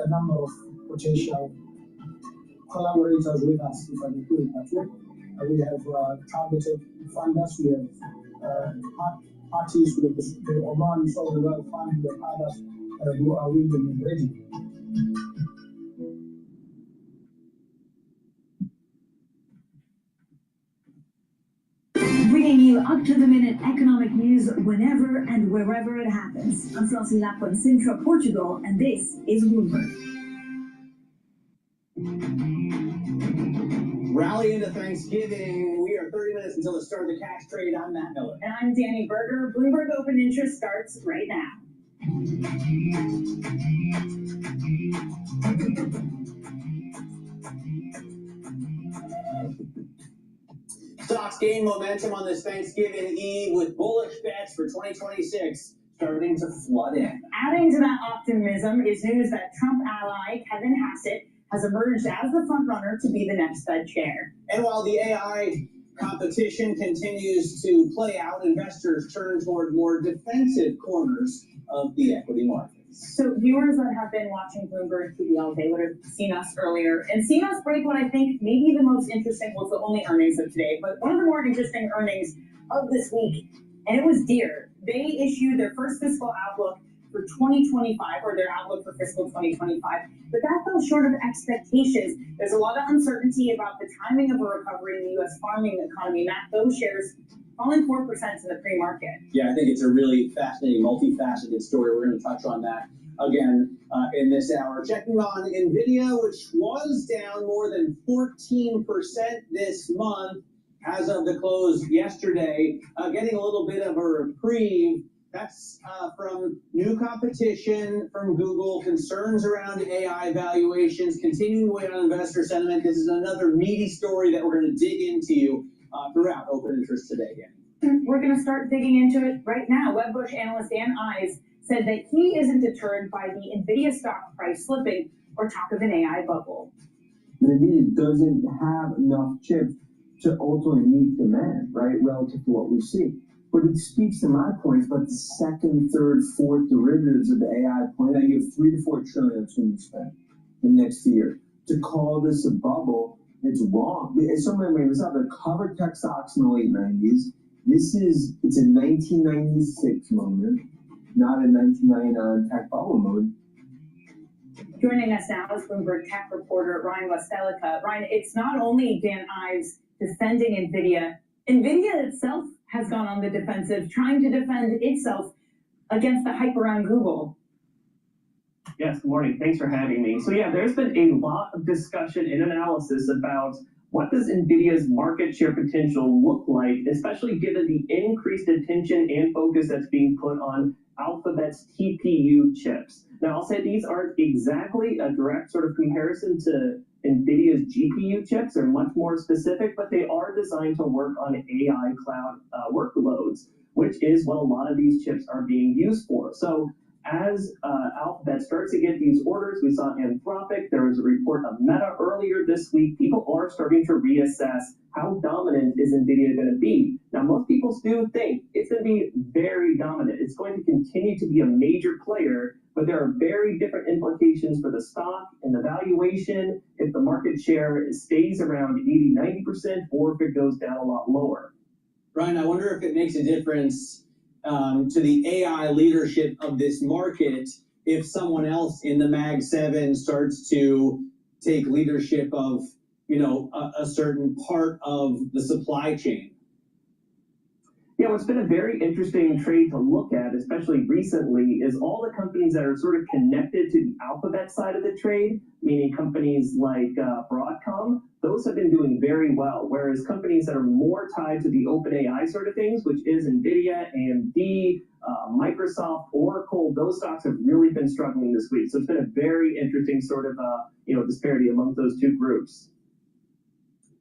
a number of potential collaborators with us, if I can put it that way. We have targeted funders, we have parties with the Oman Sovereign Wealth Fund, and others who are willing and ready. Bringing you up-to-the-minute economic news whenever and wherever it happens. I'm Flossie Lapon, Sintra, Portugal, and this is Bloomberg. Rally into Thanksgiving. We are 30 minutes until the start of the cash trade. I'm Matt Miller. And I'm Danny Berger. Bloomberg Open Interest starts right now. Stocks gain momentum on this Thanksgiving Eve with bullish bets for 2026 starting to flood in. Adding to that optimism is news that Trump ally Kevin Hassett has emerged as the frontrunner to be the next Fed chair. And while the AI competition continues to play out, investors turn toward more defensive corners of the equity markets. So viewers that have been watching Bloomberg TV all day would have seen us earlier and seen us break what I think maybe the most interesting, well, it's the only earnings of today, but one of the more interesting earnings of this week, and it was DeER. They issued their first fiscal outlook for 2025, or their outlook for fiscal 2025, but that fell short of expectations. There's a lot of uncertainty about the timing of a recovery in the U.S. farming economy. Matt, those shares falling 4% in the pre-market. Yeah, I think it's a really fascinating, multifaceted story. We're going to touch on that again in this hour. Checking on NVIDIA, which was down more than 14% this month as of the close yesterday, getting a little bit of a reprieve. That's from new competition from Google, concerns around AI valuations, continuing to weigh on investor sentiment. This is another meaty story that we're going to dig into throughout Open Interest today. We're going to start digging into it right now. Wedbush analyst Dan Ives said that he isn't deterred by the NVIDIA stock price slipping or talk of an AI bubble. NVIDIA doesn't have enough chips to ultimately meet demand, right, relative to what we see. But it speaks to my points about the second, third, fourth derivatives of the AI point that you have 3 to 4 trillion that's going to be spent in the next year. To call this a bubble, it's wrong. Someone made this up. The cover tech stocks in the late 90s. It's a 1996 moment, not a 1999 tech bubble mode. Joining us now is Bloomberg tech reporter Ryan Westelica. Ryan, it's not only Dan Ives defending NVIDIA. NVIDIA itself has gone on the defensive, trying to defend itself against the hype around Google. Yes, good morning. Thanks for having me. So yeah, there's been a lot of discussion and analysis about what does NVIDIA's market share potential look like, especially given the increased attention and focus that's being put on Alphabet's TPU chips. Now, I'll say these aren't exactly a direct sort of comparison to NVIDIA's GPU chips. They're much more specific, but they are designed to work on AI cloud workloads, which is what a lot of these chips are being used for. So as Alphabet starts to get these orders, we saw Anthropic, there was a report of Meta earlier this week. People are starting to reassess how dominant is NVIDIA going to be. Now, most people do think it's going to be very dominant. It's going to continue to be a major player, but there are very different implications for the stock and the valuation if the market share stays around 80-90% or if it goes down a lot lower. Brian, I wonder if it makes a difference to the AI leadership of this market if someone else in the Mag 7 starts to take leadership of, a certain part of the supply chain. Yeah, what's been a very interesting trade to look at, especially recently, is all the companies that are sort of connected to the Alphabet side of the trade, meaning companies like Broadcom, those have been doing very well, whereas companies that are more tied to the OpenAI sort of things, which is NVIDIA, AMD, Microsoft, Oracle, those stocks have really been struggling this week. So it's been a very interesting sort of disparity among those two groups.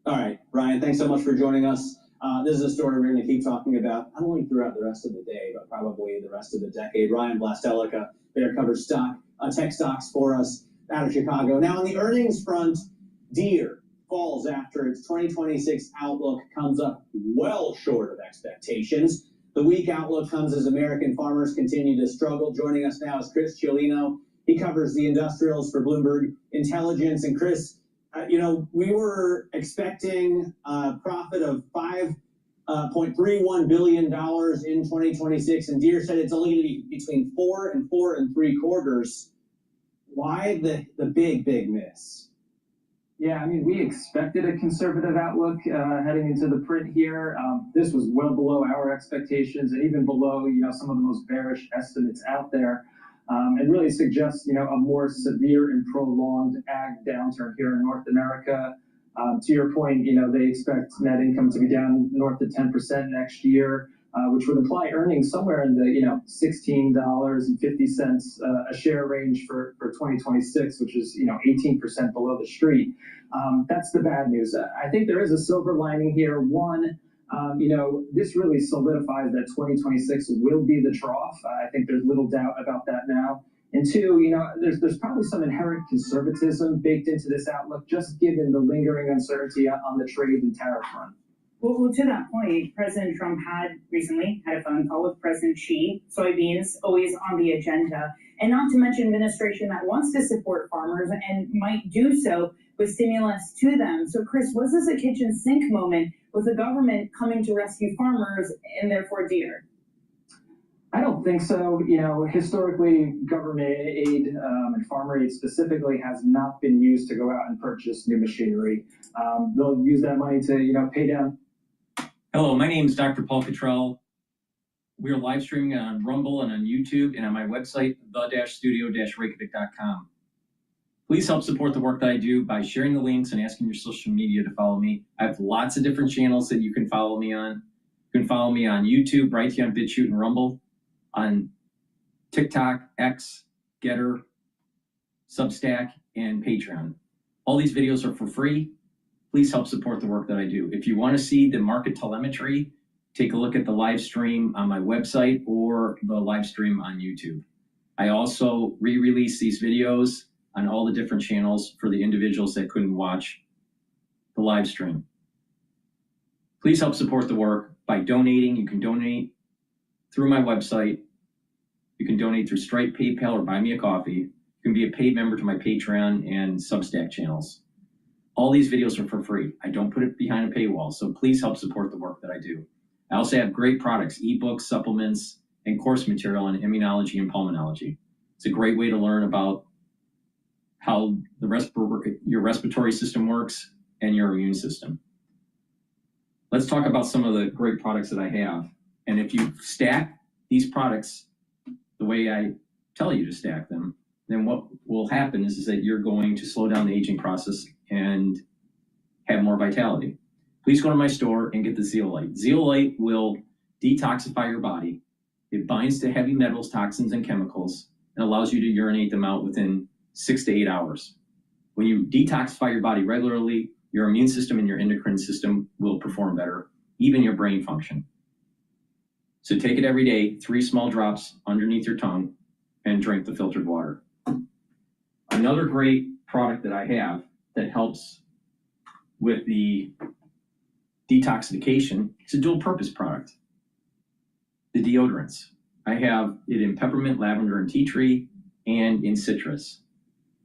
All right, Ryan, thanks so much for joining us. This is a story we're going to keep talking about, not only throughout the rest of the day, but probably the rest of the decade. Ryan Blastelica there covers tech stocks for us out of Chicago. Now, on the earnings front, DeER falls after its 2026 outlook comes up well short of expectations. The weak outlook comes as American farmers continue to struggle. Joining us now is Chris Ciolino. He covers the industrials for Bloomberg Intelligence. And Chris, we were expecting a profit of $5.31 billion in 2026, and Deere said it's only going to be between 4 and 4.75. Why the big miss? Yeah, I mean, we expected a conservative outlook heading into the print here. This was well below our expectations, and even below, some of the most bearish estimates out there. It really suggests, a more severe and prolonged ag downturn here in North America. To your point, they expect net income to be down north of 10% next year, which would imply earnings somewhere in the, $16.50 a share range for 2026, which is, 18% below the street. That's the bad news. I think there is a silver lining here. One, this really solidifies that 2026 will be the trough. I think there's little doubt about that now. And two, there's probably some inherent conservatism baked into this outlook, just given the lingering uncertainty on the trade and tariff front. Well, to that point, President Trump recently had a phone call with President Xi. Soybeans always on the agenda, and not to mention administration that wants to support farmers and might do so with stimulus to them. So, Chris, was this a kitchen sink moment with the government coming to rescue farmers and therefore Deere? I don't think so. Historically, government aid and farmer aid specifically has not been used to go out and purchase new machinery. They'll use that money to, pay down. Hello, my name is DrPaulCottrell. We are live streaming on Rumble and on YouTube and on my website, the-studio-reykjavik.com. Please help support the work that I do by sharing the links and asking your social media to follow me. I have lots of different channels that you can follow me on. You can follow me on YouTube, Brighteon, Bitchute, and Rumble, on TikTok, X, GETTR, Substack, and Patreon. All these videos are for free. Please help support the work that I do. If you want to see the market telemetry, take a look at the live stream on my website or the live stream on YouTube. I also re-release these videos on all the different channels for the individuals that couldn't watch the live stream. Please help support the work by donating. You can donate through my website. You can donate through Stripe, PayPal, or Buy Me a Coffee. You can be a paid member to my Patreon and Substack channels. All these videos are for free. I don't put it behind a paywall, so please help support the work that I do. I also have great products, ebooks, supplements, and course material on immunology and pulmonology. It's a great way to learn about how your respiratory system works and your immune system. Let's talk about some of the great products that I have. And if you stack these products the way I tell you to stack them, then what will happen is that you're going to slow down the aging process and have more vitality. Please go to my store and get the Zeolite. Zeolite will detoxify your body. It binds to heavy metals, toxins, and chemicals, and allows you to urinate them out within 6 to 8 hours. When you detoxify your body regularly, your immune system and your endocrine system will perform better, even your brain function. So take it every day, 3 small drops underneath your tongue, and drink the filtered water. Another great product that I have that helps with the detoxification is a dual purpose product, the deodorants. I have it in peppermint, lavender, and tea tree, and in citrus.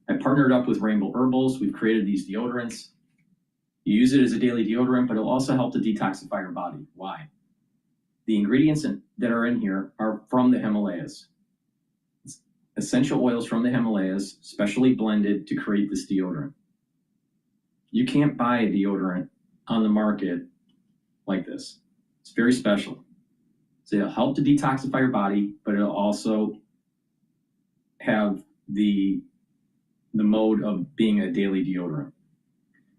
I partnered up with Rainbow Herbals. We've created these deodorants. You use it as a daily deodorant, but it'll also help to detoxify your body. Why? The ingredients that are in here are from the Himalayas. It's essential oils from the Himalayas, specially blended to create this deodorant. You can't buy a deodorant on the market like this. It's very special. So it'll help to detoxify your body, but it'll also have the mode of being a daily deodorant.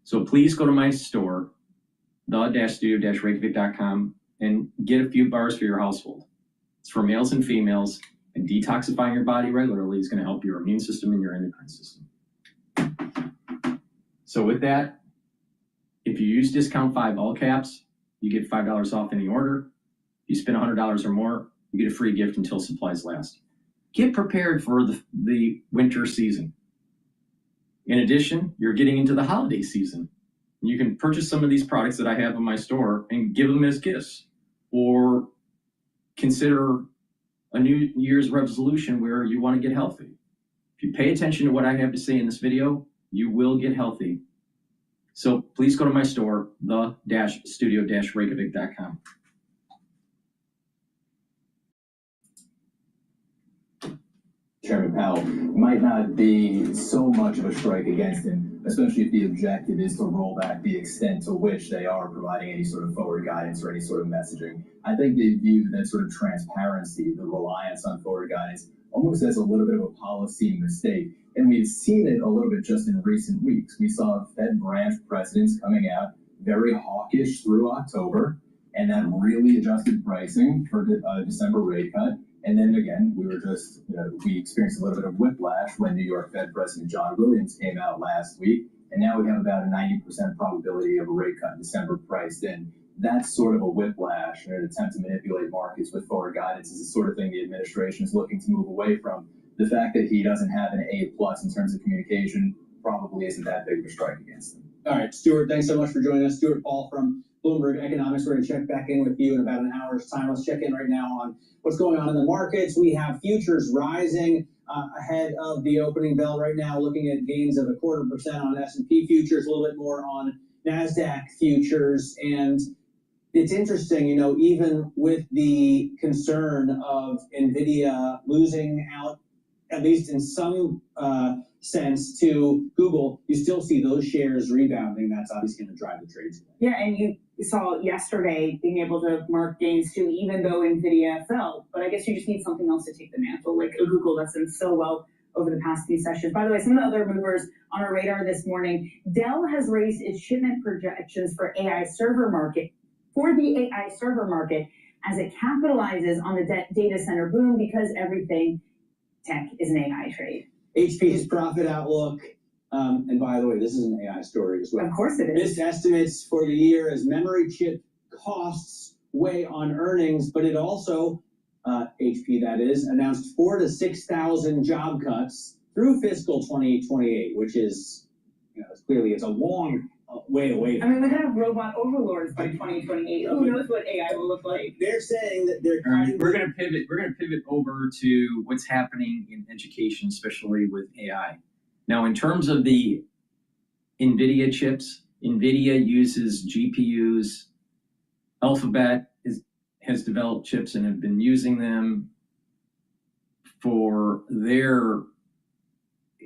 So please go to my store, the-studio-reykjavik.com, and get a few bars for your household. It's for males and females, and detoxifying your body regularly is going to help your immune system and your endocrine system. So with that, if you use discount 5, all caps, you get $5 off any order. If you spend $100 or more, you get a free gift until supplies last. Get prepared for the winter season. In addition, you're getting into the holiday season. You can purchase some of these products that I have in my store and give them as gifts, or consider a New Year's resolution where you want to get healthy. If If you pay attention to what I have to say in this video, you will get healthy. So please go to my store, the-studio-reykjavik.com. Chairman Powell, might not be so much of a strike against him, especially if the objective is to roll back the extent to which they are providing any sort of forward guidance or any sort of messaging. I think they view that sort of transparency, the reliance on forward guidance, almost as a little bit of a policy mistake. And we've seen it a little bit just in recent weeks. We saw Fed branch presidents coming out very hawkish through October, and then really adjusted pricing for the December rate cut. And then again, we experienced a little bit of whiplash when New York Fed President John Williams came out last week. And now we have about a 90% probability of a rate cut in December priced in. That's sort of a whiplash and an attempt to manipulate markets with forward guidance is the sort of thing the administration is looking to move away from. The fact that he doesn't have an A+ in terms of communication probably isn't that big of a strike against him. All right, Stuart, thanks so much for joining us. Stuart Paul from Bloomberg Economics. We're going to check back in with you in about an hour's time. Let's check in right now on what's going on in the markets. We have futures rising ahead of the opening bell right now, looking at gains of 0.25% on S&P futures, a little bit more on NASDAQ futures. And it's interesting, even with the concern of NVIDIA losing out, at least in some sense, to Google, you still see those shares rebounding. That's obviously going to drive the trade today. Yeah, and you saw yesterday being able to mark gains too, even though NVIDIA fell. But I guess you just need something else to take the mantle, like a Google that's done so well over the past few sessions. By the way, some of the other movers on our radar this morning, Dell has raised its shipment projections for the AI server market as it capitalizes on the data center boom because everything tech is an AI trade. HP's profit outlook, and by the way, this is an AI story as well. Of course it is. Missed estimates for the year as memory chip costs weigh on earnings, but it also, HP that is, announced 4,000 to 6,000 job cuts through fiscal 2028, which is, clearly it's a long way away. I mean, we're gonna have robot overlords by 2028. Who knows what AI will look like? They're saying that they're We're gonna pivot over to what's happening in education, especially with AI. Now, in terms of the NVIDIA chips, NVIDIA uses GPUs. Alphabet has developed chips and have been using them for their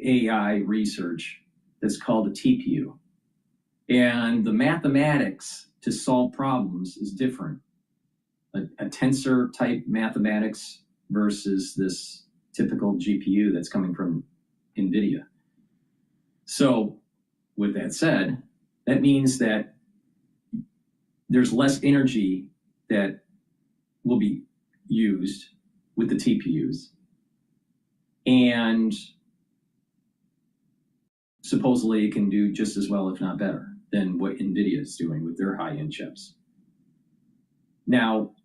AI research. That's called a TPU. And the mathematics to solve problems is different. A tensor type mathematics versus this typical GPU that's coming from NVIDIA. So with that said, that means that there's less energy that will be used with the TPUs. And supposedly it can do just as well, if not better, than what NVIDIA is doing with their high-end chips. Now,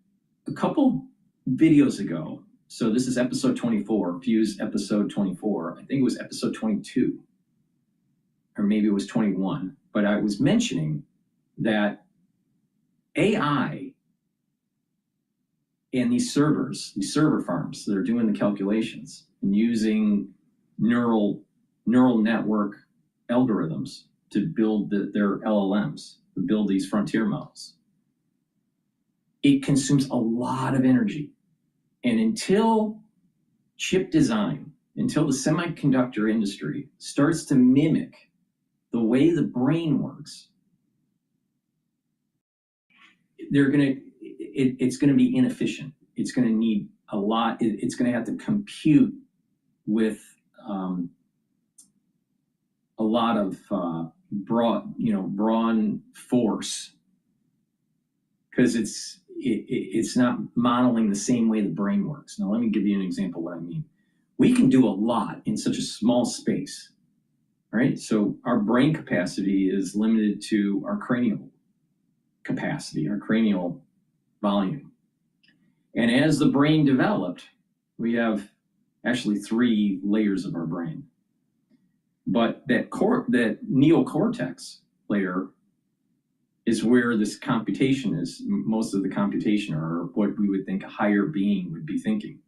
a couple videos ago, so this is episode 24, Fuse episode 24, I think it was episode 22, or maybe it was 21, but I was mentioning that AI and these server farms that are doing the calculations and using neural network algorithms to build their LLMs, to build these frontier models. It consumes a lot of energy. And until chip design, until the semiconductor industry starts to mimic the way the brain works, it's going to be inefficient. It's going to need a lot. It's going to have to compute with a lot of brawn force, because it's not modeling the same way the brain works. Now, let me give you an example of what I mean. We can do a lot in such a small space, right? So our brain capacity is limited to our cranial capacity, our cranial volume. And as the brain developed, we have actually 3 layers of our brain. But that neocortex layer is where this computation is, most of the computation, or what we would think a higher being would be thinking.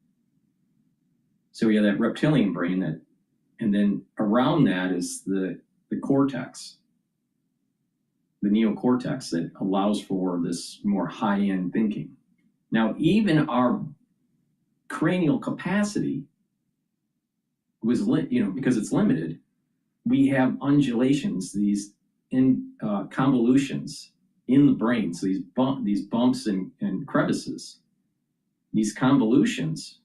So we have that reptilian brain that And then around that is the cortex, the neocortex that allows for this more high-end thinking. Now, even our cranial capacity was, because it's limited, we have undulations, these convolutions in the brain. So these bumps and crevices, these convolutions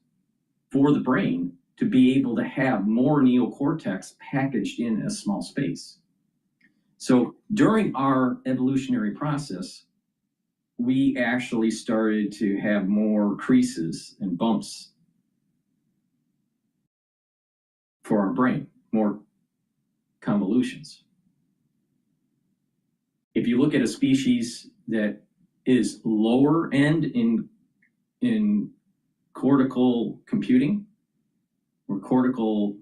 for the brain to be able to have more neocortex packaged in a small space. So during our evolutionary process, we actually started to have more creases and bumps for our brain, more convolutions. If you look at a species that is lower end in cortical computing or cortical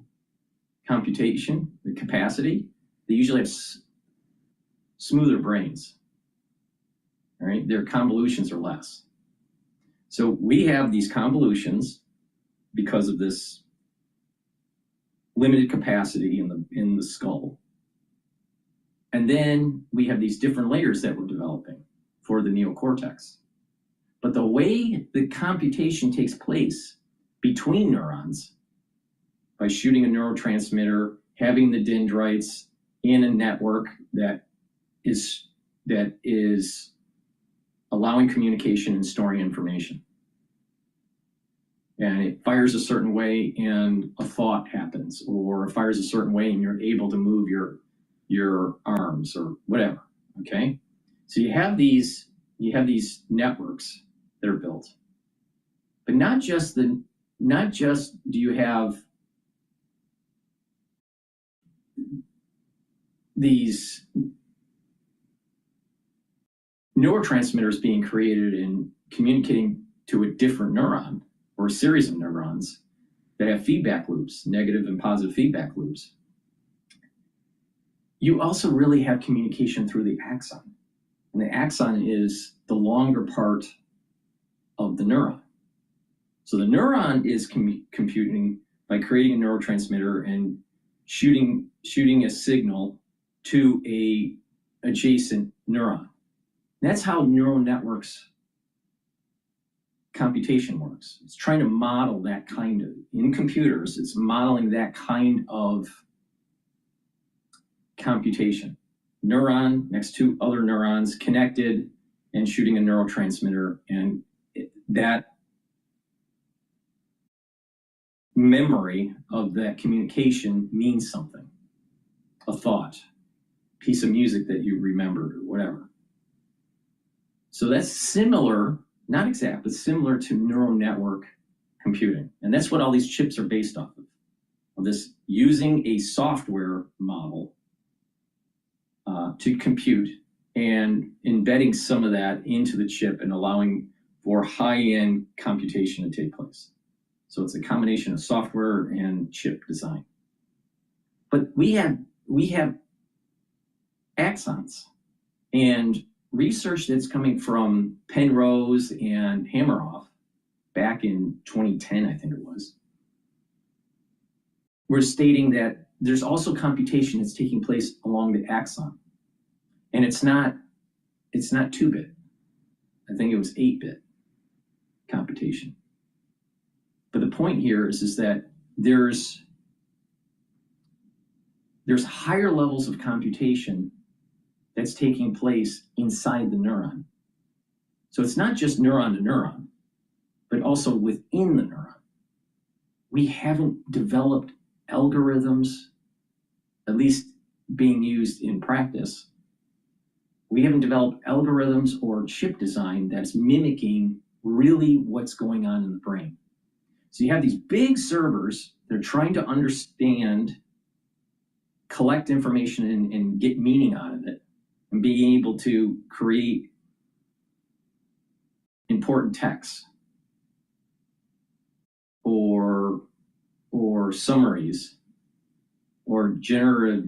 computation, the capacity, they usually have smoother brains. All right, their convolutions are less. So we have these convolutions because of this limited capacity in the skull. And then we have these different layers that we're developing for the neocortex. But the way the computation takes place between neurons, by shooting a neurotransmitter, having the dendrites in a network that is allowing communication and storing information. And it fires a certain way and a thought happens, or it fires a certain way and you're able to move your arms or whatever, okay? So you have these networks that are built, but not just do you have these neurotransmitters being created and communicating to a different neuron or a series of neurons that have feedback loops, negative and positive feedback loops. You also really have communication through the axon. And the axon is the longer part of the neuron. So the neuron is computing by creating a neurotransmitter and shooting a signal to a adjacent neuron. That's how neural networks computation works. It's trying to model that kind of, in computers, it's modeling that kind of computation. Neuron next to other neurons connected and shooting a neurotransmitter, and that memory of that communication means something, a thought, piece of music that you remembered or whatever. So that's similar, not exact, but similar to neural network computing. And that's what all these chips are based off of this using a software model to compute and embedding some of that into the chip and allowing for high-end computation to take place. So it's a combination of software and chip design. But we have axons and research that's coming from Penrose and Hammeroff back in 2010, I think it was. We're stating that there's also computation that's taking place along the axon. And it's not 2-bit. I think it was 8-bit computation. But the point here is that there's higher levels of computation that's taking place inside the neuron. So it's not just neuron to neuron, but also within the neuron. We haven't developed algorithms, at least being used in practice. We haven't developed algorithms or chip design that's mimicking really what's going on in the brain. So you have these big servers, they're trying to understand, collect information and get meaning out of it, and being able to create important text or summaries or generative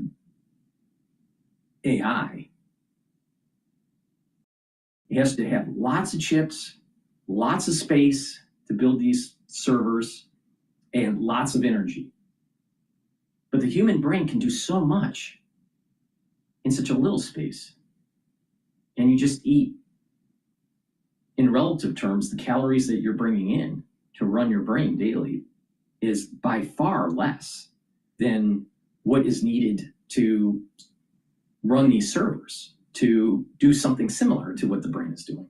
AI. It has to have lots of chips, lots of space to build these servers, and lots of energy. But the human brain can do so much in such a little space. And you just eat, in relative terms, the calories that you're bringing in to run your brain daily is by far less than what is needed to run these servers to do something similar to what the brain is doing.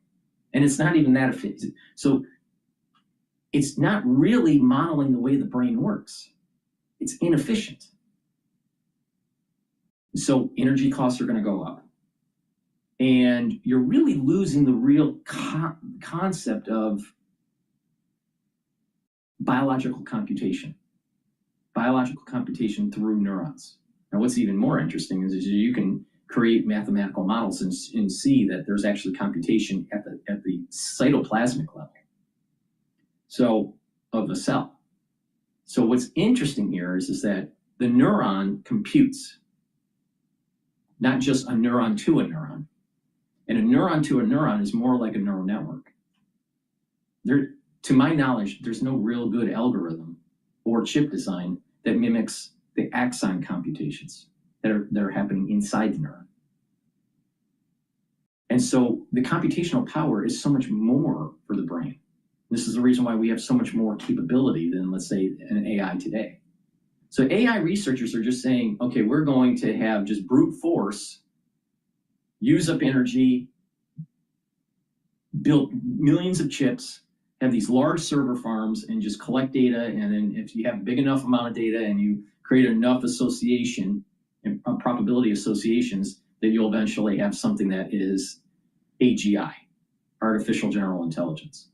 And it's not even that efficient. So it's not really modeling the way the brain works. It's inefficient. So energy costs are going to go up. And you're really losing the real concept of biological computation through neurons. Now, what's even more interesting is you can create mathematical models and see that there's actually computation at the cytoplasmic level, so of a cell. So what's interesting here is that the neuron computes, not just a neuron to a neuron. And a neuron to a neuron is more like a neural network. To my knowledge, there's no real good algorithm or chip design that mimics the axon computations that are happening inside the neuron. And so the computational power is so much more for the brain. This is the reason why we have so much more capability than, let's say, an AI today. So AI researchers are just saying, okay, we're going to have just brute force, use up energy, build millions of chips, have these large server farms, and just collect data. And then if you have a big enough amount of data and you create enough association and probability associations, then you'll eventually have something that is AGI, artificial general intelligence.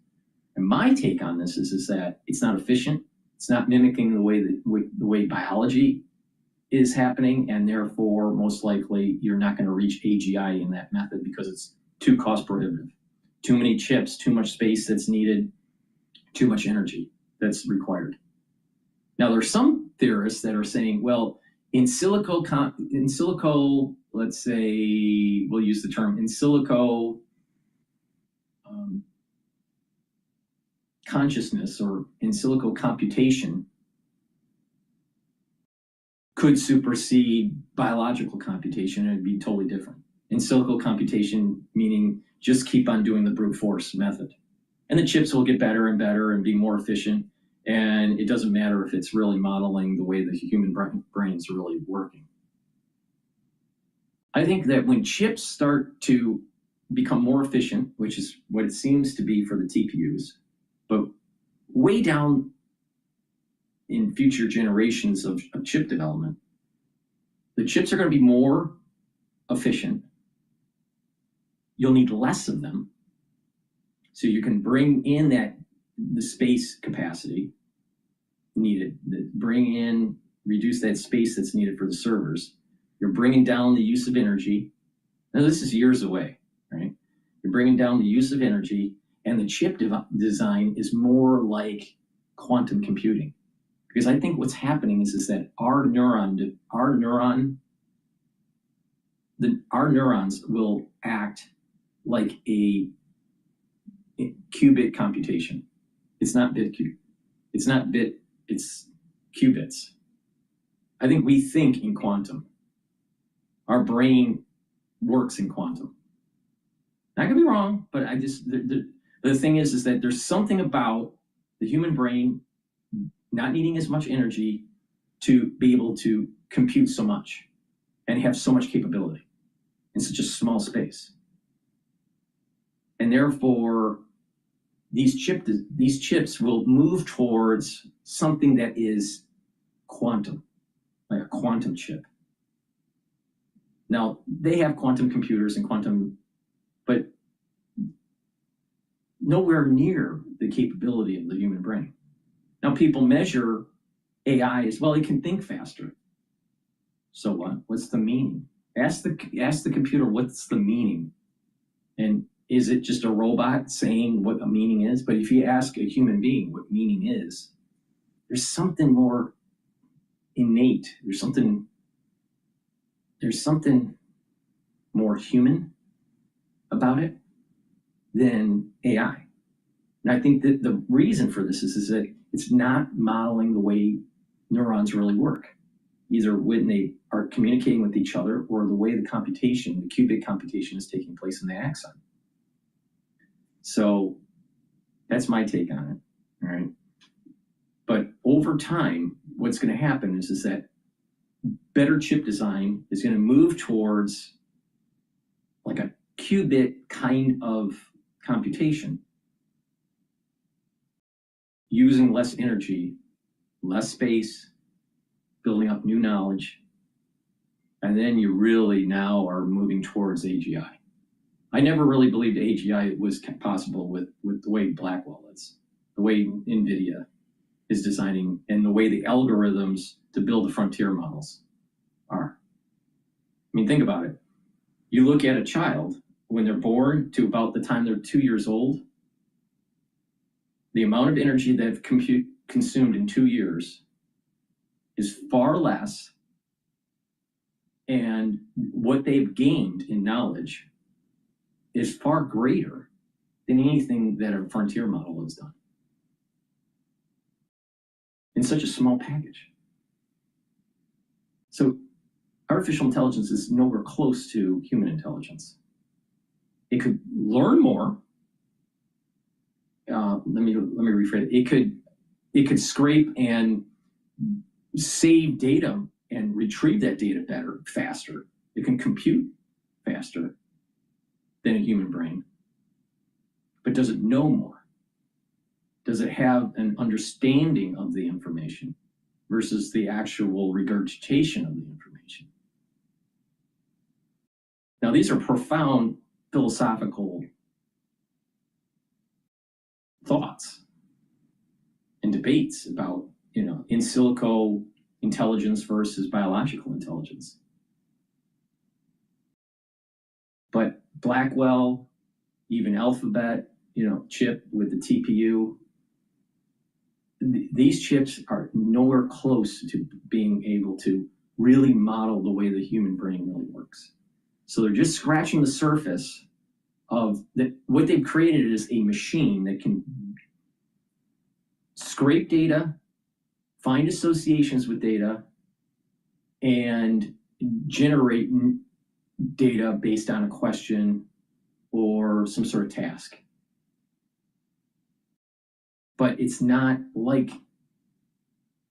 And my take on this is that it's not efficient. It's not mimicking the way biology is happening, and therefore, most likely, you're not going to reach AGI in that method because it's too cost prohibitive. Too many chips, too much space that's needed, too much energy that's required. Now, there's some theorists that are saying, well, in silico, let's say, we'll use the term in silico consciousness or in silico computation could supersede biological computation, and it'd be totally different. In silico computation, meaning just keep on doing the brute force method. And the chips will get better and better and be more efficient. And it doesn't matter if it's really modeling the way the human brain's really working. I think that when chips start to become more efficient, which is what it seems to be for the TPUs, but way down in future generations of chip development, the chips are going to be more efficient. You'll need less of them. So you can bring in the space capacity needed, reduce that space that's needed for the servers. You're bringing down the use of energy. Now, this is years away, right? You're bringing down the use of energy, and the chip design is more like quantum computing. Because I think what's happening is that our neurons will act like a qubit computation. It's not it's qubits. I think we think in quantum. Our brain works in quantum. I could be wrong, but the thing is that there's something about the human brain not needing as much energy to be able to compute so much and have so much capability in such a small space. And therefore, these chips will move towards something that is quantum, like a quantum chip. Now, they have quantum computers and quantum, but nowhere near the capability of the human brain. Now, people measure AI as well. It can think faster. So what? What's the meaning? Ask the computer what's the meaning, and is it just a robot saying what a meaning is? But if you ask a human being what meaning is, there's something more innate. There's something more human about it than AI. And I think that the reason for this is that it's not modeling the way neurons really work. either when they are communicating with each other or the way the computation, the qubit computation is taking place in the axon. So that's my take on it, all right? But over time, what's going to happen is that better chip design is going to move towards like a qubit kind of computation, using less energy, less space, building up new knowledge, and then you really now are moving towards AGI. I never really believed AGI was possible with the way Blackwell is, the way NVIDIA is designing, and the way the algorithms to build the frontier models are. I mean, think about it. You look at a child when they're born to about the time they're 2 years old, the amount of energy they've consumed in 2 years is far less, and what they've gained in knowledge is far greater than anything that a frontier model has done in such a small package. So artificial intelligence is nowhere close to human intelligence. It could learn more. Let me rephrase it. It could scrape and save data and retrieve that data better, faster. It can compute faster than a human brain. But does it know more? Does it have an understanding of the information versus the actual regurgitation of the information? Now, these are profound philosophical thoughts and debates about, in silico intelligence versus biological intelligence. But Blackwell, even Alphabet, chip with the TPU, these chips are nowhere close to being able to really model the way the human brain really works. So they're just scratching the surface of what they've created is a machine that can scrape data, find associations with data, and generate data based on a question or some sort of task. But it's not like,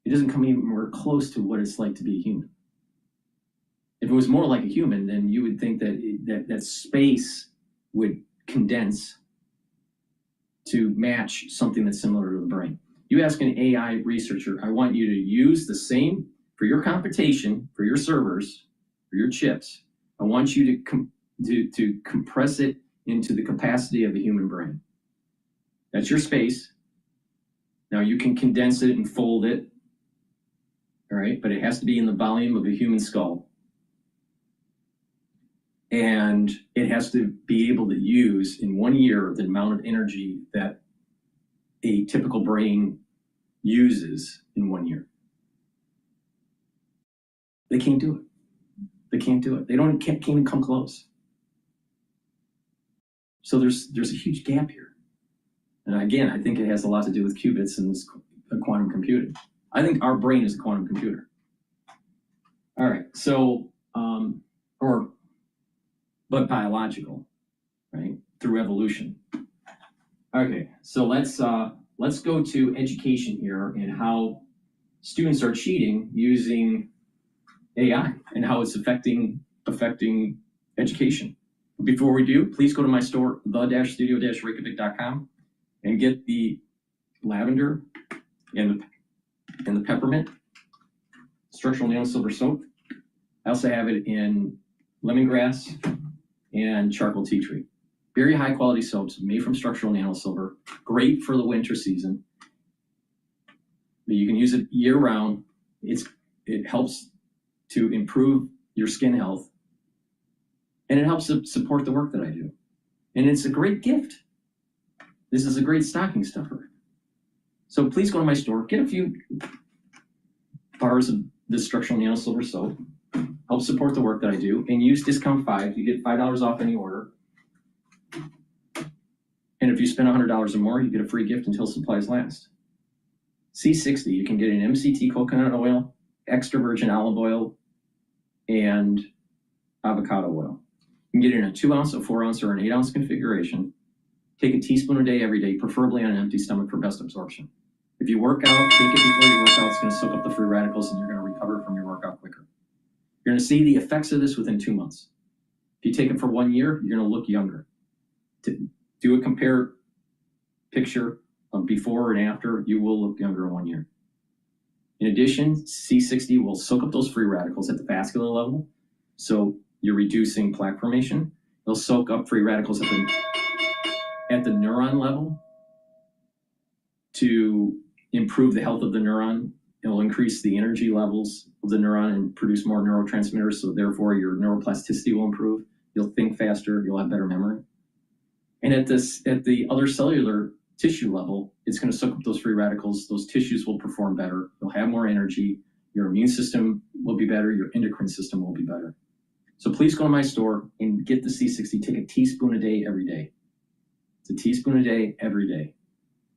it doesn't come anywhere close to what it's like to be a human. If it was more like a human, then you would think that space would condense to match something that's similar to the brain. You ask an AI researcher, I want you to use the same for your computation, for your servers, for your chips. I want you to compress it into the capacity of a human brain. That's your space. Now you can condense it and fold it, all right? But it has to be in the volume of a human skull. And it has to be able to use in 1 year the amount of energy that a typical brain uses in 1 year. They can't do it. They can't do it. They can't even come close. So there's a huge gap here. And again, I think it has a lot to do with qubits and this quantum computing. I think our brain is a quantum computer. All right, so, but biological, right? Through evolution. Okay, so let's go to education here and how students are cheating using AI and how it's affecting education. Before we do, please go to my store, the-studio-reykjavik.com, and get the lavender and the peppermint structural nano silver soap. I also have it in lemongrass and charcoal tea tree. Very high quality soaps made from structural nano silver, great for the winter season. But you can use it year round. It helps to improve your skin health, and it helps to support the work that I do. And it's a great gift. This is a great stocking stuffer. So please go to my store, get a few bars of this structural nano silver soap, help support the work that I do, and use discount 5. You get $5 off any order. And if you spend $100 or more, you get a free gift until supplies last. C60, you can get an MCT coconut oil extra virgin olive oil, and avocado oil. You can get it in a 2 ounce, a 4 ounce, or an 8 ounce configuration. Take a teaspoon a day every day, preferably on an empty stomach for best absorption. If you work out, take it before you work out. It's going to soak up the free radicals and you're going to recover from your workout quicker. You're going to see the effects of this within 2 months. If you take it for 1 year, you're going to look younger. To do a compare picture of before and after, you will look younger in 1 year. In addition, C60 will soak up those free radicals at the vascular level, so you're reducing plaque formation. It'll soak up free radicals at the neuron level to improve the health of the neuron. It'll increase the energy levels of the neuron and produce more neurotransmitters, so therefore your neuroplasticity will improve. You'll think faster, you'll have better memory. And at the other cellular tissue level, it's going to soak up those free radicals. Those tissues will perform better. You'll have more energy. Your immune system will be better. Your endocrine system will be better. So please go to my store and get the C60. Take a teaspoon a day every day. It's a teaspoon a day every day.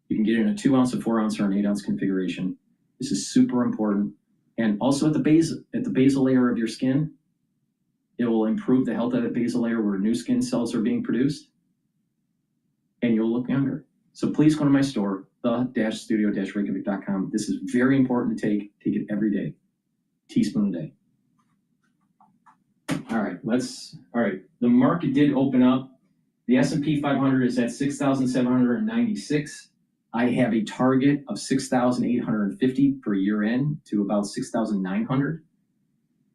You can get it in a 2 ounce, a 4 ounce, or an 8 ounce configuration. This is super important. And also at the basal layer of your skin, it will improve the health of that basal layer where new skin cells are being produced, and you'll look younger. So please go to my store, the-studio-reykjavik.com. This is very important to take. Take it every day. Teaspoon a day. All right, the market did open up. The S&P 500 is at 6,796. I have a target of 6,850 per year end to about 6,900.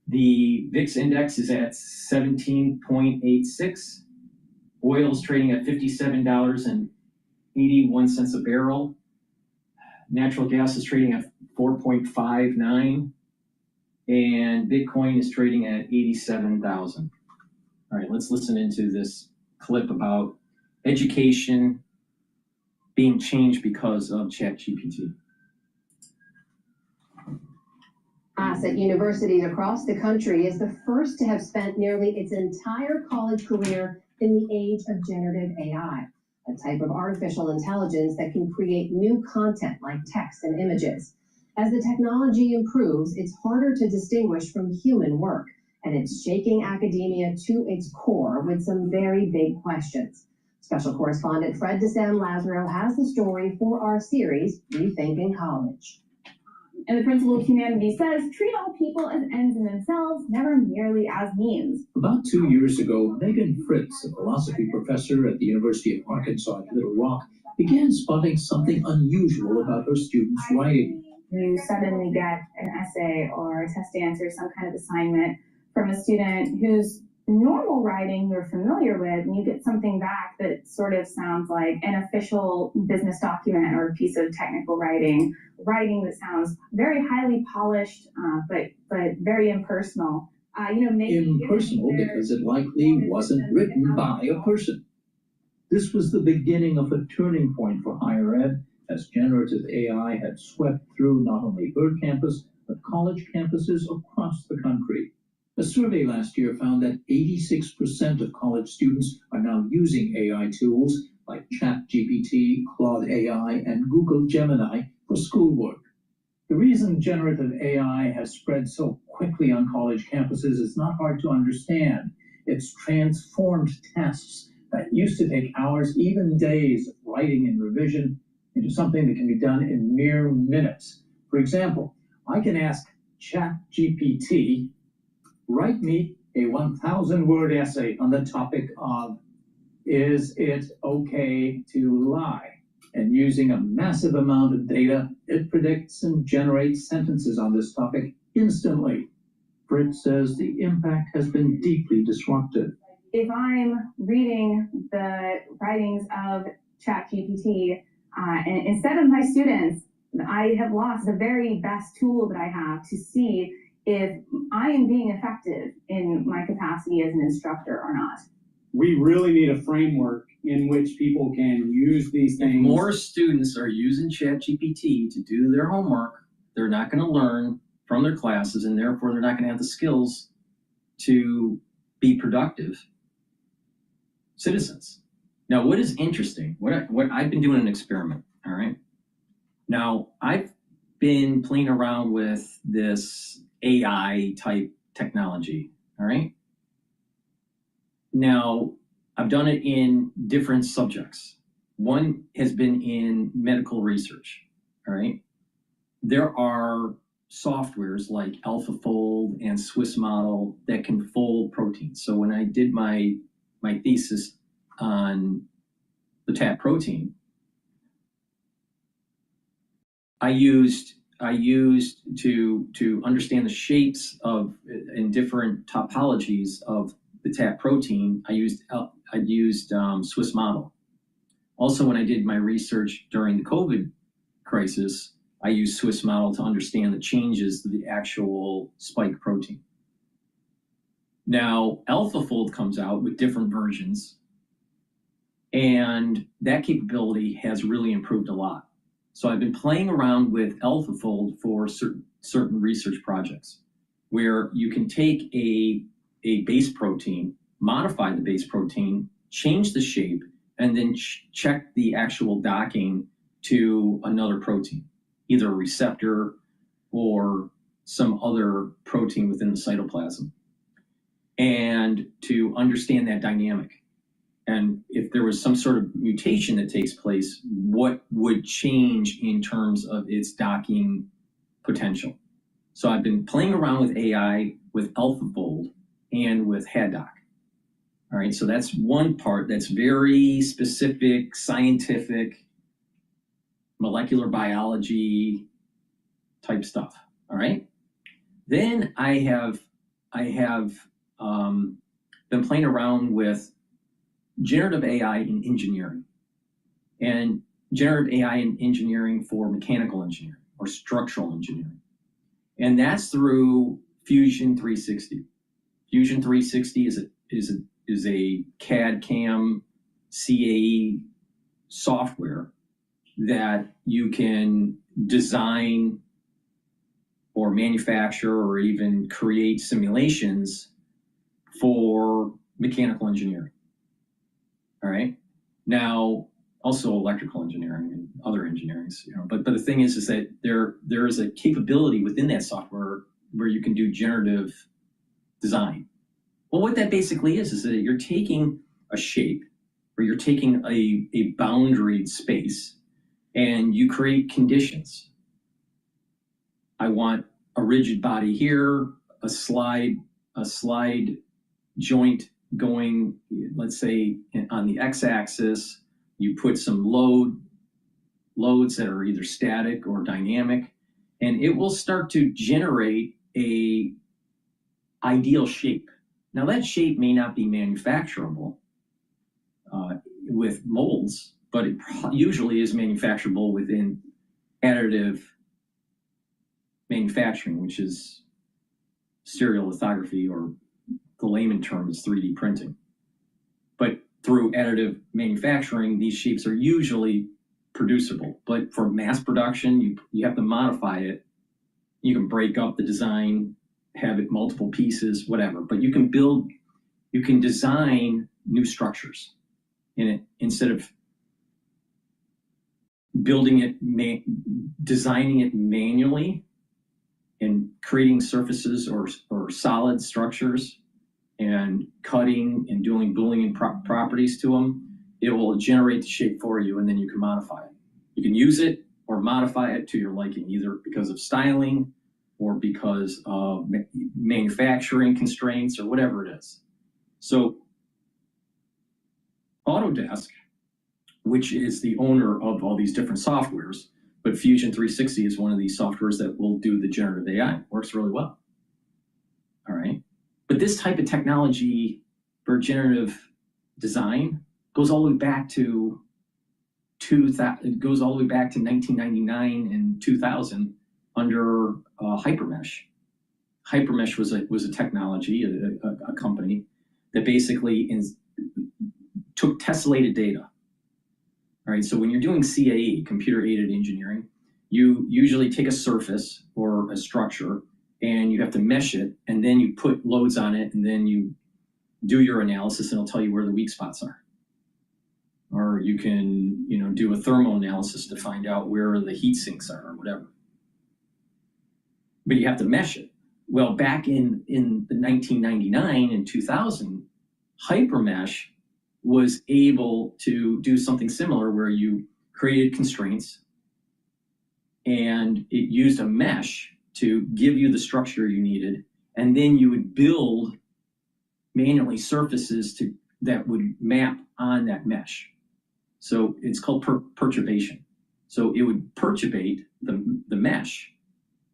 The VIX index is at 17.86. Oil is trading at $57.81 a barrel. Natural gas is trading at 4.59. And Bitcoin is trading at 87,000. All right, let's listen into this clip about education being changed because of ChatGPT. At universities across the country is the first to have spent nearly its entire college career in the age of generative AI, a type of artificial intelligence that can create new content like text and images. As the technology improves, it's harder to distinguish from human work, and it's shaking academia to its core with some very big questions. Special correspondent Fred DeSam-Lazaro has the story for our series, Rethinking College. And the principal of humanities says, treat all people as ends in themselves, never merely as means. About 2 years ago, Megan Fritz, a philosophy professor at the University of Arkansas at Little Rock, began spotting something unusual about her students' writing. You suddenly get an essay or a test answer, some kind of assignment from a student whose normal writing you're familiar with, and you get something back that sort of sounds like an official business document or a piece of technical writing that sounds very highly polished, but very impersonal. Impersonal because it likely wasn't written by a person. This was the beginning of a turning point for higher ed, as generative AI had swept through not only her campus, but college campuses across the country. A survey last year found that 86% of college students are now using AI tools like ChatGPT, Claude AI, and Google Gemini for schoolwork. The reason generative AI has spread so quickly on college campuses is not hard to understand. It's transformed tasks that used to take hours, even days of writing and revision into something that can be done in mere minutes. For example, I can ask ChatGPT, write me a 1,000-word essay on the topic of, is it okay to lie? And using a massive amount of data, it predicts and generates sentences on this topic instantly. Fritz says the impact has been deeply disruptive. If I'm reading the writings of ChatGPT, and instead of my students, I have lost the very best tool that I have to see if I am being effective in my capacity as an instructor or not. We really need a framework in which people can use these things. If more students are using ChatGPT to do their homework, they're not going to learn from their classes, and therefore they're not going to have the skills to be productive citizens. Now, what is interesting, what I've been doing an experiment, all right? Now, I've been playing around with this AI type technology, all right? Now, I've done it in different subjects. One has been in medical research, all right? There are softwares like AlphaFold and Swiss Model that can fold proteins. So when I did my thesis on the TAP protein, I used to understand the shapes of in different topologies of the TAP protein. I used Swiss Model. Also, when I did my research during the COVID crisis, I used Swiss Model to understand the changes to the actual spike protein. Now, AlphaFold comes out with different versions, and that capability has really improved a lot. So I've been playing around with AlphaFold for certain research projects, where you can take a base protein, modify the base protein, change the shape, and then check the actual docking to another protein, either a receptor or some other protein within the cytoplasm, and to understand that dynamic. And if there was some sort of mutation that takes place, what would change in terms of its docking potential? So I've been playing around with AI, with AlphaFold, and with HADOC. All right, so that's one part that's very specific, scientific, molecular biology type stuff. All right. Then I have been playing around with generative AI in engineering, and generative AI in engineering for mechanical engineering or structural engineering, and that's through Fusion 360. Fusion 360 is a CAD/CAM CAE software that you can design or manufacture or even create simulations for mechanical engineering. All right. Now, also electrical engineering and other engineerings, but the thing is that there is a capability within that software where you can do generative design. Well, what that basically is that you're taking a shape or you're taking a boundaried space and you create conditions. I want a rigid body here, a slide joint going, let's say on the x-axis, you put some loads that are either static or dynamic, and it will start to generate a ideal shape. Now that shape may not be manufacturable with molds, but it usually is manufacturable within additive manufacturing, which is stereolithography, or the layman term is 3D printing. But through additive manufacturing, these shapes are usually producible. But for mass production, you have to modify it. You can break up the design, have it multiple pieces, whatever. But you can design new structures in it instead of building it, designing it manually and creating surfaces or solid structures and cutting and doing Boolean properties to them. It will generate the shape for you, and then you can modify it. You can use it or modify it to your liking, either because of styling or because of manufacturing constraints or whatever it is. So Autodesk, which is the owner of all these different softwares, but Fusion 360 is one of these softwares that will do the generative AI. Works really well. All right. But this type of technology for generative design goes all the way back to 1999 and 2000 under Hypermesh. Hypermesh was a technology, a company that basically took tessellated data. All right, so when you're doing CAE, computer-aided engineering, you usually take a surface or a structure and you have to mesh it, and then you put loads on it, and then you do your analysis, and it'll tell you where the weak spots are. Or you can, do a thermal analysis to find out where the heat sinks are or whatever. but you have to mesh it. Well, back in the 1999 and 2000, Hypermesh was able to do something similar where you created constraints and it used a mesh to give you the structure you needed, and then you would build manually surfaces that would map on that mesh. So it's called perturbation. So it would perturbate the mesh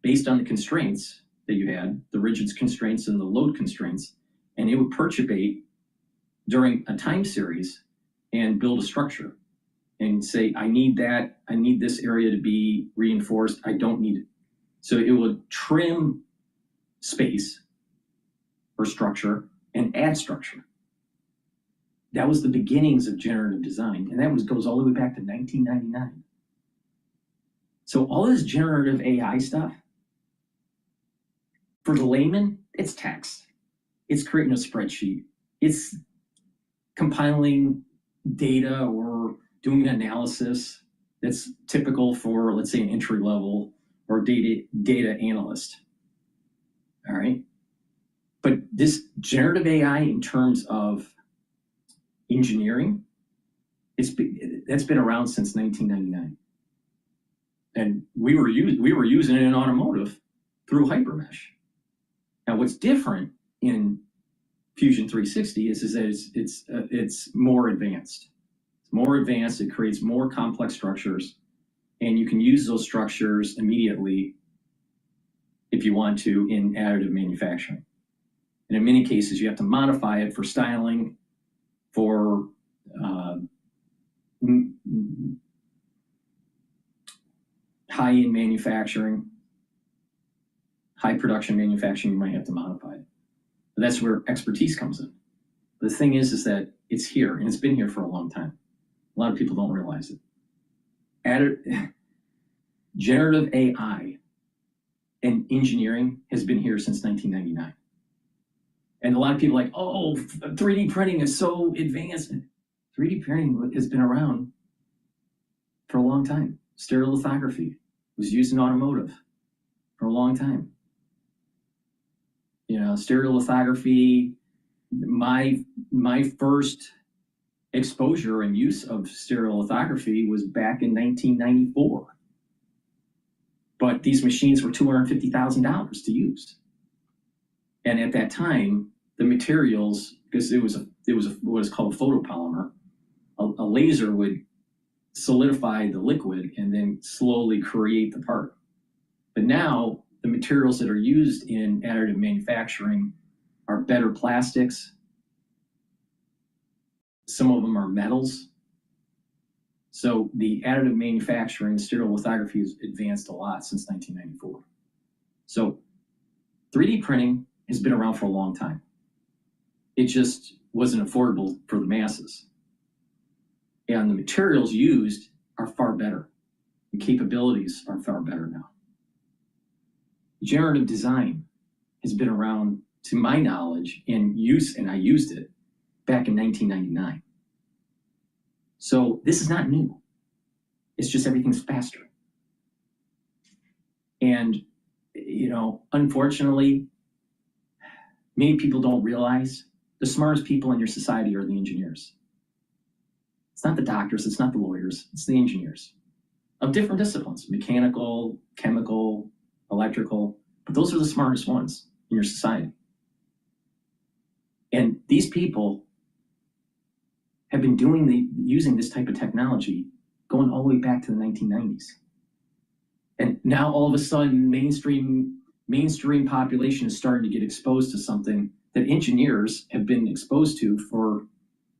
based on the constraints that you had, the rigid constraints and the load constraints, and it would perturbate during a time series and build a structure and say, I need this area to be reinforced, I don't need it. So it would trim space or structure and add structure. That was the beginnings of generative design, and that goes all the way back to 1999. So all this generative AI stuff, for the layman, it's text. It's creating a spreadsheet. It's compiling data or doing an analysis that's typical for, let's say, an entry level or data analyst. All right. But this generative AI in terms of engineering, that's been around since 1999. And we were using it in automotive through Hypermesh. Now, what's different in Fusion 360 is that it's more advanced. It's more advanced. It creates more complex structures, and you can use those structures immediately if you want to in additive manufacturing. And in many cases, you have to modify it for styling, for high-end manufacturing, high production manufacturing, you might have to modify it. But that's where expertise comes in. The thing is that it's here, and it's been here for a long time. A lot of people don't realize it. Generative AI and engineering has been here since 1999. And a lot of people are like, oh, 3D printing is so advanced. 3D printing has been around for a long time. Stereolithography was used in automotive for a long time. You know, stereolithography, my first exposure and use of stereolithography was back in 1994. But these machines were $250,000 to use. And at that time, the materials, because it was what is called a photopolymer, a laser would solidify the liquid and then slowly create the part. But now the materials that are used in additive manufacturing are better plastics. Some of them are metals. So the additive manufacturing, stereolithography has advanced a lot since 1994. So 3D printing has been around for a long time. It just wasn't affordable for the masses. And the materials used are far better. The capabilities are far better now. Generative design has been around, to my knowledge, in use, and I used it back in 1999. So this is not new. It's just everything's faster. And, you know, unfortunately, many people don't realize the smartest people in your society are the engineers. It's not the doctors, it's not the lawyers, it's the engineers of different disciplines, mechanical, chemical, electrical, but those are the smartest ones in your society. And these people have been using this type of technology going all the way back to the 1990s. And now all of a sudden, mainstream population is starting to get exposed to something that engineers have been exposed to for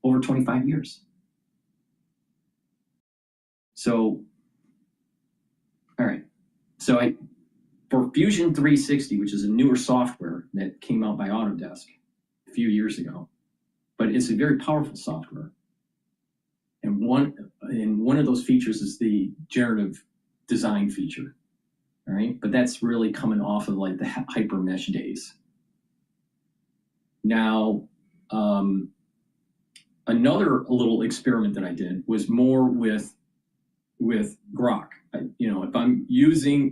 over 25 years. So, all right. So for Fusion 360, which is a newer software that came out by Autodesk a few years ago, but it's a very powerful software. And one of those features is the generative design feature. All right, but that's really coming off of like the Hypermesh days. Now, another little experiment that I did was more with Grok. You know, if I'm using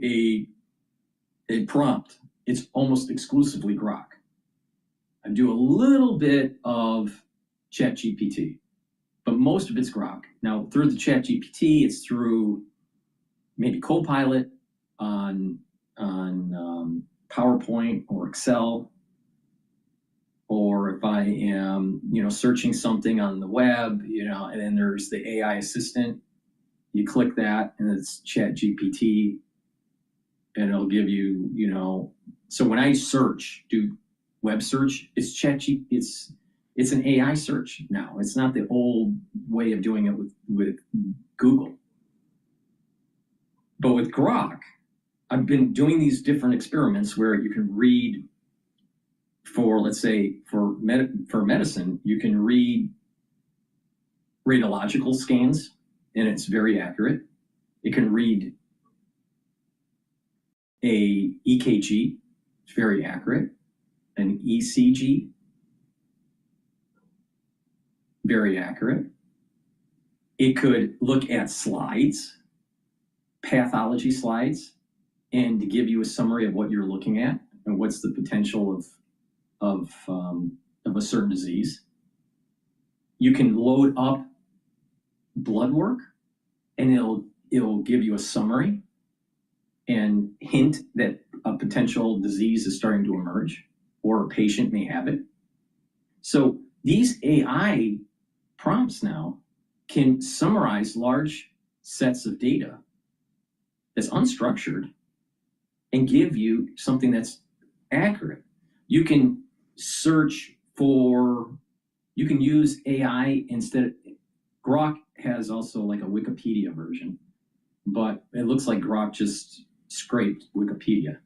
a prompt, it's almost exclusively Grok. I do a little bit of ChatGPT, but most of it's Grok. Now, through the ChatGPT, it's through maybe Copilot on PowerPoint or Excel, or if I am, searching something on the web, and then there's the AI assistant. You click that, and it's ChatGPT, and it'll give you, So when I do web search, it's ChatGPT. It's an AI search now. It's not the old way of doing it with Google. But with Grok, I've been doing these different experiments where you can read let's say, for medicine, you can read radiological scans, and it's very accurate. It can read a EKG, it's very accurate. An ECG, very accurate. It could look at slides, pathology slides, and to give you a summary of what you're looking at and what's the potential of a certain disease. You can load up blood work, and it'll give you a summary and hint that a potential disease is starting to emerge, or a patient may have it. So these AI prompts now can summarize large sets of data that's unstructured and give you something that's accurate. You can you can use AI instead. Grok has also like a Wikipedia version, but it looks like Grok just scraped Wikipedia.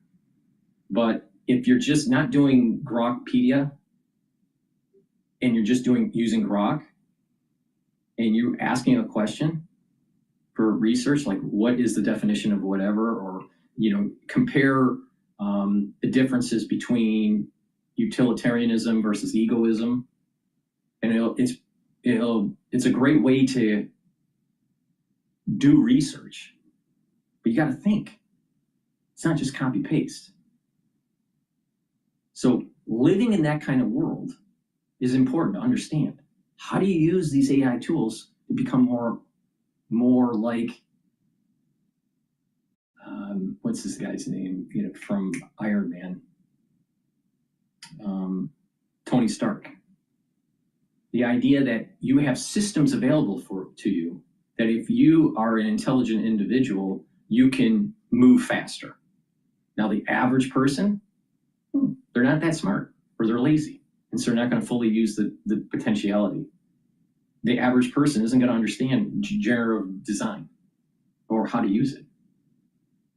But if you're just not doing Grokpedia and you're just using Grok, and you're asking a question for research, like what is the definition of whatever, or compare the differences between utilitarianism versus egoism, and it's a great way to do research. But you got to think. It's not just copy paste. So living in that kind of world is important to understand. How do you use these AI tools to become more like, what's this guy's name, from Iron Man? Tony Stark. The idea that you have systems available to you, that if you are an intelligent individual, you can move faster. Now, the average person, they're not that smart, or they're lazy, and so they're not going to fully use the potentiality. The average person isn't going to understand generative design, or how to use it,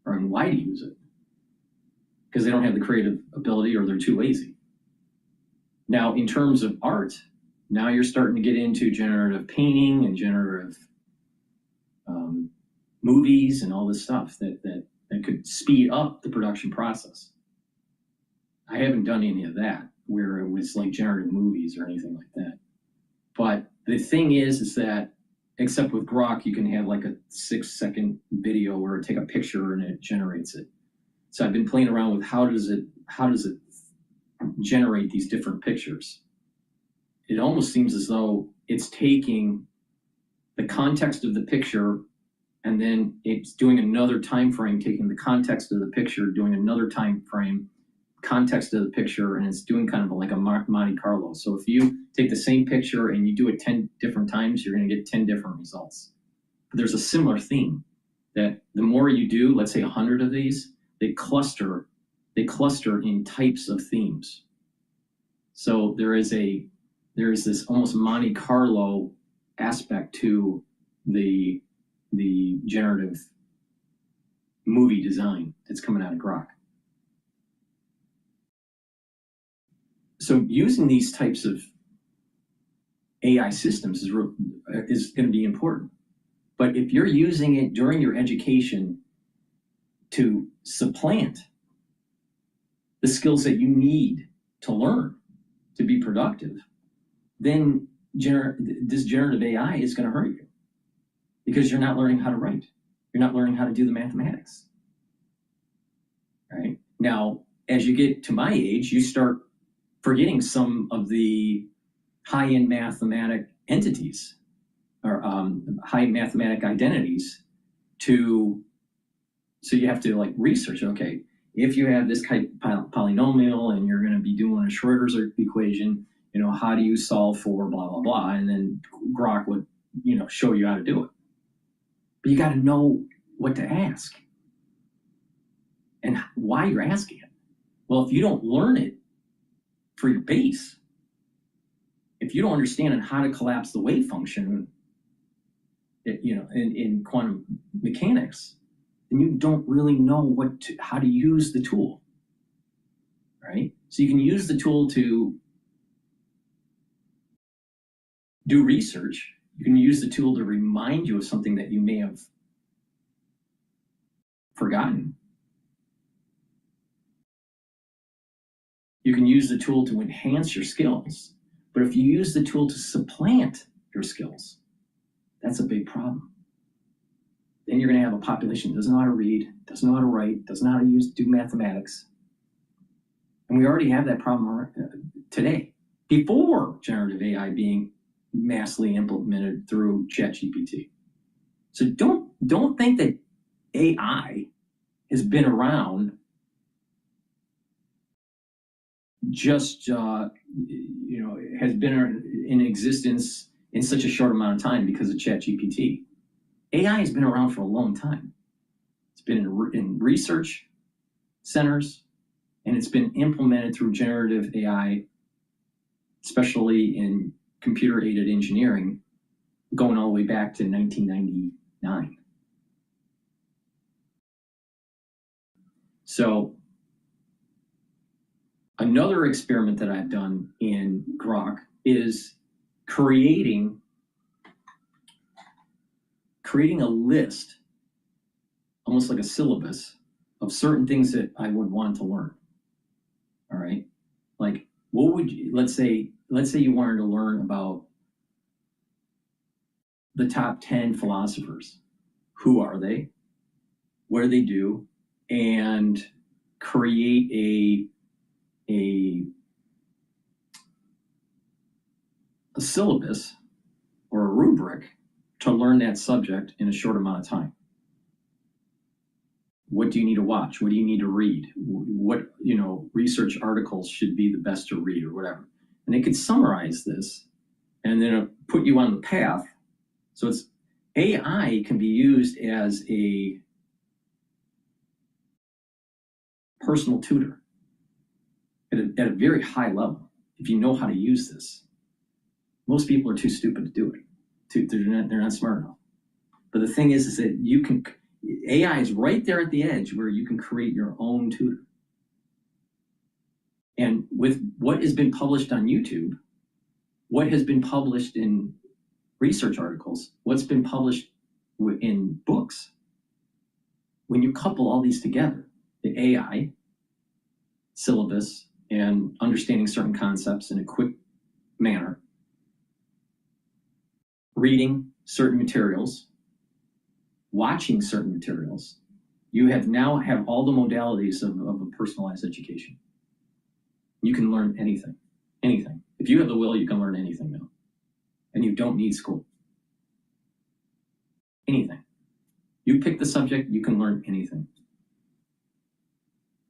or why to use it, because they don't have the creative ability, or they're too lazy. Now, in terms of art, now you're starting to get into generative painting and generative movies and all this stuff that could speed up the production process. I haven't done any of that, where it was like generative movies or anything like that. But the thing is that, except with Grok, you can have like a 6-second video where it take a picture and it generates it. So I've been playing around with how does it generate these different pictures. It almost seems as though it's taking the context of the picture, and then it's doing another time frame, taking the context of the picture, doing another time frame, context of the picture, and it's doing kind of like a Monte Carlo. So if you take the same picture and you do it 10 different times, you're going to get 10 different results. But there's a similar theme that the more you do, let's say 100 of these, they cluster in types of themes. So there is this almost Monte Carlo aspect to the generative movie design that's coming out of Grok. So using these types of AI systems is going to be important. But if you're using it during your education to supplant the skills that you need to learn to be productive, then this generative AI is going to hurt you, because you're not learning how to write. You're not learning how to do the mathematics, right? Now, as you get to my age, you start forgetting some of the high-end mathematic entities or high mathematic identities so you have to like research, okay, if you have this type of polynomial and you're going to be doing a Schrodinger's equation, you know, how do you solve for blah, blah, blah? And then Grok would, you know, show you how to do it. But you got to know what to ask and why you're asking it. Well, if you don't learn it for your base, if you don't understand how to collapse the wave function, you know, in quantum mechanics, then you don't really know how to use the tool, right? So you can use the tool to do research. You can use the tool to remind you of something that you may have forgotten. You can use the tool to enhance your skills. But if you use the tool to supplant your skills, that's a big problem. Then you're going to have a population that doesn't know how to read, doesn't know how to write, doesn't know how to do mathematics. And we already have that problem today, before generative AI being massively implemented through ChatGPT. So don't think that AI has been around just, you know, has been in existence in such a short amount of time because of ChatGPT. AI has been around for a long time. It's been in research centers, and it's been implemented through generative AI, especially in computer-aided engineering, going all the way back to 1999. So another experiment that I've done in Grok is creating a list, almost like a syllabus, of certain things that I would want to learn. All right, like what would you, let's say you wanted to learn about the top 10 philosophers. Who are they? What do they do? And create a syllabus or a rubric to learn that subject in a short amount of time. What do you need to watch? What do you need to read? What, you know, research articles should be the best to read or whatever. And they could summarize this and then it'll put you on the path. So it's AI can be used as a personal tutor at a very high level if you know how to use this. Most people are too stupid to do it. They're not smart enough. But the thing is that you can, AI is right there at the edge where you can create your own tutor. And with what has been published on YouTube, what has been published in research articles, what's been published in books, when you couple all these together, the AI, syllabus, and understanding certain concepts in a quick manner, reading certain materials, watching certain materials, you now have all the modalities of a personalized education. You can learn anything, anything. If you have the will, you can learn anything now. And you don't need school. Anything. You pick the subject, you can learn anything.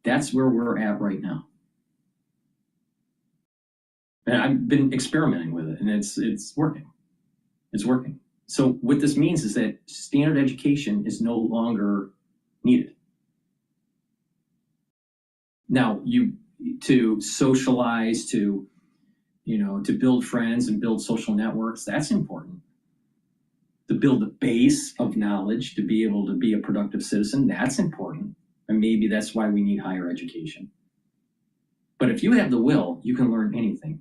That's where we're at right now. And I've been experimenting with it, and it's working. It's working. So what this means is that standard education is no longer needed. Now, to socialize, to build friends and build social networks, that's important. To build a base of knowledge, to be able to be a productive citizen, that's important. And maybe that's why we need higher education. But if you have the will, you can learn anything.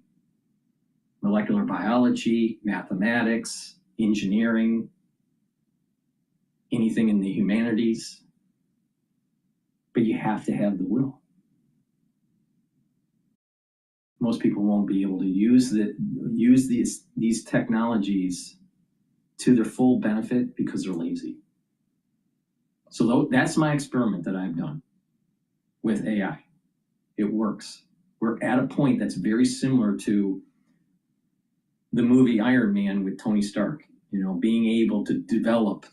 Molecular biology, mathematics, engineering, anything in the humanities. But you have to have the will. Most people won't be able to use these technologies to their full benefit because they're lazy. So that's my experiment that I've done. with AI. It works. We're at a point that's very similar to the movie Iron Man with Tony Stark, you know, being able to develop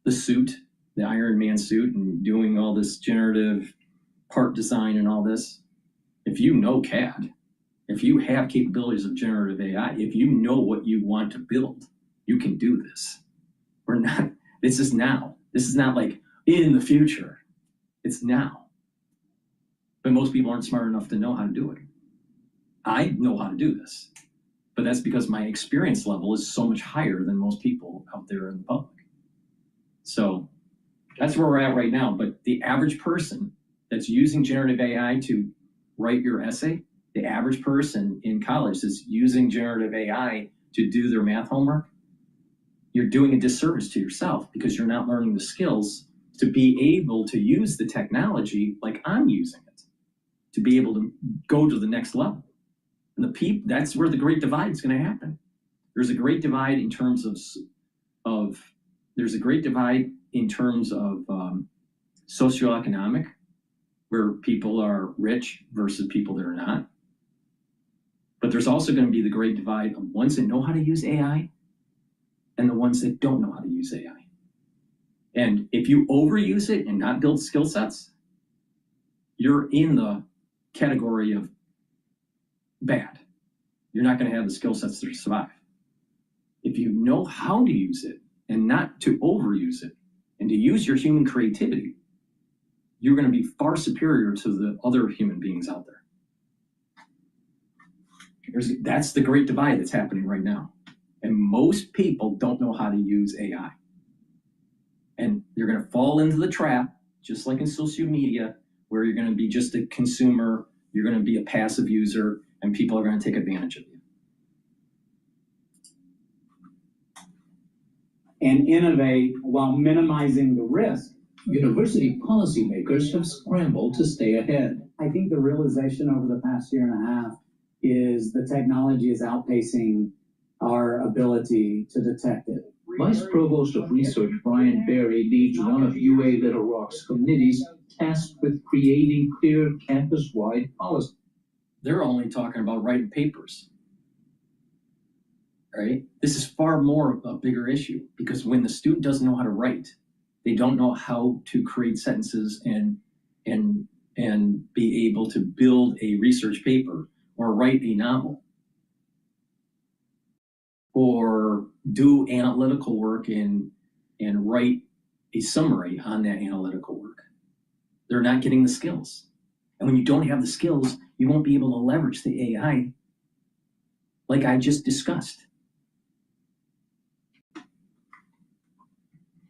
the suit, the Iron Man suit, and doing all this generative part design and all this. If you know CAD, if you have capabilities of generative AI, if you know what you want to build, you can do this. This is now. This is not like in the future. It's now. But most people aren't smart enough to know how to do it. I know how to do this, but that's because my experience level is so much higher than most people out there in the public. So that's where we're at right now. But the average person that's using generative AI to write your essay, the average person in college that's using generative AI to do their math homework, you're doing a disservice to yourself because you're not learning the skills to be able to use the technology like I'm using it, to be able to go to the next level. And that's where the great divide is going to happen. There's a great divide in terms of socioeconomic, where people are rich versus people that are not. But there's also going to be the great divide of ones that know how to use AI and the ones that don't know how to use AI. And if you overuse it and not build skill sets, you're in the category of bad. You're not going to have the skill sets to survive. If you know how to use it and not to overuse it and to use your human creativity, you're going to be far superior to the other human beings out there. That's the great divide that's happening right now. And most people don't know how to use AI. And you're going to fall into the trap, just like in social media, where you're going to be just a consumer, you're going to be a passive user, and people are going to take advantage of you. And innovate while minimizing the risk. University policymakers have scrambled to stay ahead. I think the realization over the past year and a half is the technology is outpacing our ability to detect it. Vice Provost of Research Brian Berry leads one of UA Little Rock's committees tasked with creating clear campus-wide policy. They're only talking about writing papers, right? This is far more of a bigger issue because when the student doesn't know how to write, they don't know how to create sentences and be able to build a research paper or write a novel or do analytical work and write a summary on that analytical work. They're not getting the skills. And when you don't have the skills, you won't be able to leverage the AI like I just discussed.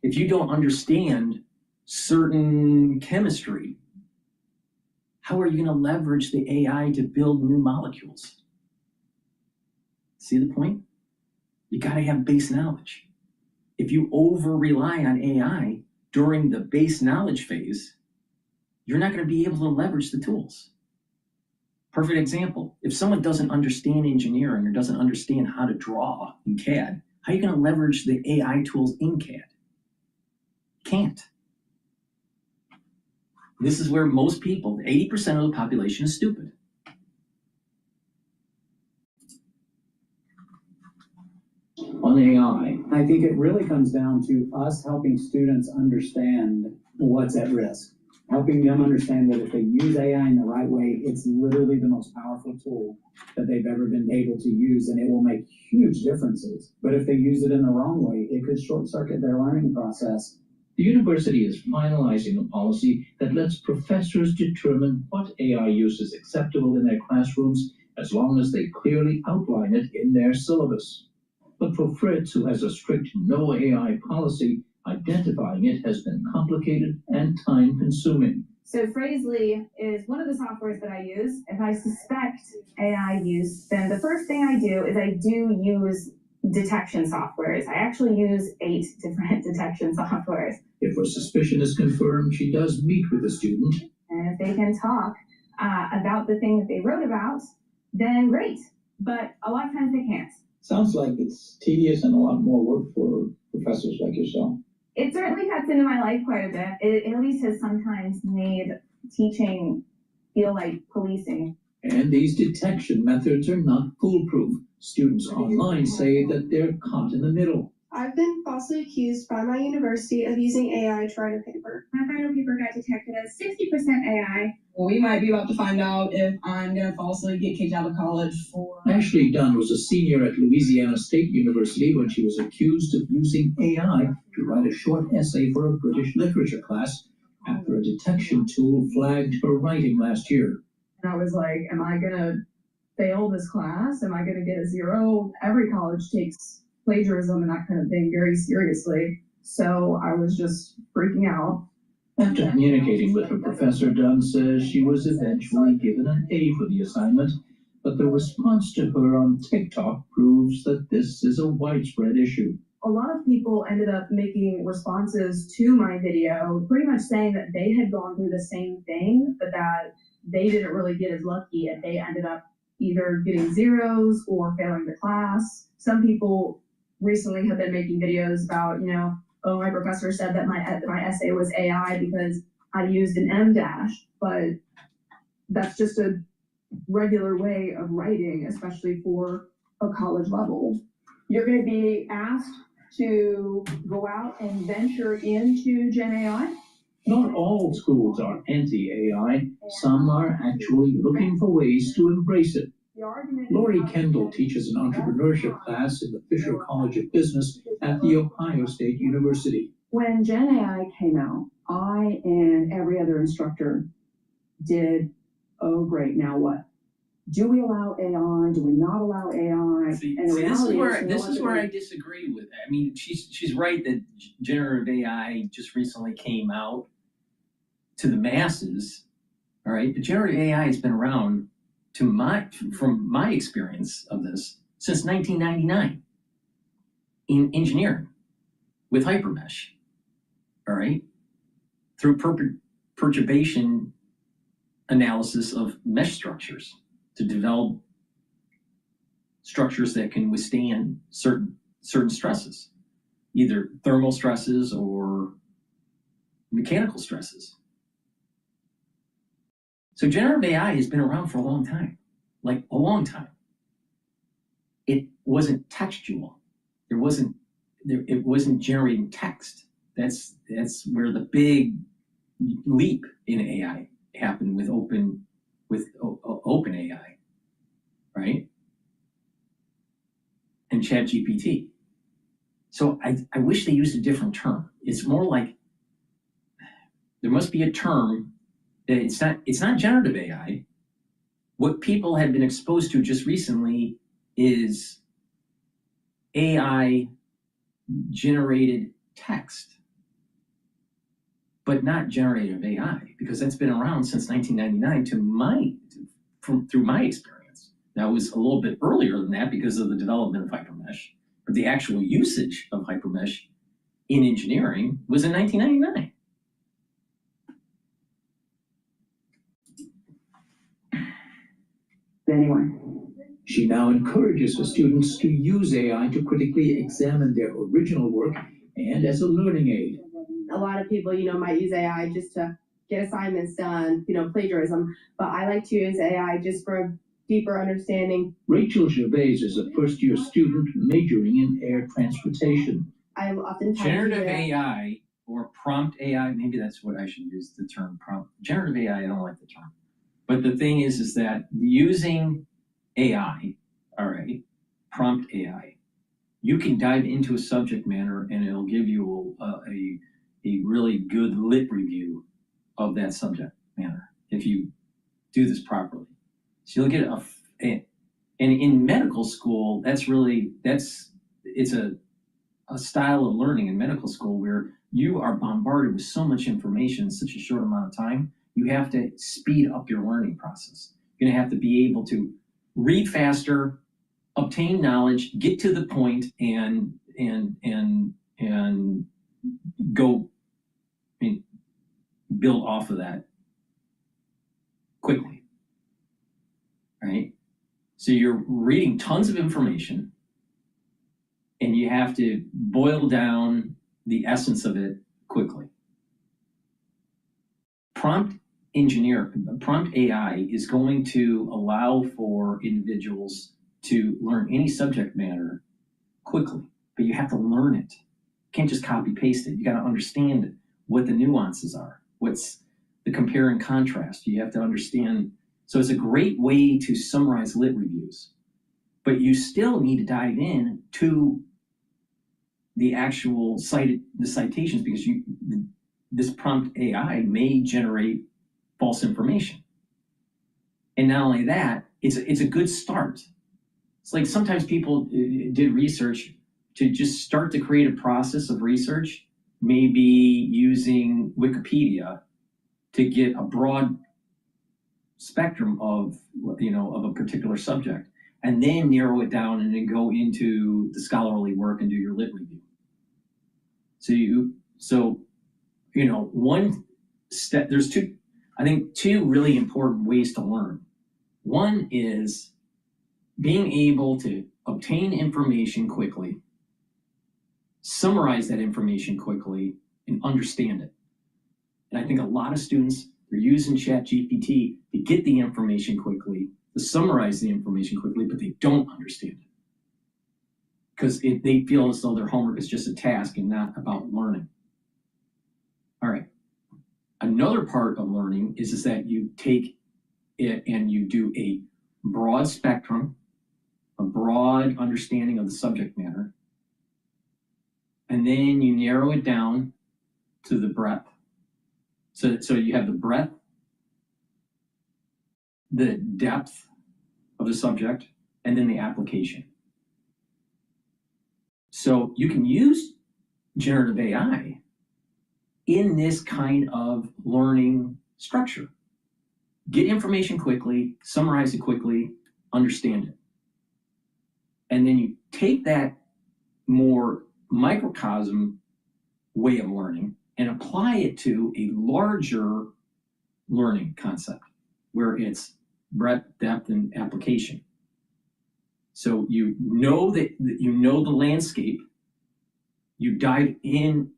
If you don't understand certain chemistry, how are you going to leverage the AI to build new molecules? See the point? You got to have base knowledge. If you over rely on AI during the base knowledge phase, you're not going to be able to leverage the tools. Perfect example. If someone doesn't understand engineering or doesn't understand how to draw in CAD, how are you going to leverage the AI tools in CAD? Can't. This is where most people, 80% of the population, is stupid. On AI, I think it really comes down to us helping students understand what's at risk, helping them understand that if they use AI in the right way, it's literally the most powerful tool that they've ever been able to use, and it will make huge differences. But if they use it in the wrong way, it could short-circuit their learning process. the university is finalizing a policy that lets professors determine what AI use is acceptable in their classrooms as long as they clearly outline it in their syllabus. But for Fritz, who has a strict no AI policy, identifying it has been complicated and time-consuming. So Phrasely is one of the softwares that I use. If I suspect AI use, then the first thing I do is I do use detection softwares. I actually use 8 different detection softwares. If her suspicion is confirmed, she does meet with the student. And if they can talk about the thing that they wrote about, then great. But a lot of times they can't. Sounds like it's tedious and a lot more work for professors like yourself. It certainly cuts into my life quite a bit. It at least has sometimes made teaching feel like policing. And these detection methods are not foolproof. Students online say that they're caught in the middle. I've been falsely accused by my university of using AI to write a paper. My final paper got detected as 60% AI. Well, we might be about to find out if I'm going to falsely get kicked out of college for... Ashley Dunn was a senior at Louisiana State University when she was accused of using AI to write a short essay for a British literature class after a detection tool flagged her writing last year. And I was like, am I going to fail this class? Am I going to get a 0? Every college takes plagiarism and that kind of thing very seriously. So I was just freaking out. After communicating with her professor, Dunn says she was eventually given an A for the assignment, but the response to her on TikTok proves that this is a widespread issue. A lot of people ended up making responses to my video, pretty much saying that they had gone through the same thing, but that they didn't really get as lucky and they ended up either getting 0s or failing the class. Some people recently have been making videos about, oh, my professor said that my essay was AI because I used an M dash, but that's just a regular way of writing, especially for a college level. You're going to be asked to go out and venture into Gen AI? Not all schools are anti-AI. Some are actually looking for ways to embrace it. Lori Kendall teaches an entrepreneurship class in the Fisher College of Business at The Ohio State University. When Gen AI came out, I and every other instructor did, oh great, now what? Do we allow AI? Do we not allow AI? This is where I disagree with that. I mean, she's right that generative AI just recently came out to the masses, all right? But generative AI has been around from my experience of this since 1999 in engineering with hypermesh, all right? Through perturbation analysis of mesh structures to develop structures that can withstand certain stresses, either thermal stresses or mechanical stresses. So generative AI has been around for a long time, like a long time. It wasn't textual. It wasn't generating text. That's where the big leap in AI happened with OpenAI, right? And ChatGPT. So I wish they used a different term. It's more like there must be a term. It's not generative AI. What people have been exposed to just recently is AI generated text, but not generative AI, because that's been around since 1999 through my experience. Now, it was a little bit earlier than that because of the development of hypermesh, but the actual usage of hypermesh in engineering was in 1999. Anyway. She now encourages her students to use AI to critically examine their original work and as a learning aid. A lot of people, might use AI just to get assignments done, plagiarism, but I like to use AI just for a deeper understanding. Rachel Gervais is a first-year student majoring in air transportation. I oftentimes generative AI or prompt AI, maybe that's what I should use the term prompt. Generative AI, I don't like the term. But the thing is that using AI, all right, prompt AI, you can dive into a subject matter and it'll give you a really good lit review of that subject matter if you do this properly. So you'll get and in medical school, it's a style of learning in medical school where you are bombarded with so much information in such a short amount of time. You have to speed up your learning process. You're gonna have to be able to read faster, obtain knowledge, get to the point, and go build off of that quickly, right? So you're reading tons of information, and you have to boil down the essence of it quickly. Prompt engineer, prompt AI is going to allow for individuals to learn any subject matter quickly, but you have to learn it. You can't just copy paste it. You got to understand what the nuances are. What's the compare and contrast? You have to understand. So it's a great way to summarize lit reviews, but you still need to dive in to the actual citations, because this prompt AI may generate false information. And not only that, it's a good start. It's like sometimes people did research to just start the creative process of research, maybe using Wikipedia to get a broad spectrum of a particular subject, and then narrow it down and then go into the scholarly work and do your lit review. So one step, there's two really important ways to learn. One is being able to obtain information quickly, summarize that information quickly, and understand it. And I think a lot of students are using ChatGPT to get the information quickly, to summarize the information quickly, but they don't understand it, because they feel as though their homework is just a task and not about learning. All right. Another part of learning is that you take it and you do a broad spectrum, a broad understanding of the subject matter, and then you narrow it down to the breadth. So you have the breadth, the depth of the subject, and then the application. So you can use generative AI in this kind of learning structure. Get information quickly, summarize it quickly, understand it. And then you take that more microcosm way of learning and apply it to a larger learning concept where it's breadth, depth, and application. So you know the landscape, you dive in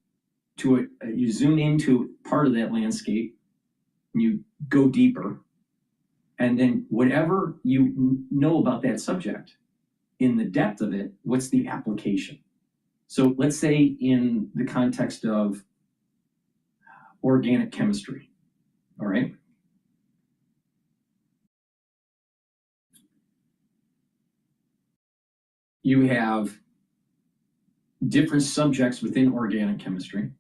to it, you zoom into part of that landscape, and you go deeper, and then whatever you know about that subject, in the depth of it, what's the application? So let's say in the context of organic chemistry, all right? You have different subjects within organic chemistry.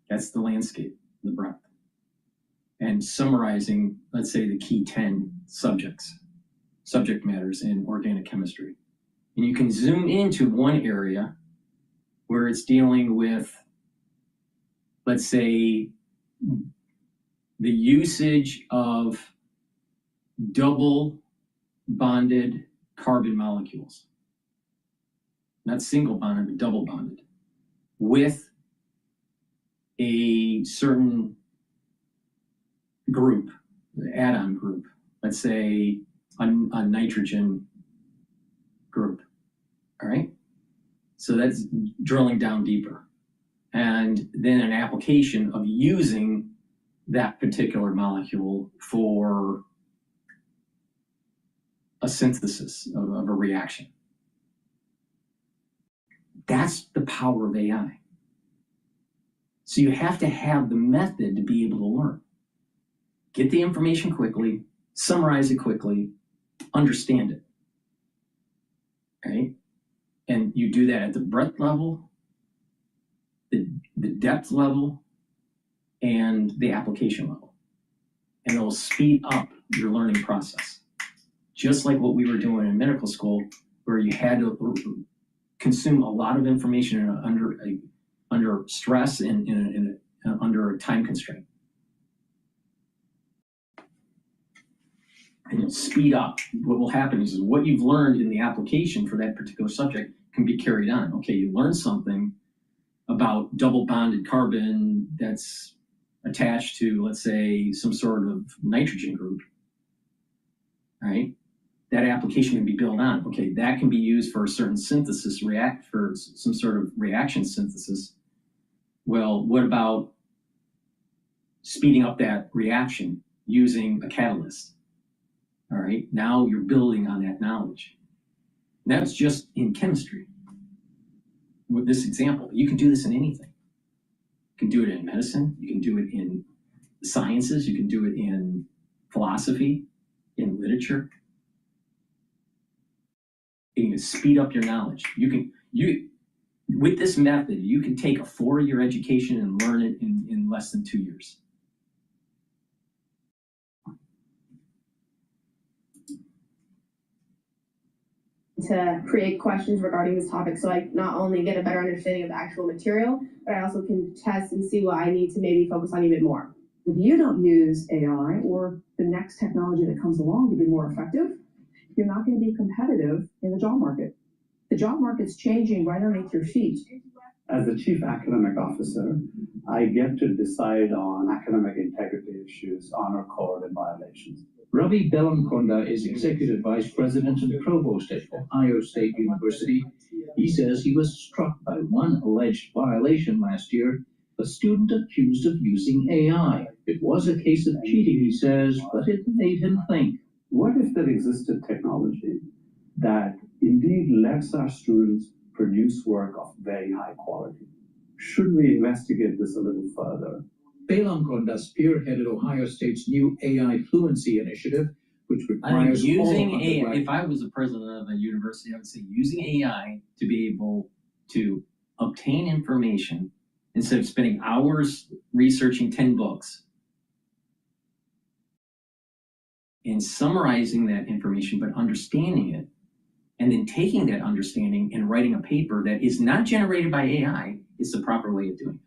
That's the landscape, the breadth. And summarizing, let's say, the key 10 subject matters in organic chemistry. And you can zoom into one area where it's dealing with, let's say, the usage of double bonded carbon molecules. Not single bonded, but double bonded, with a certain group, the add-on group, let's say a nitrogen group, all right? So that's drilling down deeper. And then an application of using that particular molecule for a synthesis of a reaction. That's the power of AI. So you have to have the method to be able to learn. Get the information quickly, summarize it quickly, understand it, right? And you do that at the breadth level, the depth level, and the application level. And it'll speed up your learning process. Just like what we were doing in medical school, where you had to consume a lot of information under stress and under a time constraint. And you'll speed up. What will happen is what you've learned in the application for that particular subject can be carried on. Okay, you learned something about double bonded carbon that's attached to, let's say, some sort of nitrogen group, right? That application can be built on. Okay, that can be used for a certain synthesis, for some sort of reaction synthesis. Well, what about speeding up that reaction using a catalyst. All right, now you're building on that knowledge. That's just in chemistry. With this example, you can do this in anything. You can do it in medicine, you can do it in sciences, you can do it in philosophy, in literature. You can speed up your knowledge. With this method, you can take a 4-year education and learn it in less than 2 years. To create questions regarding this topic so I not only get a better understanding of the actual material, but I also can test and see what I need to maybe focus on even more. If you don't use AI or the next technology that comes along to be more effective, you're not going to be competitive in the job market. The job market's changing right underneath your feet. As the Chief Academic Officer, I get to decide on academic integrity issues, honor code, and violations. Ravi Bellamkonda is Executive Vice President and Provost at Ohio State University. He says he was struck by one alleged violation last year, a student accused of using AI. It was a case of cheating, he says, but it made him think. What if there existed technology that indeed lets our students produce work of very high quality? Should we investigate this a little further? Bellamkonda spearheaded Ohio State's new AI fluency initiative, which requires using AI. If I was the president of a university, I would say using AI to be able to obtain information instead of spending hours researching 10 books and summarizing that information, but understanding it, and then taking that understanding and writing a paper that is not generated by AI is the proper way of doing it.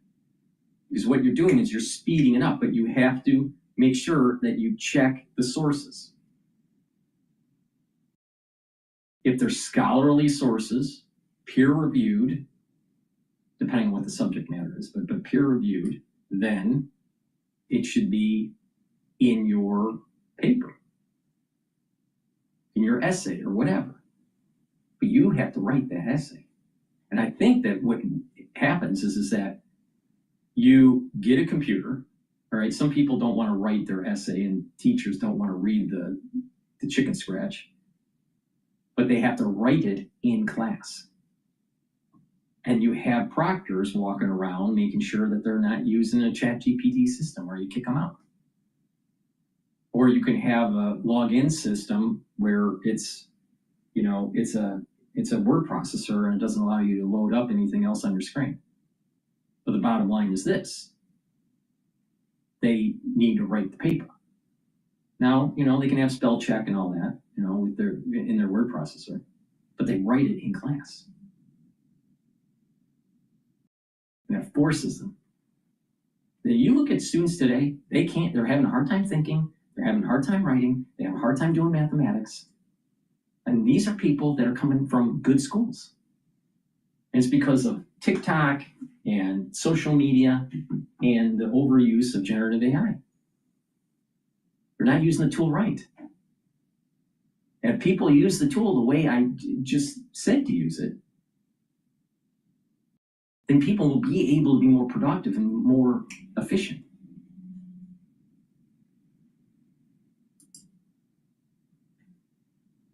Because what you're doing is you're speeding it up, but you have to make sure that you check the sources. If they're scholarly sources, peer-reviewed, depending on what the subject matter is, but peer-reviewed, then it should be in your paper, in your essay or whatever. But you have to write that essay. And I think that what happens is that you get a computer, all right? Some people don't want to write their essay and teachers don't want to read the chicken scratch, but they have to write it in class. And you have proctors walking around making sure that they're not using a ChatGPT system, or you kick them out. Or you can have a login system where it's a word processor and it doesn't allow you to load up anything else on your screen. But the bottom line is this: they need to write the paper. Now, they can have spell check and all that, with in their word processor, but they write it in class. And that forces them. Then you look at students today, they're having a hard time thinking, they're having a hard time writing, they have a hard time doing mathematics. And these are people that are coming from good schools. And it's because of TikTok and social media and the overuse of generative AI. They're not using the tool right. And if people use the tool the way I just said to use it, then people will be able to be more productive and more efficient.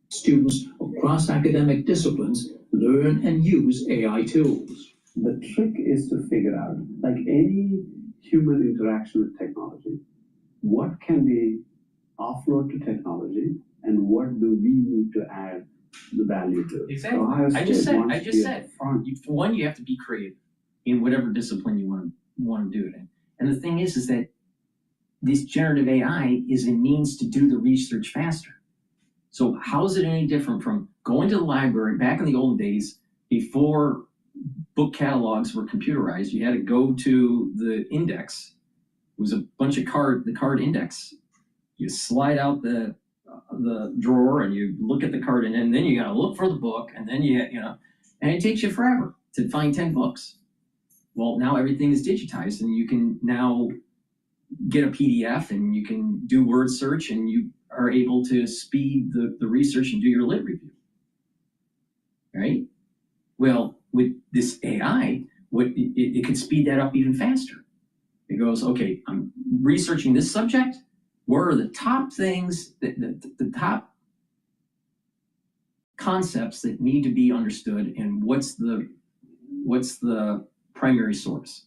Students across academic disciplines learn and use AI tools. The trick is to figure out, like any human interaction with technology, what can we offload to technology and what do we need to add the value to? Exactly. So I just said, one, you have to be creative in whatever discipline you want to do it in. And the thing is that this generative AI is a means to do the research faster. So how is it any different from going to the library back in the old days before book catalogs were computerized? You had to go to the index. It was a bunch of the card index. You slide out the drawer and you look at the card, and then you got to look for the book, and then and it takes you forever to find 10 books. Well, now everything is digitized, and you can now get a PDF and you can do word search, and you are able to speed the research and do your lit review, right? Well, with this AI, it can speed that up even faster. It goes, okay, I'm researching this subject. What are the top things, the top concepts that need to be understood, and what's the primary source?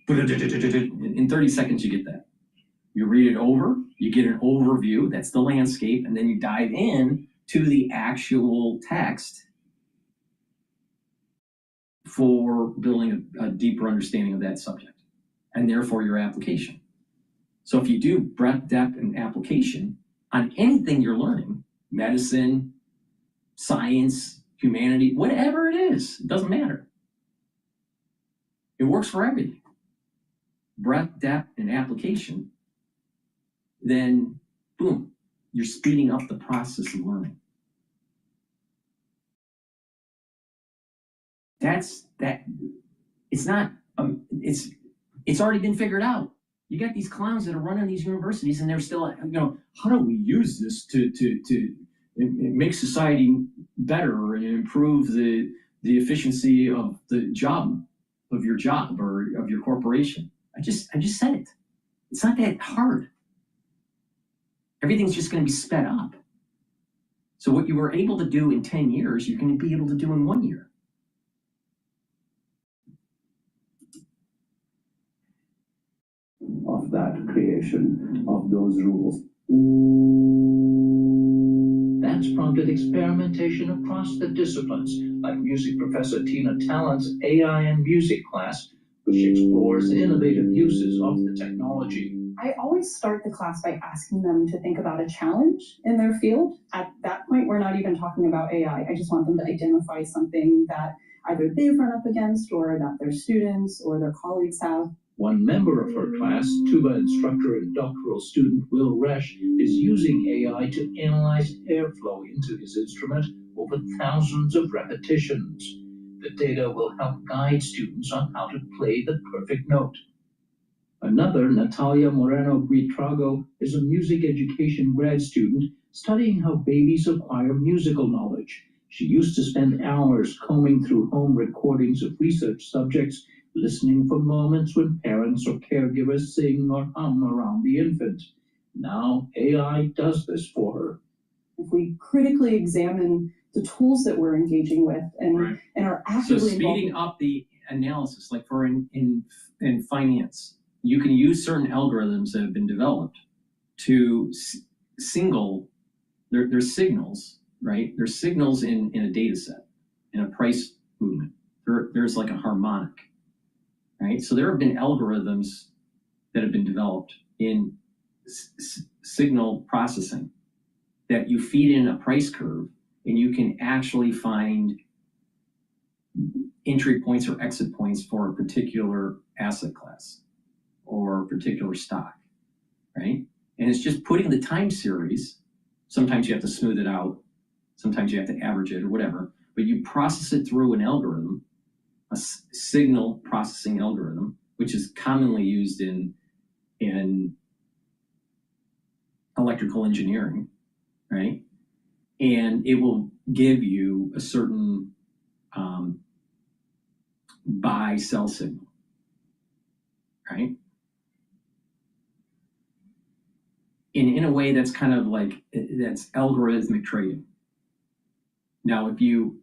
In 30 seconds, you get that. You read it over, you get an overview, that's the landscape, and then you dive in to the actual text for building a deeper understanding of that subject, and therefore your application. So if you do breadth, depth, and application on anything you're learning, medicine, science, humanity, whatever it is, it doesn't matter. It works for everything. Breadth, depth, and application, then boom, you're speeding up the process of learning. It's not, it's already been figured out. You got these clowns that are running these universities, and they're still, how do we use this to make society better and improve the efficiency of the job, of your job or of your corporation? I just said it. It's not that hard. Everything's just going to be sped up. So what you were able to do in 10 years, you're going to be able to do in 1 year. Of that creation of those rules. That's prompted experimentation across the disciplines, like music professor Tina Tallant's AI and music class, which explores innovative uses of the technology. I always start the class by asking them to think about a challenge in their field. At that point, we're not even talking about AI. I just want them to identify something that either they've run up against or that their students or their colleagues have. One member of her class, tuba instructor and doctoral student Will Resch, is using AI to analyze airflow into his instrument over thousands of repetitions. The data will help guide students on how to play the perfect note. Another, Natalia Moreno Buitrago, is a music education grad student studying how babies acquire musical knowledge. She used to spend hours combing through home recordings of research subjects, listening for moments when parents or caregivers sing or hum around the infant. Now AI does this for her. If we critically examine the tools that we're engaging with and are actively so speeding up the analysis, like for in finance, you can use certain algorithms that have been developed to there's signals, right? There's signals in a data set, in a price movement. There's like a harmonic. Right? So there have been algorithms that have been developed in signal processing that you feed in a price curve, and you can actually find entry points or exit points for a particular asset class or a particular stock, right? And it's just putting the time series. Sometimes you have to smooth it out. Sometimes you have to average it or whatever, but you process it through an algorithm, a signal processing algorithm, which is commonly used in electrical engineering, right? And it will give you a certain buy-sell signal, right? In a way that's kind of like, that's algorithmic trading. Now, if you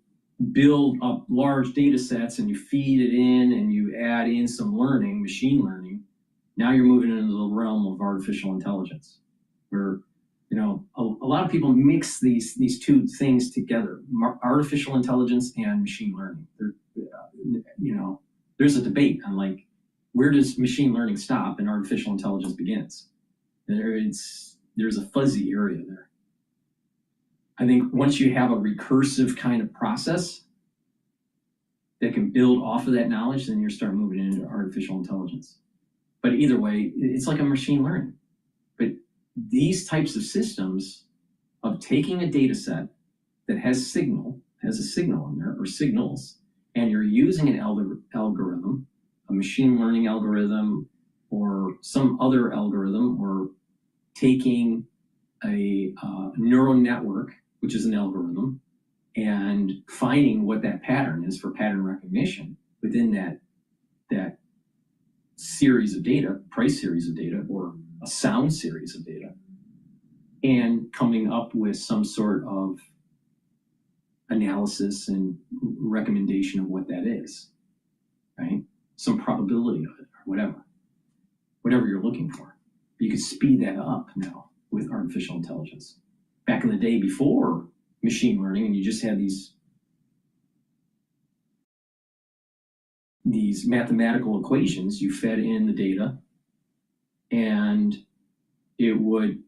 build up large data sets and you feed it in and you add in some learning, machine learning, now you're moving into the realm of artificial intelligence, where a lot of people mix these two things together, artificial intelligence and machine learning. There's a debate on like, where does machine learning stop and artificial intelligence begins? There's a fuzzy area there. I think once you have a recursive kind of process that can build off of that knowledge, then you start moving into artificial intelligence. But either way, it's like a machine learning. But these types of systems of taking a data set that has a signal in there, or signals, and you're using an algorithm, a machine learning algorithm, or some other algorithm, or taking a neural network, which is an algorithm, and finding what that pattern is for pattern recognition within that series of data, price series of data, or a sound series of data, and coming up with some sort of analysis and recommendation of what that is, right? Some probability of it or whatever you're looking for. You could speed that up now with artificial intelligence. Back in the day before machine learning, and you just had these mathematical equations, you fed in the data and it would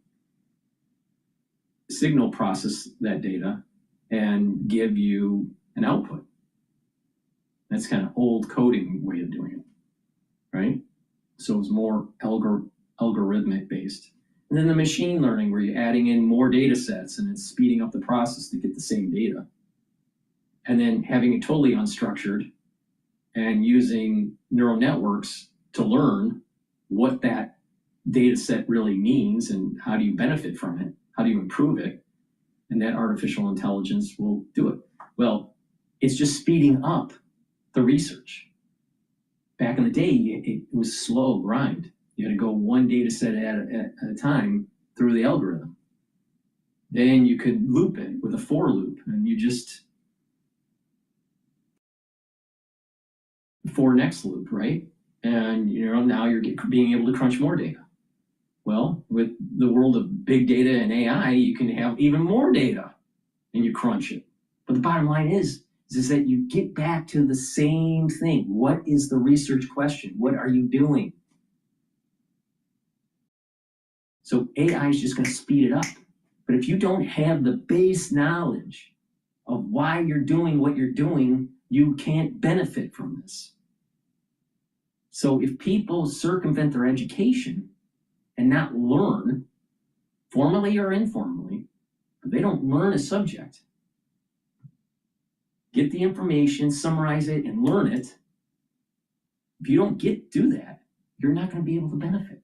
signal process that data and give you an output. That's kind of old coding way of doing it, right? So it's more algorithmic based. And then the machine learning where you're adding in more data sets and it's speeding up the process to get the same data. And then having it totally unstructured and using neural networks to learn what that data set really means and how do you benefit from it, how do you improve it, and that artificial intelligence will do it. Well, it's just speeding up the research. Back in the day, it was slow grind. You had to go one data set at a time through the algorithm. Then you could loop it with a for loop, and you just for next loop, right? And now you're being able to crunch more data. Well, with the world of big data and AI, you can have even more data and you crunch it. But the bottom line is that you get back to the same thing. What is the research question? What are you doing? So AI is just going to speed it up. But if you don't have the base knowledge of why you're doing what you're doing, you can't benefit from this. So if people circumvent their education and not learn, formally or informally, but they don't learn a subject, get the information, summarize it, and learn it, if you don't do that, you're not going to be able to benefit.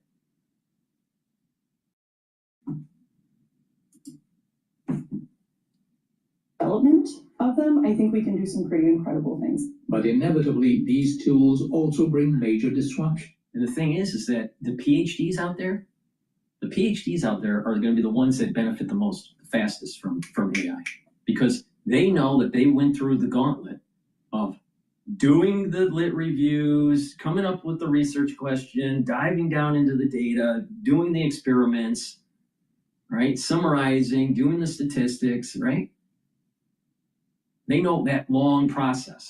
Development of them, I think we can do some pretty incredible things. But inevitably, these tools also bring major disruption. And the thing is that the PhDs out there are going to be the ones that benefit the most, fastest from AI, because they know that they went through the gauntlet of doing the lit reviews, coming up with the research question, diving down into the data, doing the experiments, right? Summarizing, doing the statistics, right? They know that long process.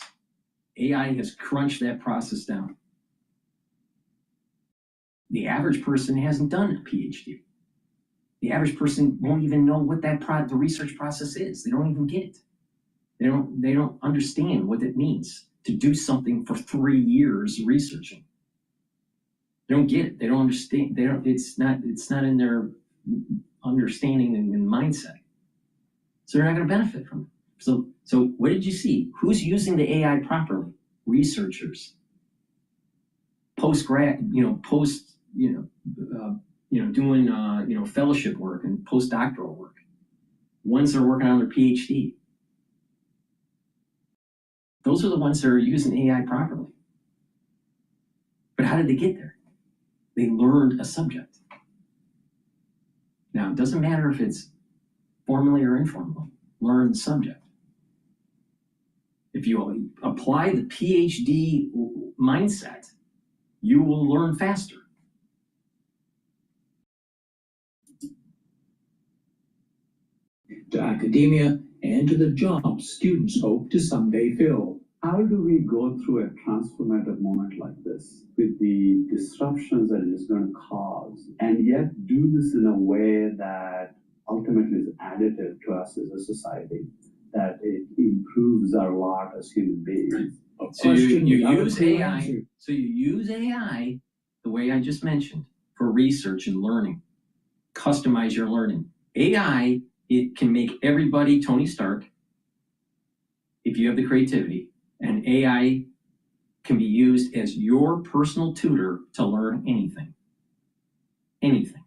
AI has crunched that process down. The average person hasn't done a PhD. The average person won't even know what the research process is. They don't even get it. They don't understand what it means to do something for 3 years researching. They don't get it. They don't understand. It's not in their understanding and mindset. So they're not going to benefit from it. So what did you see? Who's using the AI properly? Researchers. Doing fellowship work and postdoctoral work. Ones that are working on their PhD. Those are the ones that are using AI properly. But how did they get there? They learned a subject. Now, it doesn't matter if it's formally or informally. Learn the subject. If you apply the PhD mindset, you will learn faster. To academia and to the jobs students hope to someday fill. How do we go through a transformative moment like this with the disruptions that it is going to cause, and yet do this in a way that ultimately is additive to us as a society, that it improves our lot as human beings? So you use AI. So you use AI the way I just mentioned for research and learning. Customize your learning. AI, it can make everybody Tony Stark if you have the creativity, and AI can be used as your personal tutor to learn anything. Anything.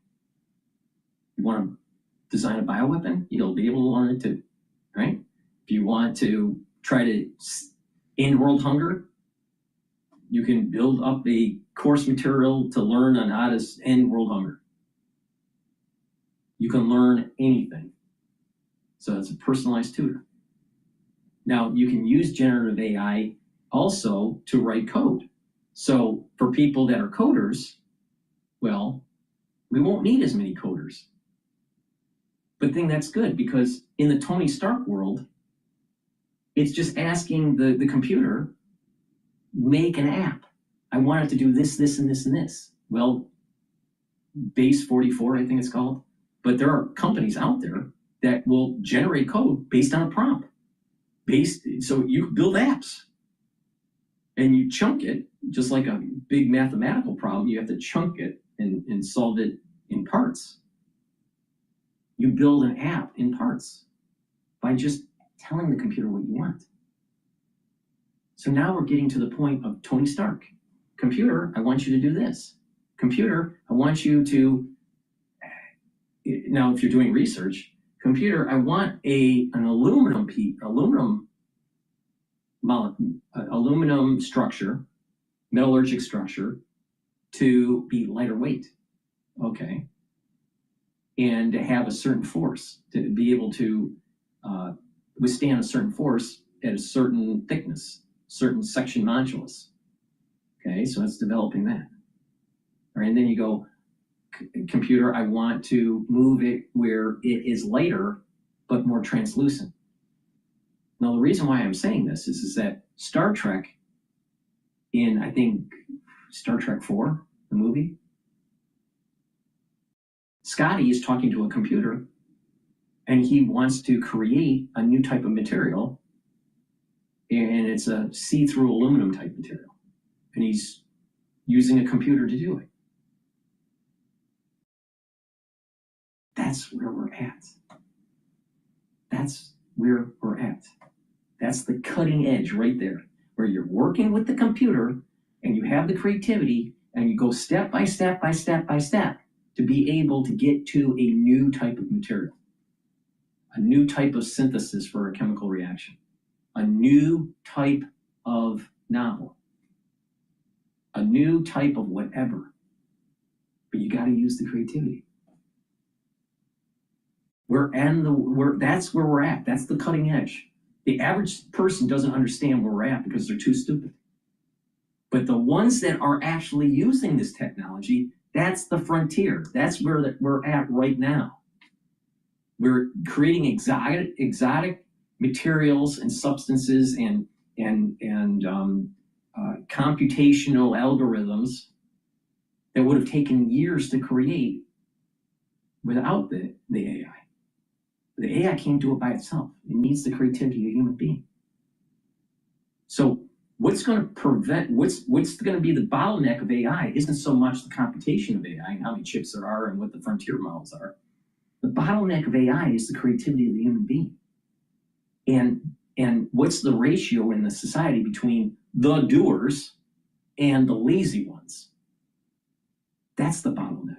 You want to design a bioweapon, you'll be able to learn it too, right? If you want to try to end world hunger, you can build up a course material to learn on how to end world hunger. You can learn anything. So it's a personalized tutor. Now, you can use generative AI also to write code. So for people that are coders, well, we won't need as many coders. But I think that's good, because in the Tony Stark world, it's just asking the computer, make an app. I want it to do this, this, and this, and this. Well, Base 44, I think it's called. But there are companies out there that will generate code based on a prompt. So you build apps and you chunk it, just like a big mathematical problem. You have to chunk it and solve it in parts. You build an app in parts by just telling the computer what you want. So now we're getting to the point of Tony Stark. Computer, I want you to do this. Computer, I want you to, now if you're doing research, computer, I want an aluminum structure, metallurgic structure, to be lighter weight. Okay. And to have a certain force, to be able to withstand a certain force at a certain thickness, certain section modulus. Okay, so it's developing that. All right, and then you go, computer, I want to move it where it is lighter, but more translucent. Now, the reason why I'm saying this is that Star Trek, in, I think, Star Trek 4, the movie, Scotty is talking to a computer, and he wants to create a new type of material, and it's a see-through aluminum type material, and he's using a computer to do it. That's where we're at. That's where we're at. That's the cutting edge right there, where you're working with the computer and you have the creativity and you go step by step by step by step to be able to get to a new type of material, a new type of synthesis for a chemical reaction, a new type of novel, a new type of whatever. But you got to use the creativity. That's where we're at. That's the cutting edge. The average person doesn't understand where we're at because they're too stupid. But the ones that are actually using this technology, that's the frontier. That's where we're at right now. We're creating exotic materials and substances and computational algorithms that would have taken years to create without the AI. The AI can't do it by itself. It needs the creativity of a human being. So what's going to prevent, what's going to be the bottleneck of AI isn't so much the computation of AI and how many chips there are and what the frontier models are. The bottleneck of AI is the creativity of the human being. And what's the ratio in the society between the doers and the lazy ones? That's the bottleneck.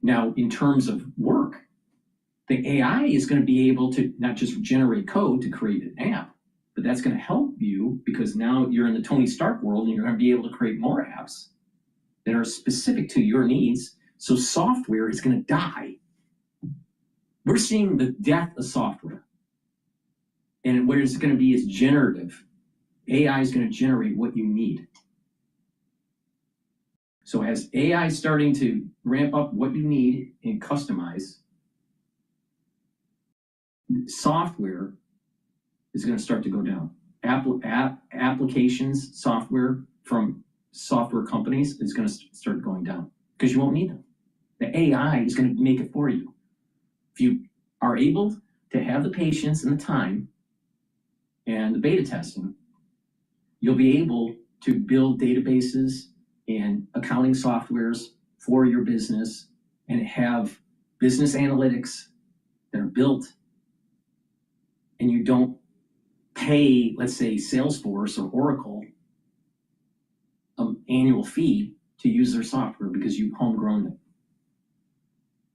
Now, in terms of work, the AI is going to be able to not just generate code to create an app, but that's going to help you because now you're in the Tony Stark world and you're going to be able to create more apps that are specific to your needs. So software is going to die. We're seeing the death of software. And what it's going to be is generative. AI is going to generate what you need. So as AI is starting to ramp up what you need and customize, software is going to start to go down. Applications, software from software companies is going to start going down because you won't need them. The AI is going to make it for you. If you are able to have the patience and the time and the beta testing, you'll be able to build databases and accounting softwares for your business and have business analytics that are built, and you don't pay, let's say, Salesforce or Oracle an annual fee to use their software because you've homegrown it.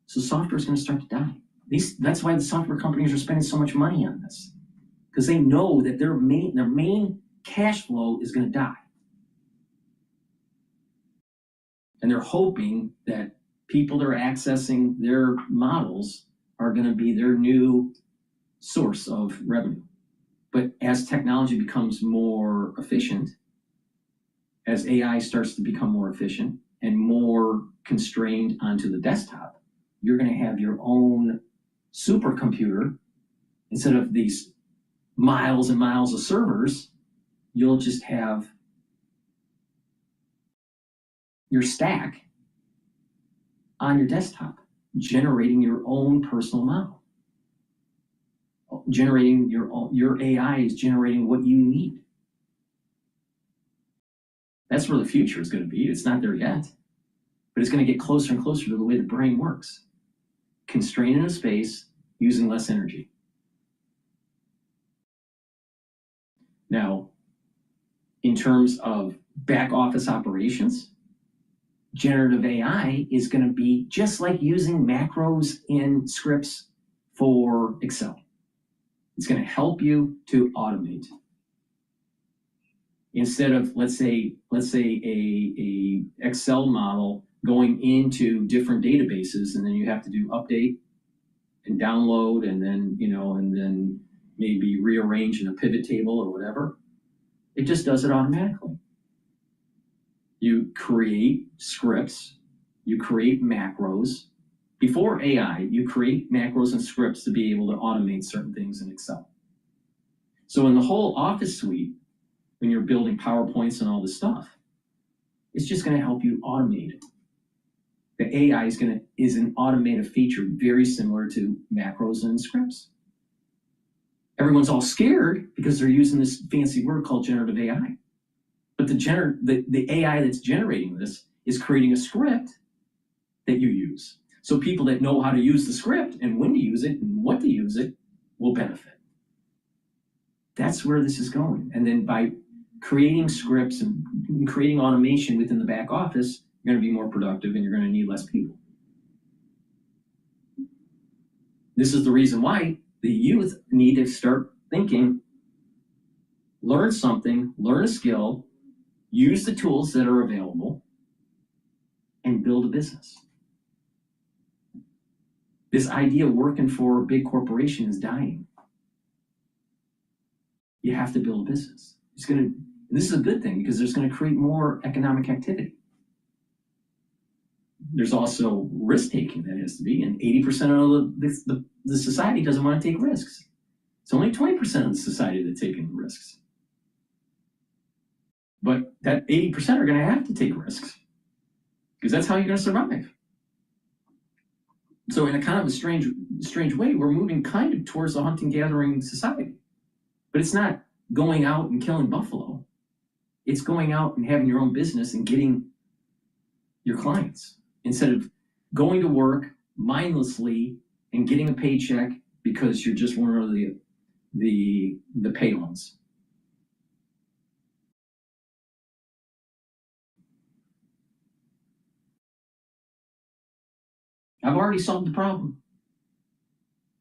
So software is going to start to die. That's why the software companies are spending so much money on this, because they know that their main cash flow is going to die. And they're hoping that people that are accessing their models are going to be their new source of revenue. But as technology becomes more efficient, as AI starts to become more efficient and more constrained onto the desktop, you're going to have your own supercomputer. Instead of these miles and miles of servers, you'll just have your stack on your desktop, generating your own personal model. Generating your AI is generating what you need. That's where the future is going to be. It's not there yet, but it's going to get closer and closer to the way the brain works. Constrained in a space, using less energy. Now, in terms of back office operations, generative AI is going to be just like using macros in scripts for Excel. It's going to help you to automate. Instead of, let's say a Excel model going into different databases, and then you have to do update and download, and then, and then maybe rearrange in a pivot table or whatever. It just does it automatically. You create scripts, you create macros. Before AI, you create macros and scripts to be able to automate certain things in Excel. So in the whole Office suite, when you're building PowerPoints and all this stuff, it's just going to help you automate it. The AI is an automated feature very similar to macros and scripts. Everyone's all scared because they're using this fancy word called generative AI. But the AI that's generating this is creating a script that you use. So people that know how to use the script and when to use it and what to use it will benefit. That's where this is going. And then by creating scripts and creating automation within the back office, you're going to be more productive and you're going to need less people. This is the reason why the youth need to start thinking, learn something, learn a skill, use the tools that are available, and build a business. This idea of working for a big corporation is dying. You have to build a business. This is a good thing because it's going to create more economic activity. There's also risk-taking that has to be, and 80% of the society doesn't want to take risks. It's only 20% of the society that's taking risks. But that 80% are going to have to take risks because that's how you're going to survive. So in a kind of a strange way, we're moving kind of towards a hunting-gathering society. But it's not going out and killing buffalo. It's going out and having your own business and getting your clients instead of going to work mindlessly and getting a paycheck because you're just one of the pay-ons. I've already solved the problem.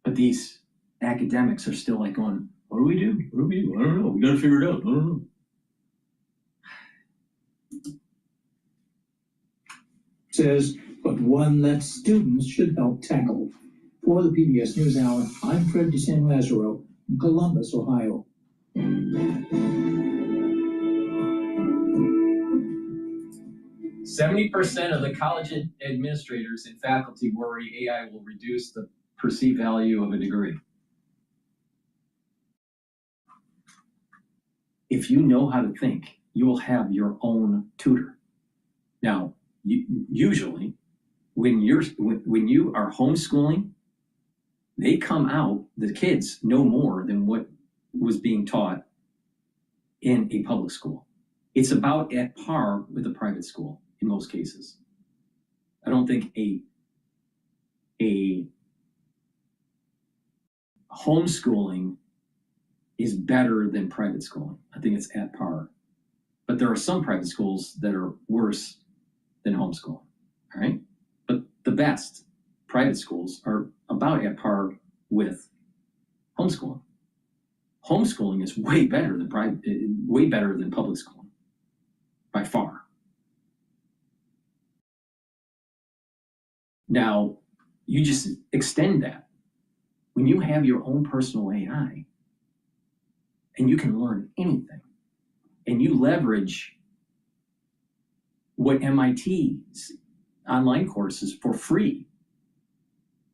But these academics are still like going, what do we do? What do we do? I don't know. We got to figure it out. I don't know. Says, but one that students should help tackle. For the PBS NewsHour, I'm Fred DeSan-Lazaro in Columbus, Ohio. 70% of the college administrators and faculty worry AI will reduce the perceived value of a degree. If you know how to think, you will have your own tutor. Now, usually, when you are homeschooling, they come out, the kids know more than what was being taught in a public school. It's about at par with a private school in most cases. I don't think a homeschooling is better than private schooling. I think it's at par. But there are some private schools that are worse than homeschooling, all right? But the best private schools are about at par with homeschooling. Homeschooling is way better than public schooling, by far. Now, you just extend that. When you have your own personal AI, and you can learn anything, and you leverage what MIT's online courses for free,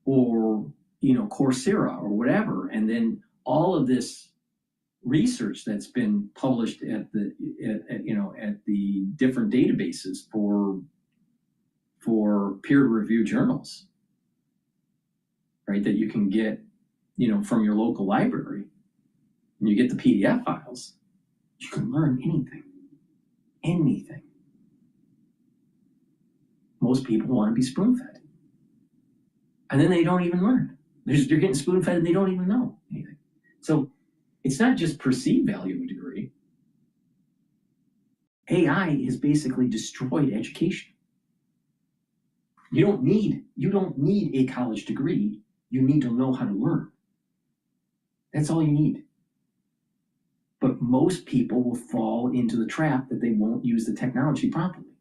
or Coursera or whatever, and then all of this research that's been published at the different databases for peer-reviewed journals, right? That you can get from your local library, and you get the PDF files. You can learn anything. Most people want to be spoon-fed, and then they don't even learn. They're getting spoon-fed and they don't even know anything. So it's not just perceived value of a degree. AI has basically destroyed education. You don't need a college degree. You need to know how to learn. That's all you need. But most people will fall into the trap that they won't use the technology properly.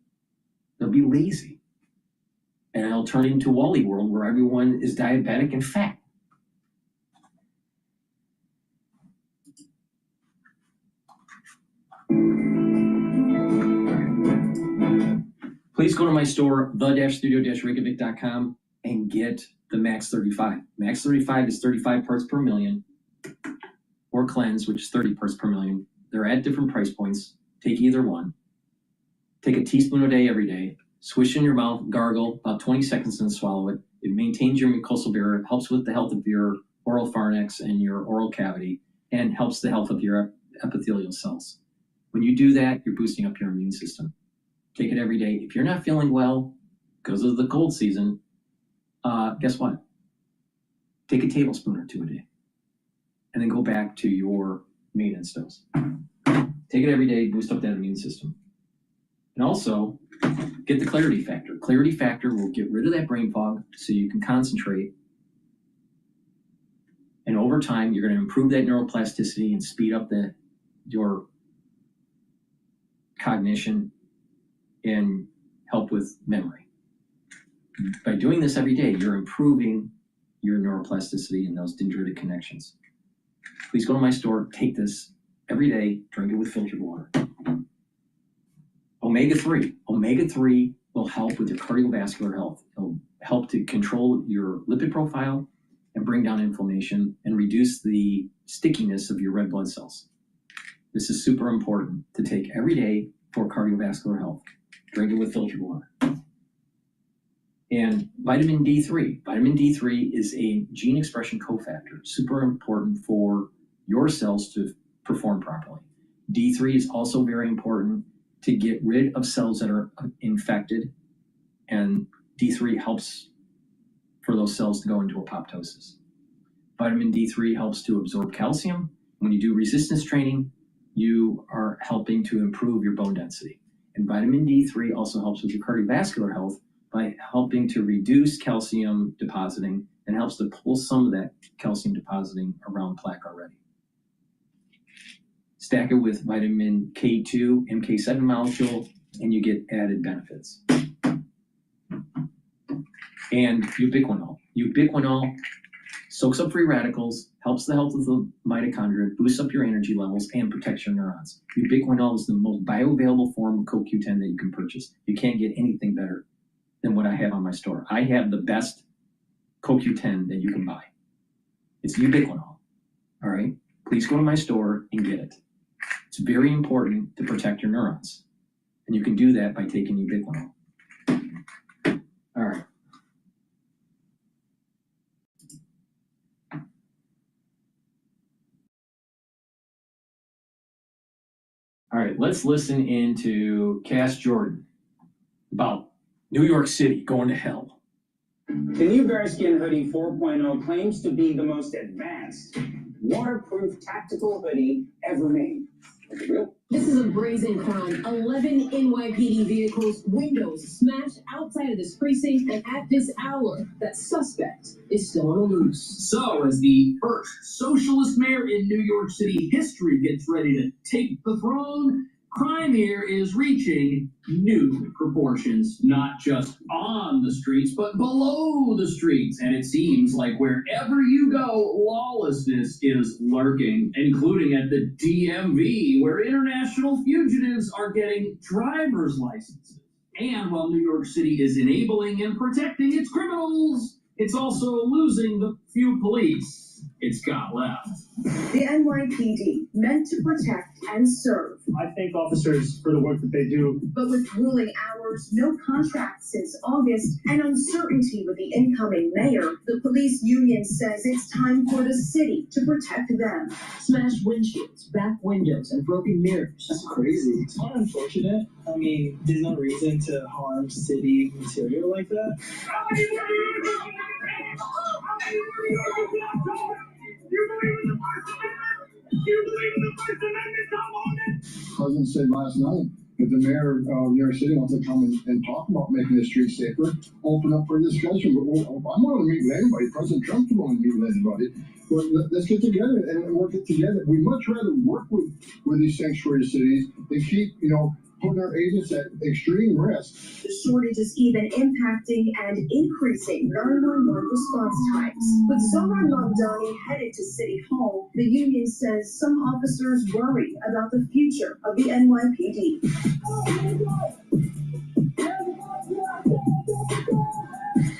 They'll be lazy. And it'll turn into Wall-E world where everyone is diabetic and fat. Please go to my store, the-studio-reykjavik.com, and get the Max 35. Max 35 is 35 parts per million, or Cleanse, which is 30 parts per million. They're at different price points. Take either one. Take a teaspoon a day every day. Swish in your mouth, gargle, about 20 seconds, and swallow it. It maintains your mucosal barrier, helps with the health of your oral pharynx and your oral cavity, and helps the health of your epithelial cells. When you do that, you're boosting up your immune system. Take it every day. If you're not feeling well because of the cold season, guess what? Take a tablespoon or two a day, and then go back to your maintenance dose. Take it every day, boost up that immune system. And also, get the Clarity Factor. Clarity Factor will get rid of that brain fog so you can concentrate. And over time, you're going to improve that neuroplasticity and speed up your cognition and help with memory. By doing this every day, you're improving your neuroplasticity and those dendritic connections. Please go to my store, take this every day, drink it with filtered water. Omega-3. Omega-3 will help with your cardiovascular health. It'll help to control your lipid profile and bring down inflammation and reduce the stickiness of your red blood cells. This is super important to take every day for cardiovascular health. Drink it with filtered water. And vitamin D3. Vitamin D3 is a gene expression cofactor, super important for your cells to perform properly. D3 is also very important to get rid of cells that are infected, and D3 helps for those cells to go into apoptosis. Vitamin D3 helps to absorb calcium. When you do resistance training, you are helping to improve your bone density. And vitamin D3 also helps with your cardiovascular health by helping to reduce calcium depositing and helps to pull some of that calcium depositing around plaque already. Stack it with vitamin K2, MK7 molecule, and you get added benefits. And ubiquinol. Ubiquinol soaks up free radicals, helps the health of the mitochondria, boosts up your energy levels, and protects your neurons. Ubiquinol is the most bioavailable form of CoQ10 that you can purchase. You can't get anything better than what I have on my store. I have the best CoQ10 that you can buy. It's ubiquinol. All right? Please go to my store and get it. It's very important to protect your neurons. And you can do that by taking ubiquinol. All right. All right, let's listen into Cass Jordan about New York City going to hell. The new Bearskin Hoodie 4.0 claims to be the most advanced, waterproof tactical hoodie ever made. Is it real? This is a brazen crime. 11 NYPD vehicles, windows smashed outside of this precinct, and at this hour, that suspect is still on the loose. So, as the first socialist mayor in New York City history gets ready to take the throne, Crime here is reaching new proportions, not just on the streets, but below the streets. And it seems like wherever you go, lawlessness is lurking, including at the DMV, where international fugitives are getting driver's licenses. And while New York City is enabling and protecting its criminals, it's also losing the few police it's got left. The NYPD, meant to protect and serve. I thank officers for the work that they do. But with grueling hours, no contract since August, and uncertainty with the incoming mayor, the police union says it's time for the city to protect them. Smashed windshields, back windows, and broken mirrors. That's crazy. It's not unfortunate. I mean, there's no reason to harm city material like that. The president said last night that the mayor of New York City wants to come and talk about making the streets safer, open up for discussion. But I'm willing to meet with anybody. President Trump's willing to meet with anybody. But let's get together and work it together. We'd much rather work with these sanctuary cities than keep, putting our agents at extreme risk. The shortage is even impacting and increasing 911 response times. With Zohar Mamdani headed to City Hall, the union says some officers worry about the future of the NYPD.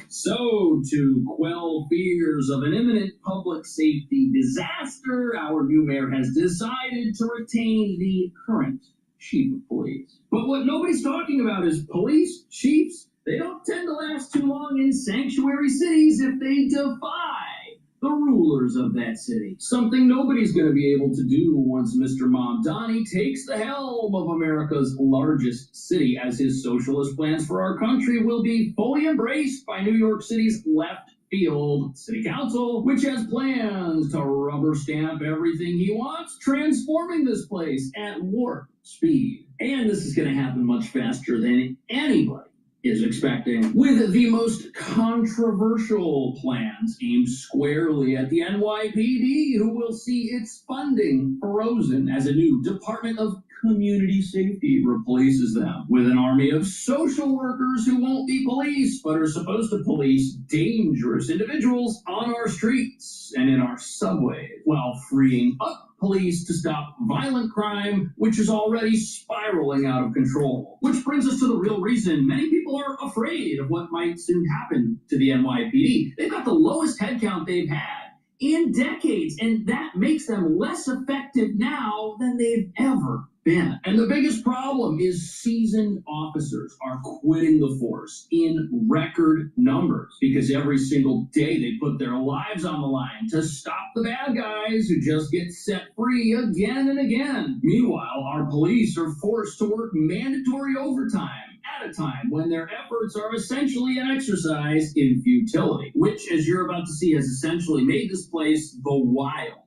So, to quell fears of an imminent public safety disaster, our new mayor has decided to retain the current chief of police. But what nobody's talking about is police chiefs. They don't tend to last too long in sanctuary cities if they defy the rulers of that city. Something nobody's going to be able to do once Mr. Mamdani takes the helm of America's largest city, as his socialist plans for our country will be fully embraced by New York City's left field city council, which has plans to rubber stamp everything he wants, transforming this place at warp speed. And this is going to happen much faster than anybody is expecting, with the most controversial plans aimed squarely at the NYPD, who will see its funding frozen as a new Department of Community Safety replaces them with an army of social workers who won't be police, but are supposed to police dangerous individuals on our streets and in our subways, while freeing up police to stop violent crime, which is already spiraling out of control. Which brings us to the real reason many people are afraid of what might soon happen to the NYPD. They've got the lowest headcount they've had in decades, and that makes them less effective now than they've ever been. And the biggest problem is seasoned officers are quitting the force in record numbers, because every single day they put their lives on the line to stop the bad guys who just get set free again and again. Meanwhile, our police are forced to work mandatory overtime at a time when their efforts are essentially an exercise in futility, which, as you're about to see, has essentially made this place the Wild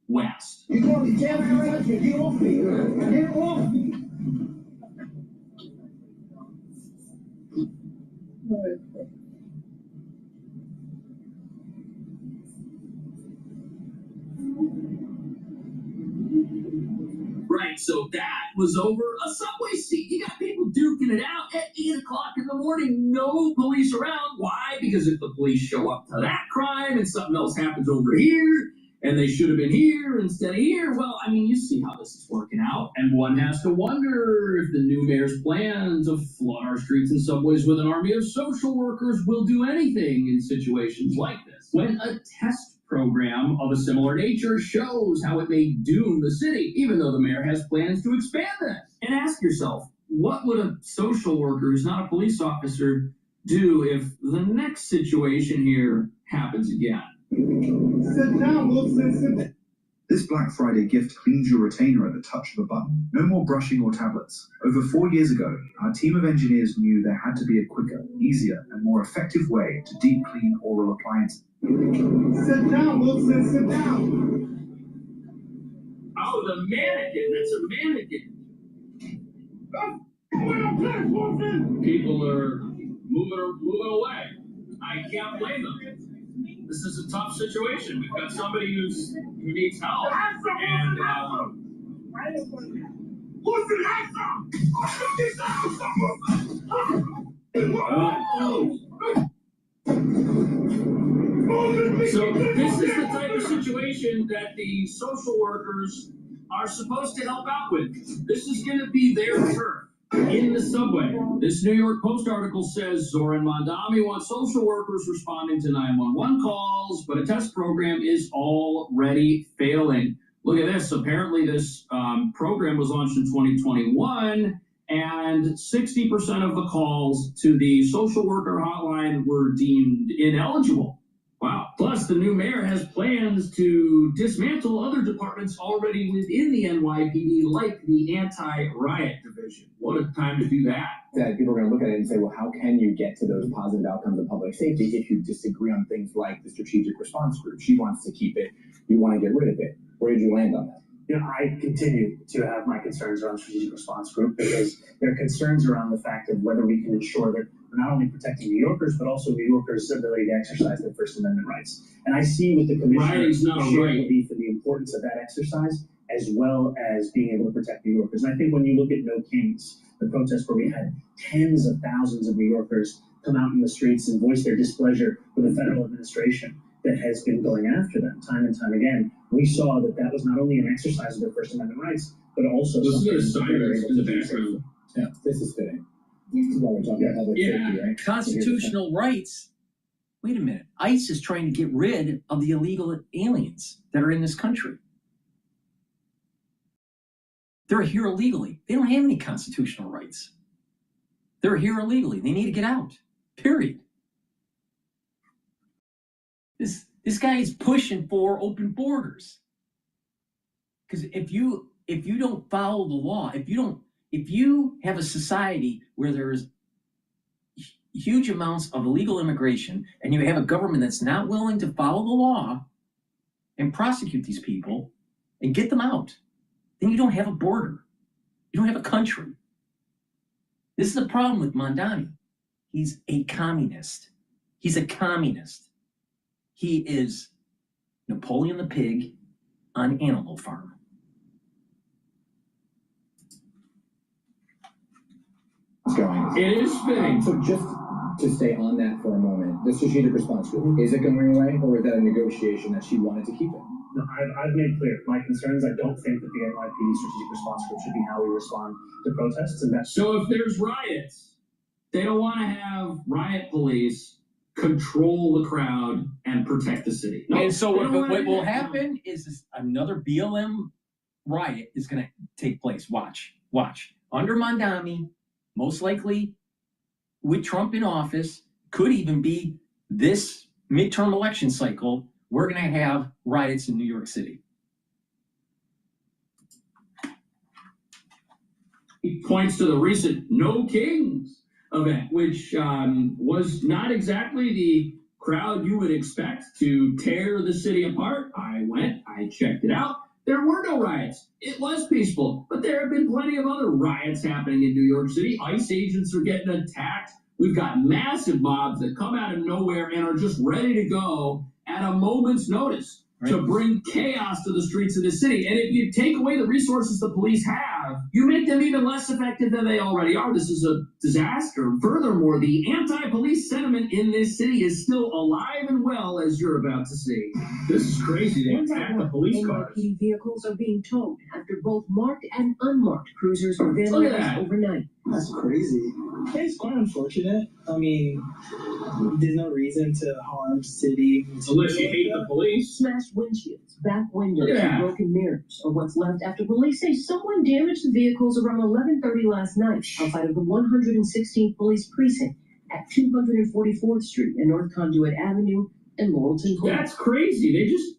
West. You know, get off me! Get off me! Right, so that was over a subway seat. You got people duking it out at 8 o'clock in the morning. No police around. Why? Because if the police show up to that crime and something else happens over here, and they should have been here instead of here, well, I mean, you see how this is working out. And one has to wonder if the new mayor's plan to flood our streets and subways with an army of social workers will do anything in situations like this. When a test program of a similar nature shows how it may doom the city, even though the mayor has plans to expand this. And ask yourself, what would a social worker who's not a police officer do if the next situation here happens again? Sit down, Wilson, sit down. This Black Friday gift cleans your retainer at the touch of a button. No more brushing or tablets. Over 4 years ago, our team of engineers knew there had to be a quicker, easier, and more effective way to deep clean oral appliances. Sit down, Wilson, sit down. Oh, the mannequin. That's a mannequin. People are moving away. I can't blame them. This is a tough situation. We've got somebody who needs help. And So this is the type of situation that the social workers are supposed to help out with. This is going to be their turn in the subway. This New York Post article says Zoran Mamdani wants social workers responding to 911 calls, but a test program is already failing. Look at this. Apparently this program was launched in 2021, and 60% of the calls to the social worker hotline were deemed ineligible. Wow. Plus, the new mayor has plans to dismantle other departments already within the NYPD, like the anti-riot division. What a time to do that. That people are going to look at it and say, well, how can you get to those positive outcomes of public safety if you disagree on things like the strategic response group? She wants to keep it. You want to get rid of it. Where did you land on that? You know, I continue to have my concerns around strategic response group because there are concerns around the fact of whether we can ensure that we're not only protecting New Yorkers, but also New Yorkers' ability to exercise their First Amendment rights. And I see with the commissioner's shared belief in the importance of that exercise, as well as being able to protect New Yorkers. And I think when you look at No Kings, the protest where we had tens of thousands of New Yorkers come out in the streets and voice their displeasure with the federal administration that has been going after them time and time again, we saw that that was not only an exercise of their First Amendment rights, but also something that they were able to do. Yeah, this is fitting. While we're talking about public safety, right? Constitutional rights. Wait a minute. ICE is trying to get rid of the illegal aliens that are in this country. They're here illegally. They don't have any constitutional rights. They're here illegally. They need to get out. Period. This guy is pushing for open borders. Because if you don't follow the law, if you have a society where there's huge amounts of illegal immigration and you have a government that's not willing to follow the law and prosecute these people and get them out, then you don't have a border. You don't have a country. This is the problem with Mamdani. He's a communist. He's a communist. He is Napoleon the Pig on Animal Farm. Going. It is fitting. So just to stay on that for a moment, the strategic response group, is it going away, or is that a negotiation that she wanted to keep it? No, I've made clear my concerns. I don't think that the NYPD strategic response group should be how we respond to protests. And that's so if there's riots, they don't want to have riot police control the crowd and protect the city. No, and so what will happen is another BLM riot is going to take place. Watch. Under Mamdani, most likely with Trump in office, could even be this midterm election cycle, we're going to have riots in New York City. He points to the recent No Kings event, which was not exactly the crowd you would expect to tear the city apart. I went, I checked it out. There were no riots. It was peaceful, but there have been plenty of other riots happening in New York City. ICE agents are getting attacked. We've got massive mobs that come out of nowhere and are just ready to go at a moment's notice to bring chaos to the streets of the city. And if you take away the resources the police have, you make them even less effective than they already are. This is a disaster. Furthermore, the anti-police sentiment in this city is still alive and well, as you're about to see. This is crazy. They attack the police cars. NYPD vehicles are being towed after both marked and unmarked cruisers were vandalized overnight. That's crazy. It's quite unfortunate. I mean, there's no reason to harm city. Unless you hate the police. Smashed windshields, back windows, and broken mirrors are what's left after police say someone damaged the vehicles around 11:30 last night outside of the 116th Police Precinct at 244th Street and North Conduit Avenue in Laurelton Court. That's crazy. They just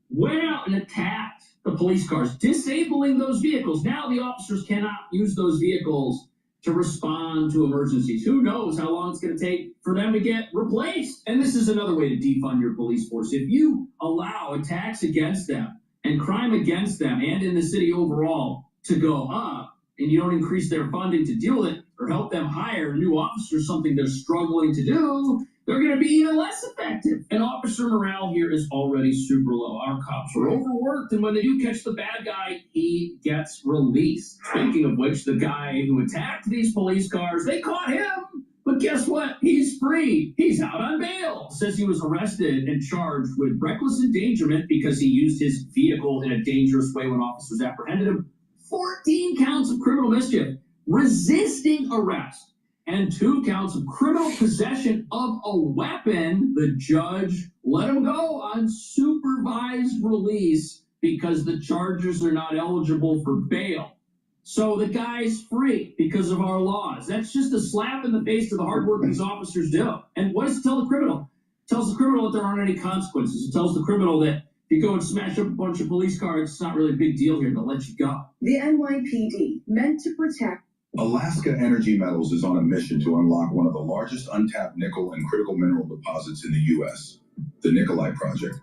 went out and attacked the police cars, disabling those vehicles. Now the officers cannot use those vehicles to respond to emergencies. Who knows how long it's going to take for them to get replaced? And this is another way to defund your police force. If you allow attacks against them and crime against them and in the city overall to go up, and you don't increase their funding to deal with it or help them hire new officers, something they're struggling to do, they're going to be even less effective. And officer morale here is already super low. Our cops are overworked, and when they do catch the bad guy, he gets released. Speaking of which, the guy who attacked these police cars, they caught him. But guess what? He's free. He's out on bail. Says he was arrested and charged with reckless endangerment because he used his vehicle in a dangerous way when officers apprehended him. 14 counts of criminal mischief, resisting arrest, and 2 counts of criminal possession of a weapon. The judge let him go on supervised release because the charges are not eligible for bail. So the guy's free because of our laws. That's just a slap in the face to the hard work these officers do. And what does it tell the criminal? It tells the criminal that there aren't any consequences. It tells the criminal that if you go and smash up a bunch of police cars, it's not really a big deal here. They'll let you go. The NYPD, meant to protect. Alaska Energy Metals is on a mission to unlock one of the largest untapped nickel and critical mineral deposits in the U.S., the Nikolai Project.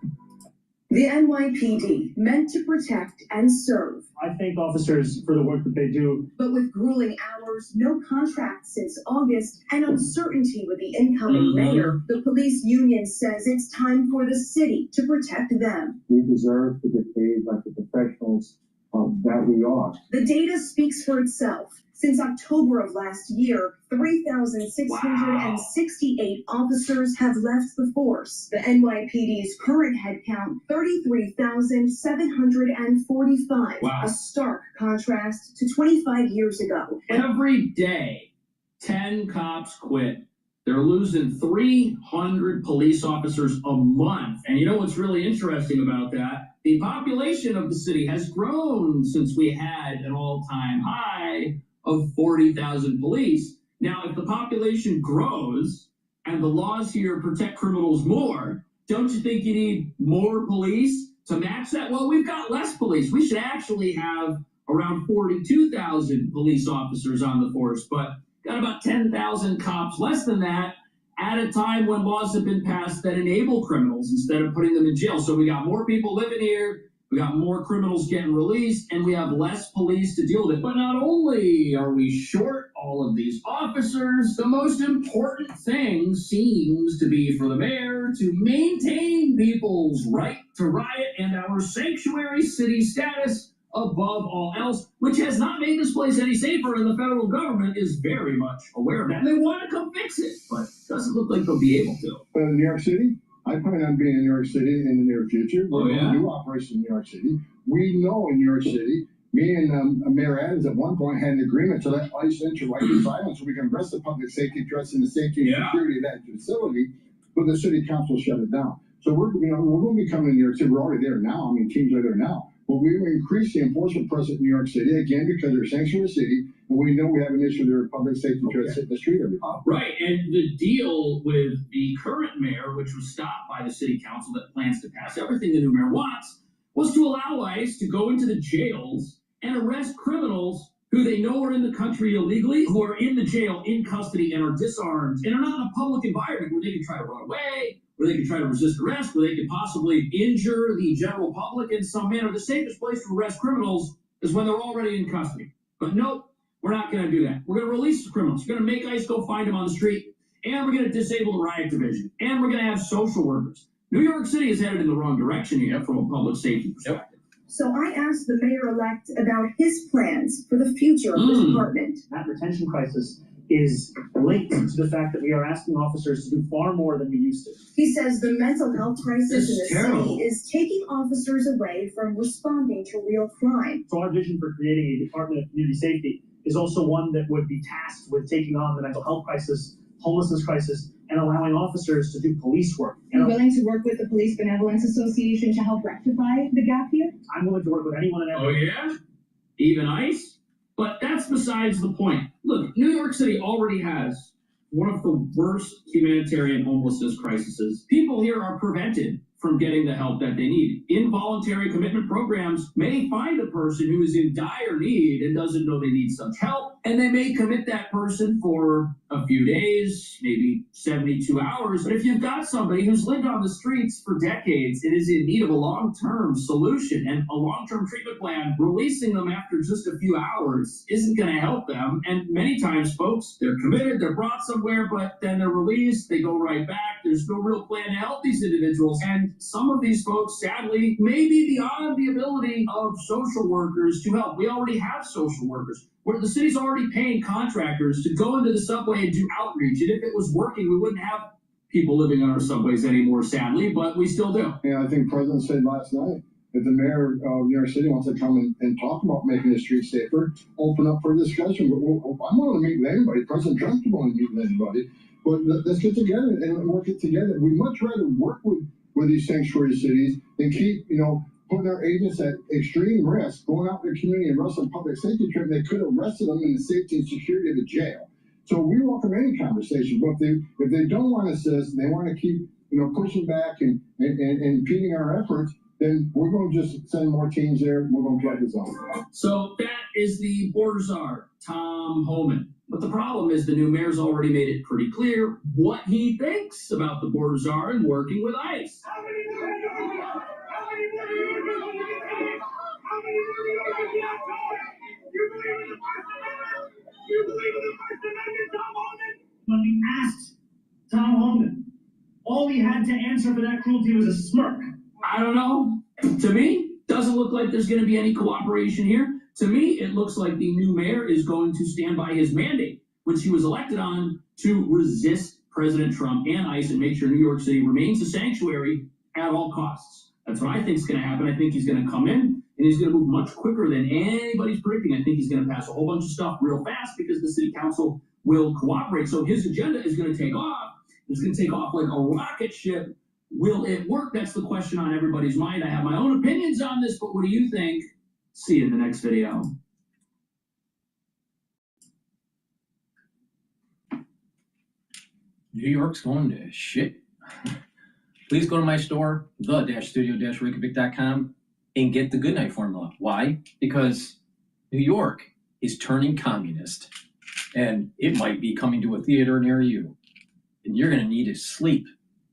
The NYPD, meant to protect and serve. I thank officers for the work that they do. But with grueling hours, no contract since August, and uncertainty with the incoming mayor, the police union says it's time for the city to protect them. We deserve to get paid like the professionals that we are. The data speaks for itself. Since October of last year, 3,668 officers have left the force. The NYPD's current headcount, 33,745. Wow. A stark contrast to 25 years ago. Every day, 10 cops quit. They're losing 300 police officers a month. And you know what's really interesting about that? The population of the city has grown since we had an all-time high of 40,000 police. Now, if the population grows and the laws here protect criminals more, don't you think you need more police to match that? Well, we've got less police. We should actually have around 42,000 police officers on the force, but got about 10,000 cops, less than that, at a time when laws have been passed that enable criminals instead of putting them in jail. So we got more people living here, we got more criminals getting released, and we have less police to deal with it. But not only are we short all of these officers, the most important thing seems to be for the mayor to maintain people's right to riot and our sanctuary city status above all else, which has not made this place any safer, and the federal government is very much aware of that. And they want to come fix it, but it doesn't look like they'll be able to. New York City? I plan on being in New York City in the near future. We're going to do operations in New York City. We know in New York City, me and Mayor Adams at one point had an agreement to let ICE enter Rikers Island so we can arrest the public safety threats and the safety and security of that facility, but the city council shut it down. So we're going to be coming to New York City. We're already there now. I mean, teams are there now. But we will increase the enforcement presence in New York City, again, because they're a sanctuary city, and we know we have an issue there with public safety threats hitting the street every day. Right, and the deal with the current mayor, which was stopped by the city council that plans to pass everything the new mayor wants, was to allow ICE to go into the jails and arrest criminals who they know are in the country illegally, who are in the jail in custody and are disarmed and are not in a public environment where they can try to run away, where they can try to resist arrest, where they can possibly injure the general public in some manner. The safest place to arrest criminals is when they're already in custody. But nope, we're not going to do that. We're going to release the criminals. We're going to make ICE go find them on the street, and we're going to disable the riot division, and we're going to have social workers. New York City is headed in the wrong direction here from a public safety perspective. So I asked the mayor-elect about his plans for the future of the department. That retention crisis is linked to the fact that we are asking officers to do far more than we used to. He says the mental health crisis in the terrible. city is taking officers away from responding to real crime. So our vision for creating a Department of Community Safety is also one that would be tasked with taking on the mental health crisis, homelessness crisis, and allowing officers to do police work. Are you willing to work with the Police Benevolence Association to help rectify the gap here? I'm willing to work with anyone and everyone. Oh yeah? Even ICE? But that's besides the point. Look, New York City already has one of the worst humanitarian homelessness crises. People here are prevented from getting the help that they need. Involuntary commitment programs may find a person who is in dire need and doesn't know they need such help, and they may commit that person for a few days, maybe 72 hours. But if you've got somebody who's lived on the streets for decades and is in need of a long-term solution and a long-term treatment plan, releasing them after just a few hours isn't going to help them. And many times, folks, they're committed, they're brought somewhere, but then they're released, they go right back. There's no real plan to help these individuals. And some of these folks, sadly, may be beyond the ability of social workers to help. We already have social workers, where the city's already paying contractors to go into the subway and do outreach. And if it was working, we wouldn't have people living on our subways anymore, sadly, but we still do. Yeah, I think the president said last night that the mayor of New York City wants to come and talk about making the streets safer, open up for discussion. But I'm willing to meet with anybody. President Trump's willing to meet with anybody. But let's get together and work it together. We'd much rather work with these sanctuary cities than keep, putting our agents at extreme risk, going out in the community and arresting public safety treatment. They could have arrested them in the safety and security of the jail. So we welcome any conversation. But if they don't want to assist, they want to keep, pushing back and impeding our efforts, then we're going to just send more teams there. We're going to plug this on. So that is the border czar, Tom Homan. But the problem is the new mayor's already made it pretty clear what he thinks about the border czar and working with ICE. When we asked Tom Homan, all he had to answer for that cruelty was a smirk. I don't know. To me, doesn't look like there's going to be any cooperation here. To me, it looks like the new mayor is going to stand by his mandate, which he was elected on, to resist President Trump and ICE and make sure New York City remains a sanctuary at all costs. That's what I think is going to happen. I think he's going to come in and he's going to move much quicker than anybody's predicting. I think he's going to pass a whole bunch of stuff real fast because the city council will cooperate. So his agenda is going to take off. It's going to take off like a rocket ship. Will it work? That's the question on everybody's mind. I have my own opinions on this, but what do you think? See you in the next video. New York's going to shit. Please go to my store, the-studio-reykjavik.com, and get the Goodnight Formula. Why? Because New York is turning communist, and it might be coming to a theater near you. And you're going to need to sleep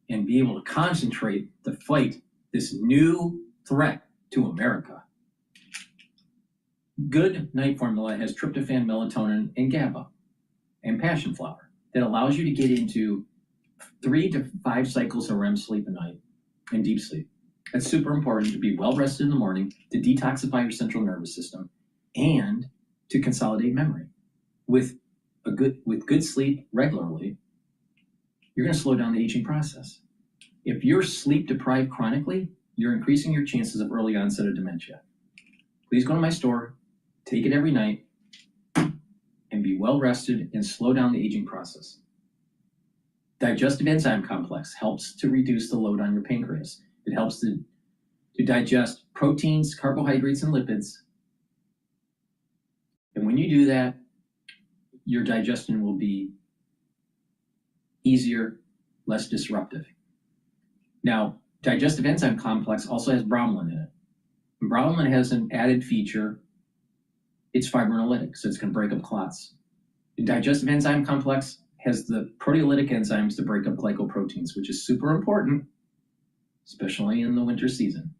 and be able to concentrate to fight this new threat to America. Good Night Formula has tryptophan, melatonin, and GABA, and passion flower that allows you to get into 3 to 5 cycles of REM sleep a night and deep sleep. That's super important to be well rested in the morning, to detoxify your central nervous system, and to consolidate memory. With good sleep regularly, you're going to slow down the aging process. If you're sleep deprived chronically, you're increasing your chances of early onset of dementia. Please go to my store, take it every night, and be well rested and slow down the aging process. Digestive enzyme complex helps to reduce the load on your pancreas. It helps to digest proteins, carbohydrates, and lipids. And when you do that, your digestion will be easier, less disruptive. Now, digestive enzyme complex also has bromelain in it. And bromelain has an added feature. It's fibrinolytic, so it's going to break up clots. The digestive enzyme complex has the proteolytic enzymes to break up glycoproteins, which is super important, especially in the winter season.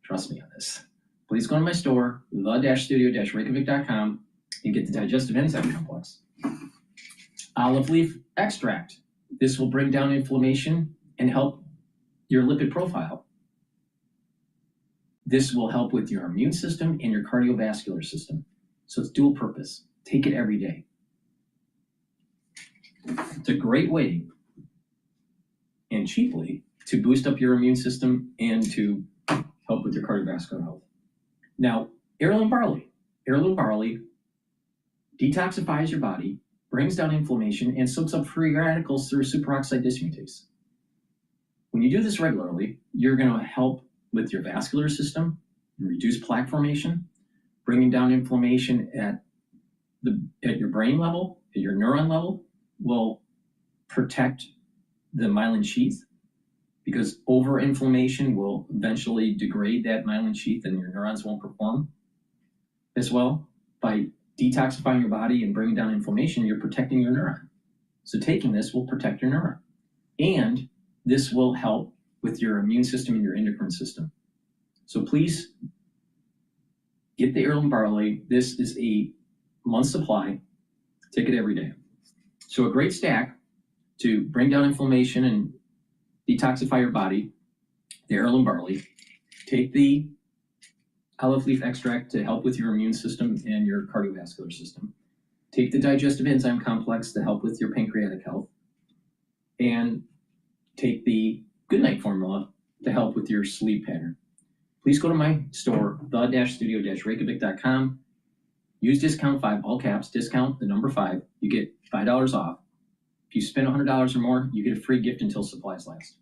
Trust me on this. Please go to my store, the-studio-reykjavik.com, and get the digestive enzyme complex. Olive leaf extract. This will bring down inflammation and help your lipid profile. This will help with your immune system and your cardiovascular system. So it's dual purpose. Take it every day. It's a great way and cheaply to boost up your immune system and to help with your cardiovascular health. Now, heirloom barley. Heirloom barley detoxifies your body, brings down inflammation, and soaks up free radicals through superoxide dismutase. When you do this regularly, you're going to help with your vascular system and reduce plaque formation, bringing down inflammation at your brain level, at your neuron level, will protect the myelin sheath, because overinflammation will eventually degrade that myelin sheath and your neurons won't perform as well. By detoxifying your body and bringing down inflammation, you're protecting your neuron. So taking this will protect your neuron. And this will help with your immune system and your endocrine system. So please get the heirloom barley. This is a month's supply. Take it every day. So a great stack to bring down inflammation and detoxify your body, the heirloom barley. Take the olive leaf extract to help with your immune system and your cardiovascular system. Take the digestive enzyme complex to help with your pancreatic health. And take the Goodnight formula to help with your sleep pattern. Please go to my store, the-studio-reykjavik.com. Use discount 5, all caps, discount the number 5. You get $5 off. If you spend $100 or more, you get a free gift until supplies last.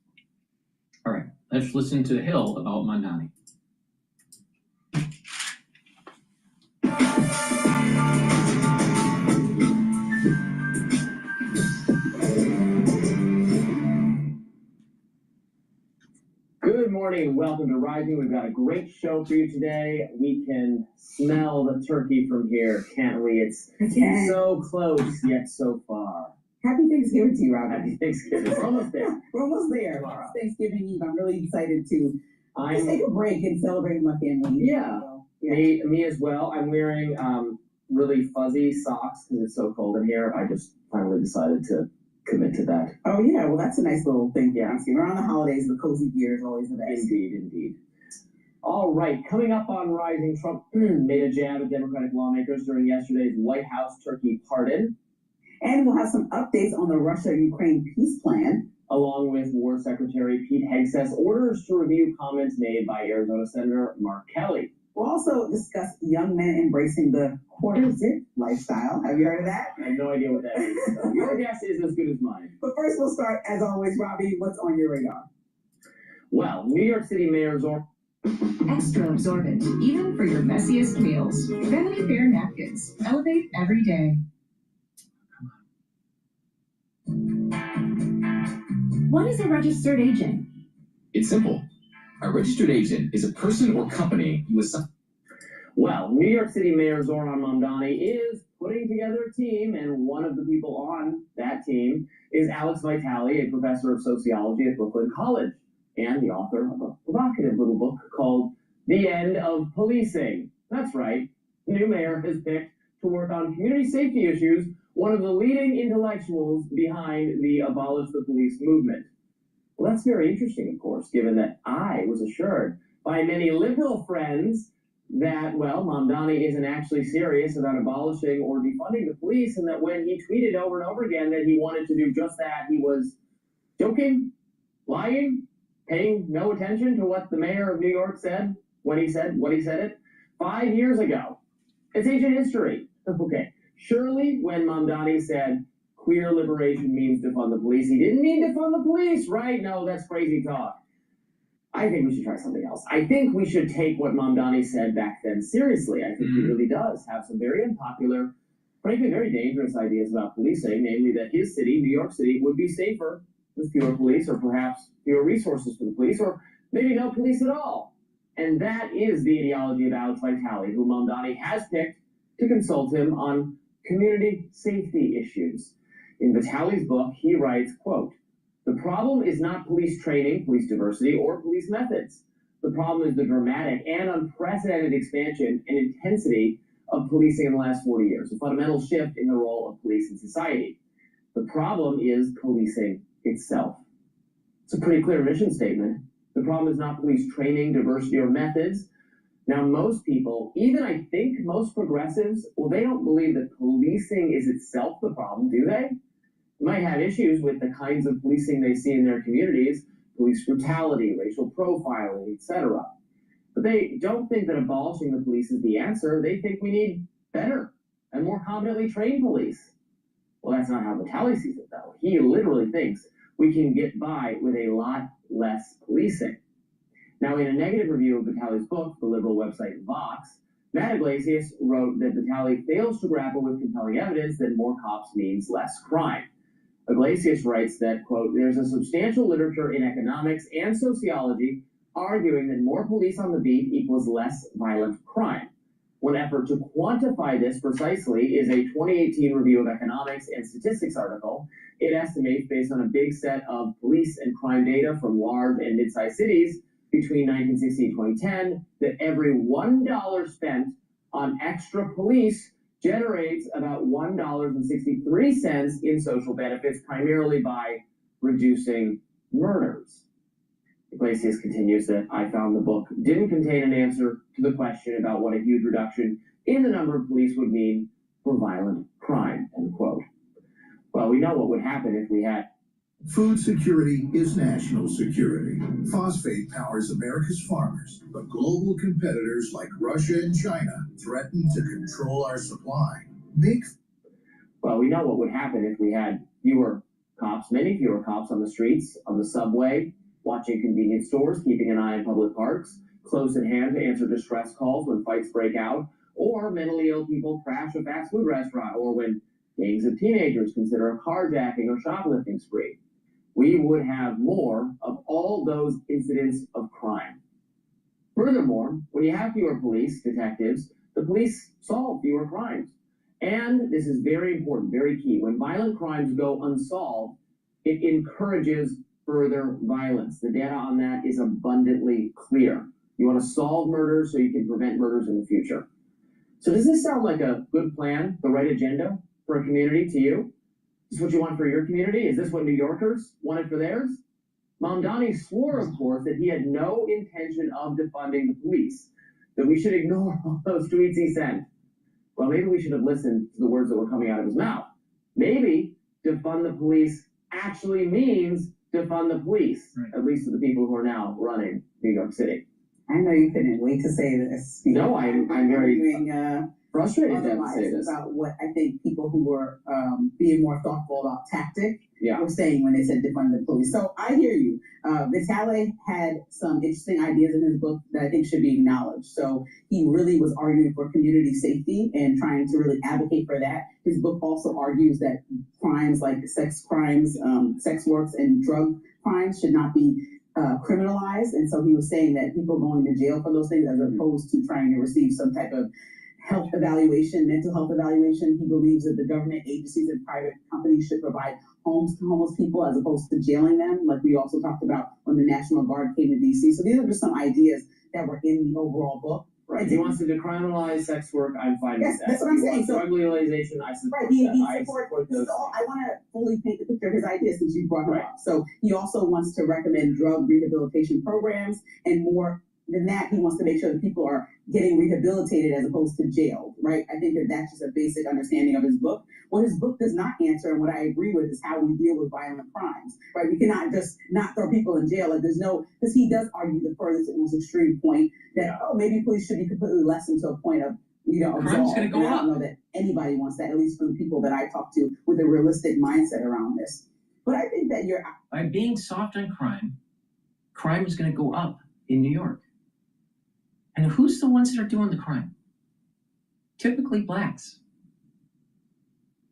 All right, let's listen to Hill about Mamdani. Good morning, welcome to Rising. We've got a great show for you today. We can smell the turkey from here, can't we? It's so close, yet so far. Happy Thanksgiving to you, Robin. Happy Thanksgiving. We're almost there. We're almost there. Tomorrow. Thanksgiving Eve. I'm really excited to just take a break and celebrate with my family. Yeah, So, yeah. me as well. I'm wearing really fuzzy socks because it's so cold in here. I just finally decided to commit to that. Oh, yeah. Well, that's a nice little thing for Thanksgiving. Around the holidays, the cozy gear is always the best. Indeed. All right, coming up on Rising, Trump made a jab at Democratic lawmakers during yesterday's White House turkey pardon. And we'll have some updates on the Russia-Ukraine peace plan. Along with War Secretary Pete Hegseth's orders to review comments made by Arizona Senator Mark Kelly. We'll also discuss young men embracing the quarter zip lifestyle. Have you heard of that? I have no idea what that is. So your guess is as good as mine. But first, we'll start, as always, Robbie, what's on your radar? Well, New York City Mayor Extra absorbent, even for your messiest meals. Vanity Fair napkins. Elevate every day. What is a registered agent? It's simple. A registered agent is a person or company who is Well, New York City Mayor Zoran Mamdani is putting together a team, and one of the people on that team is Alex Vitale, a professor of sociology at Brooklyn College, and the author of a provocative little book called The End of Policing. That's right, the new mayor has picked to work on community safety issues, one of the leading intellectuals behind the Abolish the Police movement. Well, that's very interesting, of course, given that I was assured by many liberal friends that, well, Mamdani isn't actually serious about abolishing or defunding the police, and that when he tweeted over and over again that he wanted to do just that, he was joking, lying, paying no attention to what the mayor of New York said when he said it 5 years ago. It's ancient history. Okay, surely when Mamdani said queer liberation means defund the police, he didn't mean defund the police, right? No, that's crazy talk. I think we should try something else. I think we should take what Mamdani said back then seriously. I think he really does have some very unpopular, frankly very dangerous ideas about policing, namely that his city, New York City, would be safer with fewer police, or perhaps fewer resources for the police, or maybe no police at all. And that is the ideology of Alex Vitale, who Mamdani has picked to consult him on community safety issues. In Vitale's book, he writes, quote, "The problem is not police training, police diversity, or police methods. The problem is the dramatic and unprecedented expansion and intensity of policing in the last 40 years, a fundamental shift in the role of police in society. The problem is policing itself." It's a pretty clear mission statement. The problem is not police training, diversity, or methods. Now, most people, even I think most progressives, well, they don't believe that policing is itself the problem, do they? They might have issues with the kinds of policing they see in their communities, police brutality, racial profiling, etc. But they don't think that abolishing the police is the answer. They think we need better and more competently trained police. Well, that's not how Vitale sees it, though. He literally thinks we can get by with a lot less policing. Now, in a negative review of Vitale's book, the liberal website Vox, Matt Iglesias wrote that Vitale fails to grapple with compelling evidence that more cops means less crime. Iglesias writes that, quote, there's a substantial literature in economics and sociology arguing that more police on the beat equals less violent crime. One effort to quantify this precisely is a 2018 review of economics and statistics article. It estimates, based on a big set of police and crime data from large and mid-sized cities between 1960 and 2010, that every $1 spent on extra police generates about $1.63 in social benefits, primarily by reducing murders. Iglesias continues that I found the book didn't contain an answer to the question about what a huge reduction in the number of police would mean for violent crime, end quote. Well, we know what would happen if we had. Food security is national security. Phosphate powers America's farmers, but global competitors like Russia and China threaten to control our supply. Well, we know what would happen if we had fewer cops, many fewer cops on the streets, on the subway, watching convenience stores, keeping an eye on public parks, close at hand to answer distress calls when fights break out, or mentally ill people crash a fast food restaurant, or when gangs of teenagers consider a carjacking or shoplifting spree. We would have more of all those incidents of crime. Furthermore, when you have fewer police detectives, the police solve fewer crimes. And this is very important, very key. When violent crimes go unsolved, it encourages further violence. The data on that is abundantly clear. You want to solve murders so you can prevent murders in the future. So does this sound like a good plan, the right agenda for a community to you? Is this what you want for your community? Is this what New Yorkers wanted for theirs? Mamdani swore, of course, that he had no intention of defunding the police, that we should ignore all those tweets he sent. Well, maybe we should have listened to the words that were coming out of his mouth. Maybe defund the police actually means defund the police, right, at least to the people who are now running New York City. I know you couldn't wait to say this. No, I'm very frustrated to have to say this. About what I think people who were being more thoughtful about tactic were saying when they said defund the police. So I hear you. Vitale had some interesting ideas in his book that I think should be acknowledged. So he really was arguing for community safety and trying to really advocate for that. His book also argues that crimes like sex crimes, sex works, and drug crimes should not be criminalized. And so he was saying that people going to jail for those things as opposed to trying to receive some type of health evaluation, mental health evaluation. He believes that the government agencies and private companies should provide homes to homeless people as opposed to jailing them, like we also talked about when the National Guard came to DC. So these are just some ideas that were in the overall book. Right. He wants to decriminalize sex work. I'm fine with that. That's what I'm saying. So drug legalization, I support right, that. I support those. I want to fully paint the picture of his ideas since you brought it up. So he also wants to recommend drug rehabilitation programs, and more than that, he wants to make sure that people are getting rehabilitated as opposed to jailed, right? I think that that's just a basic understanding of his book. What his book does not answer, and what I agree with, is how we deal with violent crimes, right? We cannot just not throw people in jail. Like there's no, because he does argue the furthest and most extreme point that, maybe police should be completely lessened to a point of, crime's going to go up. I don't know that anybody wants that, at least from the people that I talk to with a realistic mindset around this. But I think that by being soft on crime is going to go up in New York. And who's the ones that are doing the crime? Typically blacks.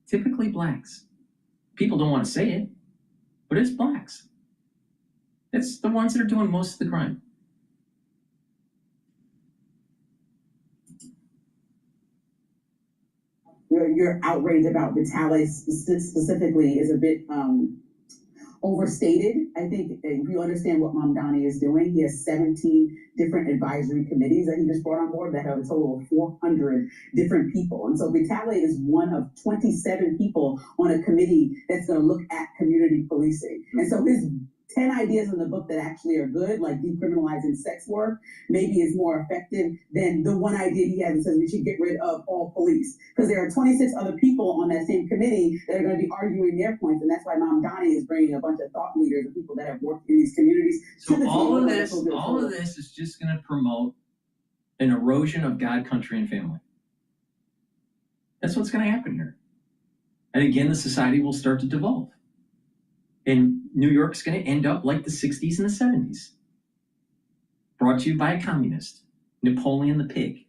Typically blacks. People don't want to say it, but it's blacks. It's the ones that are doing most of the crime. Your outrage about Vitale specifically is a bit overstated. I think if you understand what Mamdani is doing, he has 17 different advisory committees that he just brought on board that have a total of 400 different people. And so Vitale is one of 27 people on a committee that's going to look at community policing. And so his 10 ideas in the book that actually are good, like decriminalizing sex work, maybe is more effective than the one idea he has that says we should get rid of all police. Because there are 26 other people on that same committee that are going to be arguing their points. And that's why Mamdani is bringing a bunch of thought leaders and people that have worked in these communities. So all of this is just going to promote an erosion of God, country, and family. That's what's going to happen here. And again, the society will start to devolve. And New York's going to end up like the 60s and the 70s. Brought to you by a communist, Napoleon the Pig.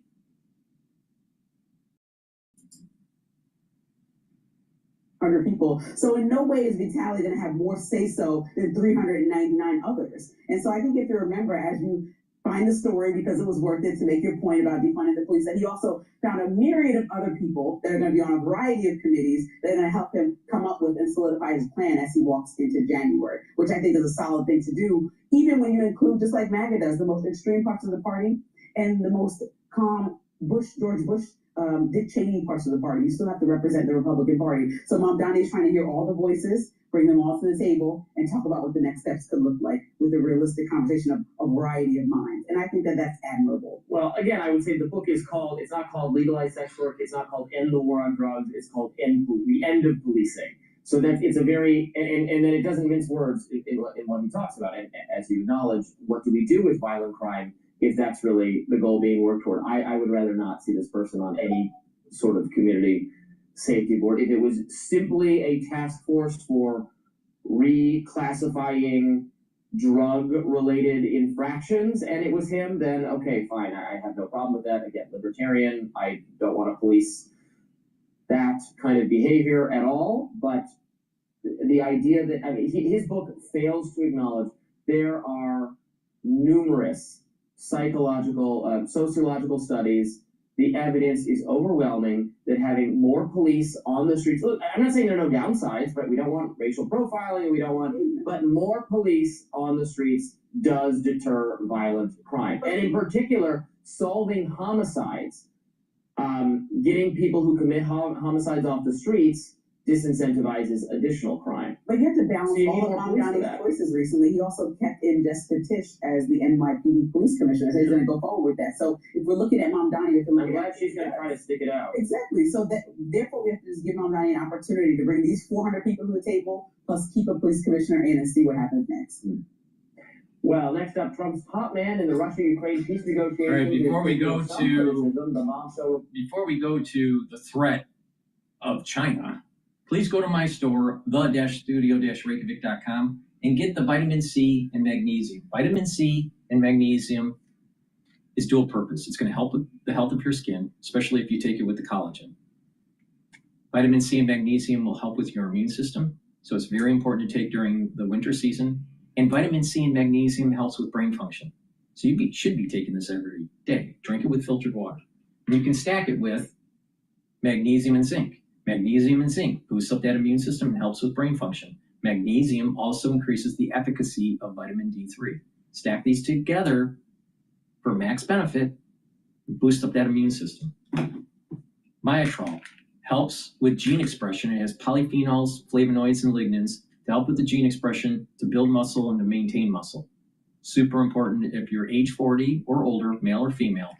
100 people. So in no way is Vitaly going to have more say-so than 399 others. And so I think if you remember, as you find the story, because it was worth it to make your point about defunding the police, that he also found a myriad of other people that are going to be on a variety of committees that are going to help him come up with and solidify his plan as he walks into January, which I think is a solid thing to do, even when you include, just like MAGA does, the most extreme parts of the party and the most calm George Bush, Dick Cheney parts of the party. You still have to represent the Republican Party. So Mamdani is trying to hear all the voices, bring them all to the table, and talk about what the next steps could look like with a realistic conversation of a variety of minds. And I think that that's admirable. Well, again, I would say the book is called, it's not called Legalize Sex Work, it's not called End the War on Drugs, it's called The End of Policing. So that it's a very, and then it doesn't mince words in what he talks about. And as you acknowledge, what do we do with violent crime if that's really the goal being worked toward? I would rather not see this person on any sort of community safety board. If it was simply a task force for reclassifying drug-related infractions and it was him, then okay, fine. I have no problem with that. Again, libertarian. I don't want to police that kind of behavior at all. But the idea that, I mean, his book fails to acknowledge there are numerous psychological, sociological studies. The evidence is overwhelming that having more police on the streets, look, I'm not saying there are no downsides, but we don't want racial profiling, we don't want, but more police on the streets does deter violent crime. And in particular, solving homicides, getting people who commit homicides off the streets disincentivizes additional crime. But you have to balance all of Mamdani's choices recently. He also kept in Jessica Tisch as the NYPD police commissioner. So he's going to go forward with that. So if we're looking at Mamdani, we have to look I'm glad she's going to try to stick it out. Exactly. So that therefore we have to just give Mamdani an opportunity to bring these 400 people to the table, plus keep a police commissioner in and see what happens next. Well, next up, Trump's top man in the Russia-Ukraine peace negotiations. All right, before we go to the threat of China, please go to my store, the-studio-reykjavik.com, and get the vitamin C and magnesium. Vitamin C and magnesium is dual purpose. It's going to help with the health of your skin, especially if you take it with the collagen. Vitamin C and magnesium will help with your immune system, so it's very important to take during the winter season. And vitamin C and magnesium helps with brain function. So you should be taking this every day. Drink it with filtered water. And you can stack it with magnesium and zinc. Magnesium and zinc boosts up that immune system and helps with brain function. Magnesium also increases the efficacy of vitamin D3. Stack these together for max benefit and boost up that immune system. Myotrol helps with gene expression. It has polyphenols, flavonoids, and lignans to help with the gene expression, to build muscle, and to maintain muscle. Super important if you're age 40 or older, male or female.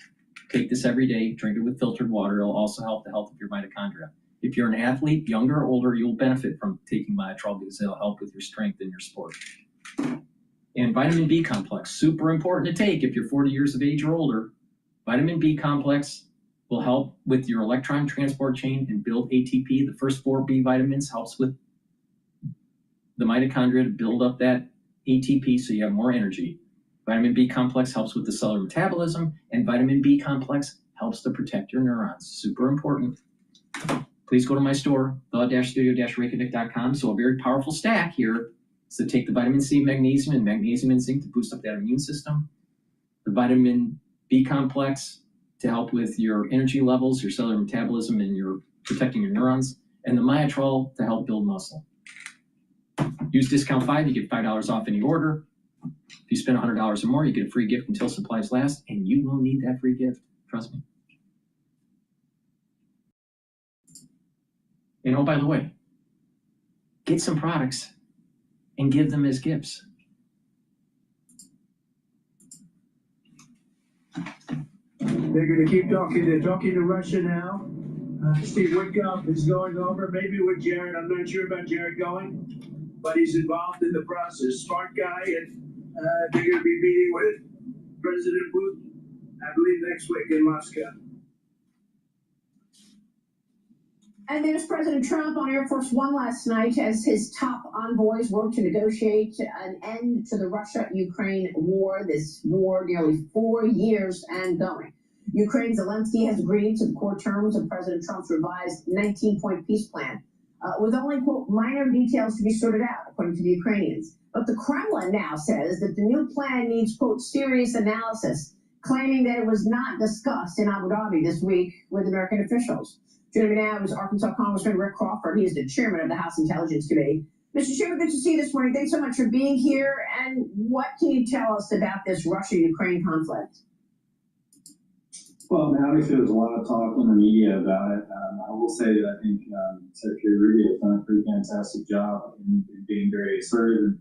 Take this every day, drink it with filtered water. It'll also help the health of your mitochondria. If you're an athlete, younger or older, you'll benefit from taking Myotrol because it'll help with your strength in your sport. And vitamin B complex, super important to take if you're 40 years of age or older. Vitamin B complex will help with your electron transport chain and build ATP. The first 4 B vitamins helps with the mitochondria to build up that ATP so you have more energy. Vitamin B complex helps with the cellular metabolism, and vitamin B complex helps to protect your neurons. Super important. Please go to my store, the-studio-reykjavik.com. So a very powerful stack here is to take the vitamin C, magnesium and zinc to boost up that immune system. The vitamin B complex to help with your energy levels, your cellular metabolism, and your protecting your neurons. And the Myotrol to help build muscle. Use discount 5, you get $5 off any order. If you spend $100 or more, you get a free gift until supplies last, and you will need that free gift. Trust me. And oh, by the way, get some products and give them as gifts. They're going to keep talking. They're talking to Russia now. Steve Witkoff is going over, maybe with Jared. I'm not sure about Jared going, but he's involved in the process. Smart guy, and they're going to be meeting with President Putin, I believe, next week in Moscow. And there's President Trump on Air Force One last night as his top envoys worked to negotiate an end to the Russia-Ukraine war. This war nearly 4 years and going. Ukraine's Zelensky has agreed to the core terms of President Trump's revised 19-point peace plan. with only, quote, minor details to be sorted out, according to the Ukrainians. But the Kremlin now says that the new plan needs, quote, serious analysis, claiming that it was not discussed in Abu Dhabi this week with American officials. Joining me now is Arkansas Congressman Rick Crawford. He is the chairman of the House Intelligence Committee. Mr. Chairman, good to see you this morning. Thanks so much for being here. And what can you tell us about this Russia-Ukraine conflict? Well, obviously, there's a lot of talk in the media about it. I will say that I think Secretary Rubio has done a pretty fantastic job in being very assertive and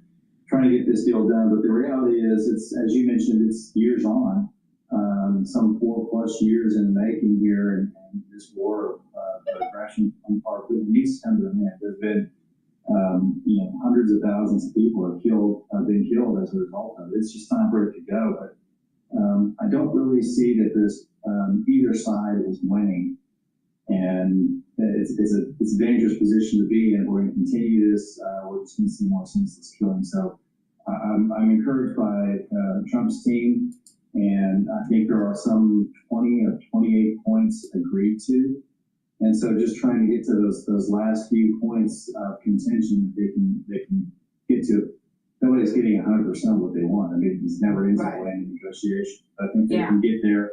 trying to get this deal done. But the reality is, it's, as you mentioned, it's years on, some 4+ years in the making here, and this war of aggression on part of it needs to come to an end. There's been, hundreds of thousands of people have been killed as a result of it. It's just time for it to go. But I don't really see that there's either side is winning, and it's a dangerous position to be in. If we're going to continue this, we're just going to see more senseless killing. So I'm encouraged by Trump's team, and I think there are some 20 of 28 points agreed to. And so just trying to get to those last few points of contention that they can get to. Nobody's getting 100% what they want. I mean, it's never ends that way in negotiation. I think they can get there,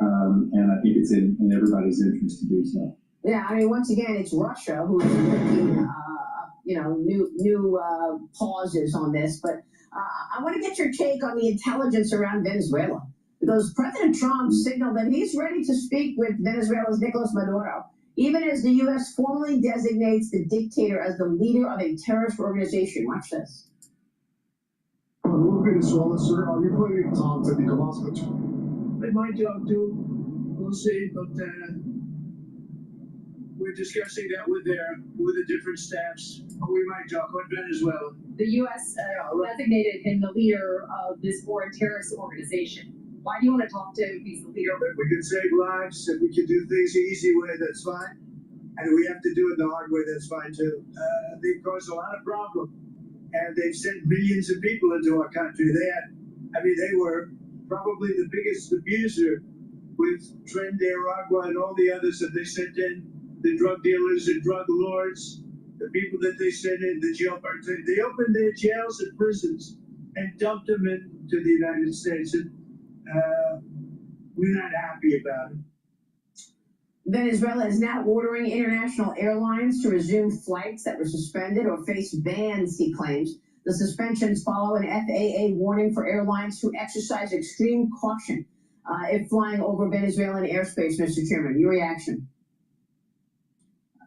and I think it's in everybody's interest to do so. Yeah, I mean, once again, it's Russia who is making, new pauses on this. But I want to get your take on the intelligence around Venezuela, because President Trump signaled that he's ready to speak with Venezuela's Nicolas Maduro, even as the U.S. formally designates the dictator as the leader of a terrorist organization. Watch this. Venezuela, sir, are you planning to talk to Nicolas Maduro? They might talk to, we'll see, but we're discussing that with the different staffs. We might talk on Venezuela. The U.S. Designated him the leader of this foreign terrorist organization. Why do you want to talk to him if he's the leader? If we can save lives, if we can do things the easy way, that's fine. And if we have to do it the hard way, that's fine too. They've caused a lot of problems. And they've sent millions of people into our country. They were probably the biggest abuser with Tren de Aragua and all the others that they sent in, the drug dealers and drug lords, the people that they sent in, the jailbirds. They opened their jails and prisons and dumped them into the United States. And we're not happy about it. Venezuela is now ordering international airlines to resume flights that were suspended or face bans, he claims. The suspensions follow an FAA warning for airlines to exercise extreme caution if flying over Venezuelan airspace. Mr. Chairman, your reaction?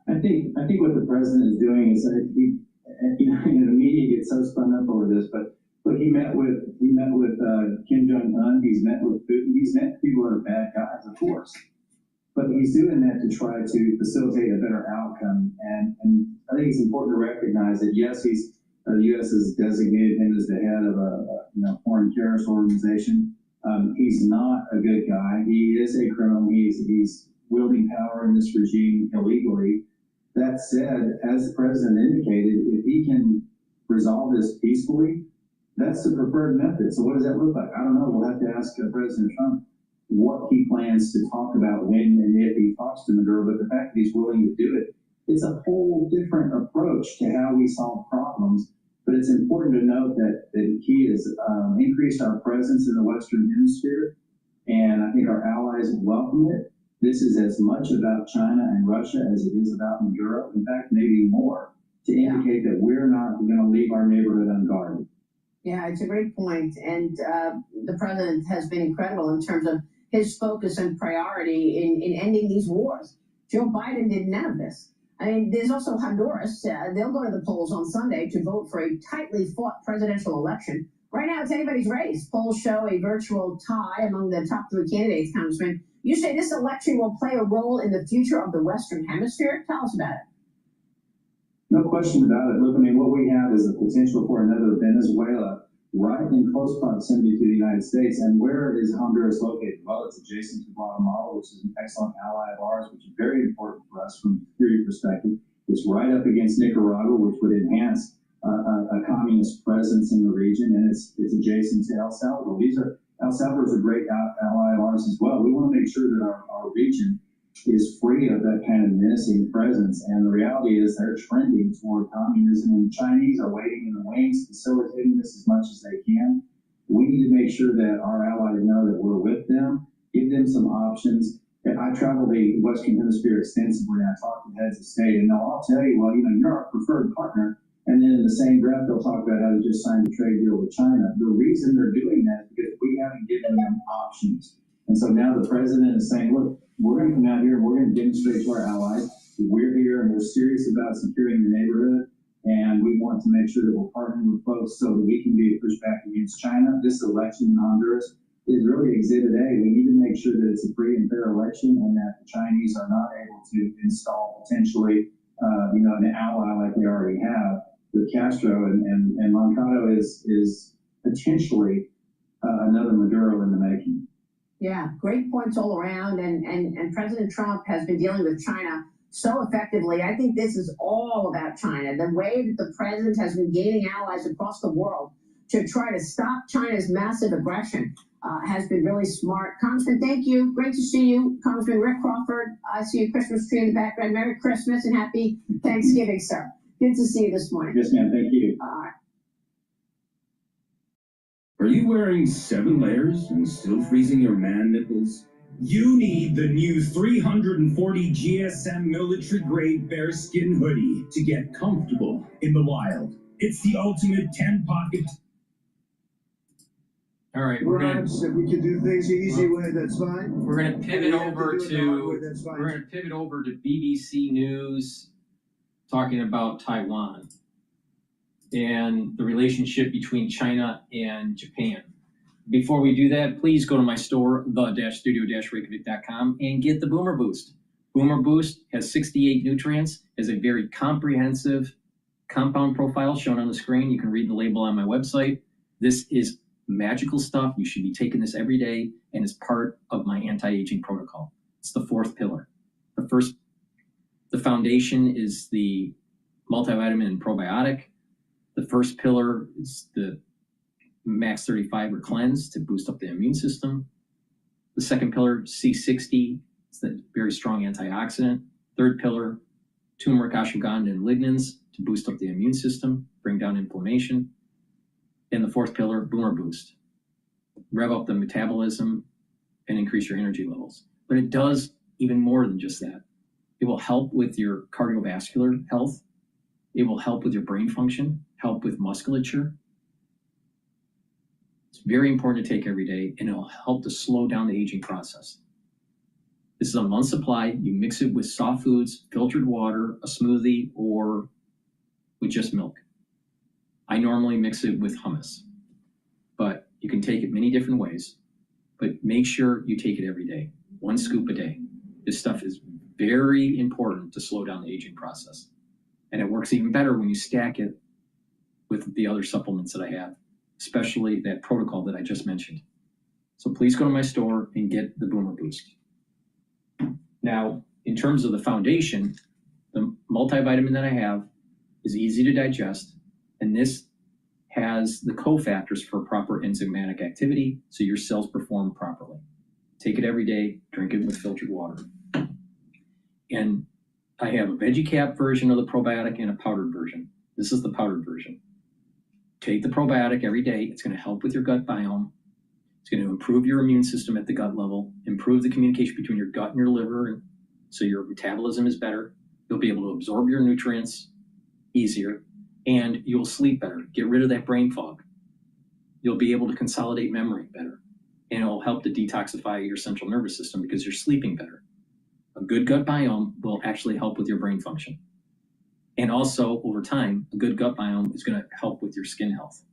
I think what the president is doing is that the media gets so spun up over this, but look, he met with Kim Jong-un. He's met with Putin. He's met people that are bad guys, of course. But he's doing that to try to facilitate a better outcome. And I think it's important to recognize that, yes, the U.S. has designated him as the head of a foreign terrorist organization. He's not a good guy. He is a criminal. He's wielding power in this regime illegally. That said, as the president indicated, if he can resolve this peacefully, that's the preferred method. So what does that look like? I don't know. We'll have to ask President Trump what he plans to talk about when and if he talks to Maduro, but the fact that he's willing to do it, it's a whole different approach to how we solve problems. But it's important to note that he has increased our presence in the Western Hemisphere, and I think our allies welcome it. This is as much about China and Russia as it is about Maduro. In fact, maybe more, to indicate that we're not going to leave our neighborhood unguarded. Yeah, it's a great point. And the president has been incredible in terms of his focus and priority in ending these wars. Joe Biden did none of this. I mean, there's also Honduras. They'll go to the polls on Sunday to vote for a tightly fought presidential election. Right now, it's anybody's race. Polls show a virtual tie among the top 3 candidates, Congressman. You say this election will play a role in the future of the Western Hemisphere? Tell us about it. No question about it. Look, I mean, what we have is the potential for another Venezuela right in close proximity to the United States. And where is Honduras located? Well, it's adjacent to Guatemala, which is an excellent ally of ours, which is very important for us from a security perspective. It's right up against Nicaragua, which would enhance a communist presence in the region, and it's adjacent to El Salvador. El Salvador is a great ally of ours as well. We want to make sure that our region is free of that kind of menacing presence. And the reality is they're trending toward communism, and the Chinese are waiting in the wings, facilitating this as much as they can. We need to make sure that our allies know that we're with them, give them some options. And I travel the Western Hemisphere extensively, and I talk to heads of state, and they'll all tell you, well, you're our preferred partner. And then in the same breath, they'll talk about how they just signed a trade deal with China. The reason they're doing that is because we haven't given them options. And so now the president is saying, look, we're going to come out here and we're going to demonstrate to our allies that we're here and we're serious about securing the neighborhood. And we want to make sure that we're partnering with folks so that we can be a pushback against China. This election in Honduras is really Exhibit A. We need to make sure that it's a free and fair election and that the Chinese are not able to install potentially, an ally like they already have with Castro. And Moncado is potentially another Maduro in the making. Yeah, great points all around. And President Trump has been dealing with China so effectively. I think this is all about China. The way that the president has been gaining allies across the world to try to stop China's massive aggression has been really smart. Congressman, thank you. Great to see you. Congressman Rick Crawford, I see a Christmas tree in the background. Merry Christmas and happy Thanksgiving, sir. Good to see you this morning. Yes, ma'am. Thank you. Are you wearing 7 layers and still freezing your man nipples? You need the new 340 GSM military-grade bearskin hoodie to get comfortable in the wild. It's the ultimate 10-pocket. All right, we're gonna. If we can do things the easy way, that's fine. We're gonna pivot over to. We're gonna pivot over to BBC News, talking about Taiwan and the relationship between China and Japan. Before we do that, please go to my store, the-studio-reykjavik.com, and get the Boomer Boost. Boomer Boost has 68 nutrients, has a very comprehensive compound profile shown on the screen. You can read the label on my website. This is magical stuff. You should be taking this every day, and it's part of my anti-aging protocol. It's the 4th pillar. The foundation is the multivitamin and probiotic. The first pillar is the Max 35 or cleanse to boost up the immune system. The second pillar, C60, is the very strong antioxidant. Third pillar, turmeric, ashwagandha, and lignans to boost up the immune system, bring down inflammation. And the 4th pillar, Boomer Boost, rev up the metabolism and increase your energy levels. But it does even more than just that. It will help with your cardiovascular health. It will help with your brain function, help with musculature. It's very important to take every day, and it'll help to slow down the aging process. This is a month supply. You mix it with soft foods, filtered water, a smoothie, or with just milk. I normally mix it with hummus, but you can take it many different ways. But make sure you take it every day, 1 scoop a day. This stuff is very important to slow down the aging process. And it works even better when you stack it with the other supplements that I have, especially that protocol that I just mentioned. So please go to my store and get the Boomer Boost. Now, in terms of the foundation, the multivitamin that I have is easy to digest, and this has the cofactors for proper enzymatic activity, so your cells perform properly. Take it every day, drink it with filtered water. And I have a veggie cap version of the probiotic and a powdered version. This is the powdered version. Take the probiotic every day. It's going to help with your gut biome. It's going to improve your immune system at the gut level, improve the communication between your gut and your liver, so your metabolism is better. You'll be able to absorb your nutrients easier, and you'll sleep better. Get rid of that brain fog. You'll be able to consolidate memory better, and it'll help to detoxify your central nervous system because you're sleeping better. A good gut biome will actually help with your brain function. And also, over time, a good gut biome is going to help with your skin health.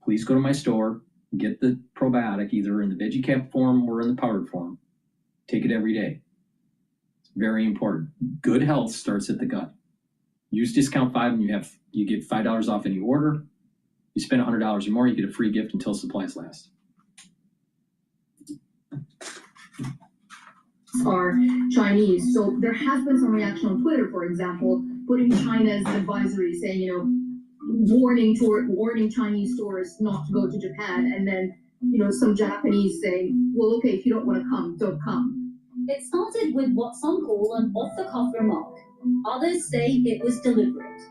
Please go to my store, get the probiotic either in the veggie cap form or in the powdered form. Take it every day. It's very important. Good health starts at the gut. Use discount 5 and you get $5 off any order. You spend $100 or more, you get a free gift until supplies last. Are Chinese. So there has been some reaction on Twitter, for example, putting China's advisory saying, warning Chinese tourists not to go to Japan, and then, some Japanese saying, well, okay, if you don't want to come, don't come. It started with what some call an off-the-cuff remark. Others say it was deliberate.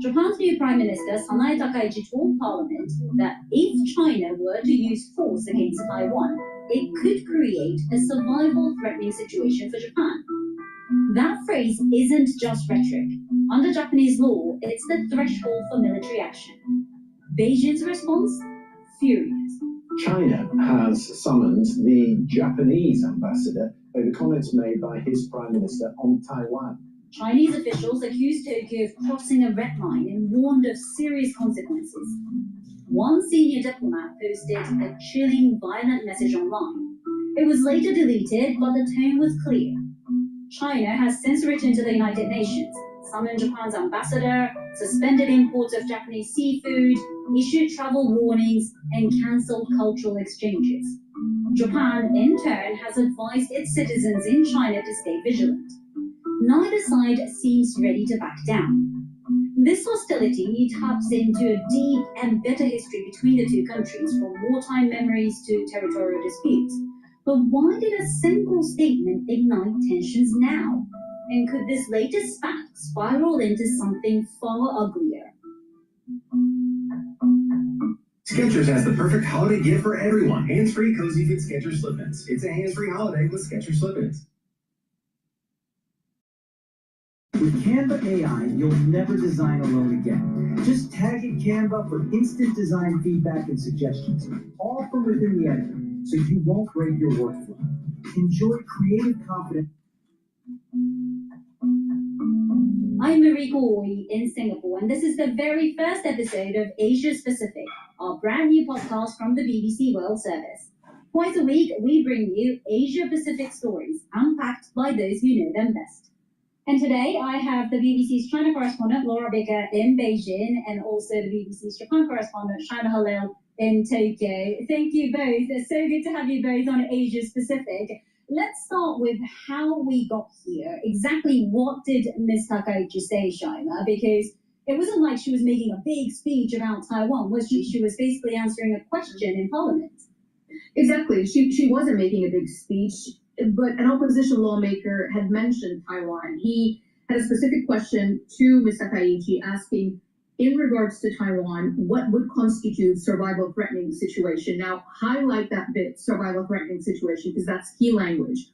Japan's new Prime Minister Sanae Takaichi told Parliament that if China were to use force against Taiwan, it could create a survival-threatening situation for Japan. That phrase isn't just rhetoric. Under Japanese law, it's the threshold for military action. Beijing's response? Furious. China has summoned the Japanese ambassador over comments made by his Prime Minister on Taiwan. Chinese officials accused Tokyo of crossing a red line and warned of serious consequences. One senior diplomat posted a chilling, violent message online. It was later deleted, but the tone was clear. China has since written to the United Nations, summoned Japan's ambassador, suspended imports of Japanese seafood, issued travel warnings, and cancelled cultural exchanges. Japan, in turn, has advised its citizens in China to stay vigilant. Neither side seems ready to back down. This hostility taps into a deep and bitter history between the two countries, from wartime memories to territorial disputes. But why did a simple statement ignite tensions now? And could this latest spat spiral into something far uglier? Skechers has the perfect holiday gift for everyone. Hands-free cozy fit Skechers slip-ins. It's a hands-free holiday with Skechers slip-ins. With Canva AI, you'll never design alone again. Just tag in Canva for instant design feedback and suggestions, all from within the editor, so you won't break your workflow. Enjoy creative confidence. I'm Marie Goy in Singapore, and this is the very first episode of Asia Specific, our brand new podcast from the BBC World Service. Twice a week, we bring you Asia Pacific stories, unpacked by those who know them best. And today, I have the BBC's China correspondent, Laura Baker, in Beijing, and also the BBC's Japan correspondent, Shana Halil, in Tokyo. Thank you both. It's so good to have you both on Asia Pacific. Let's start with how we got here. Exactly what did Ms. Takaichi say, Shaima? Because it wasn't like she was making a big speech about Taiwan, was she? She was basically answering a question in Parliament. Exactly. She wasn't making a big speech, but an opposition lawmaker had mentioned Taiwan. He had a specific question to Ms. Takaichi asking, in regards to Taiwan, what would constitute survival-threatening situation? Now, highlight that bit, survival-threatening situation, because that's key language.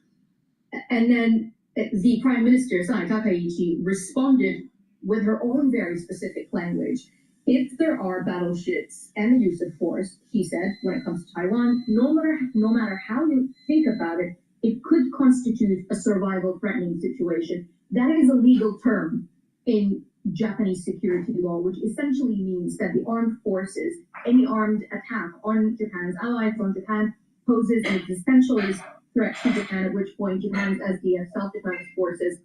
And then the Prime Minister, Sanae Takaichi, responded with her own very specific language. If there are battleships and the use of force, he said, when it comes to Taiwan, no matter how you think about it, it could constitute a survival-threatening situation. That is a legal term in Japanese security law, which essentially means that the armed forces, any armed attack on Japan's allies from Japan poses an existential threat to Japan, at which point Japan's SDF self-defense forces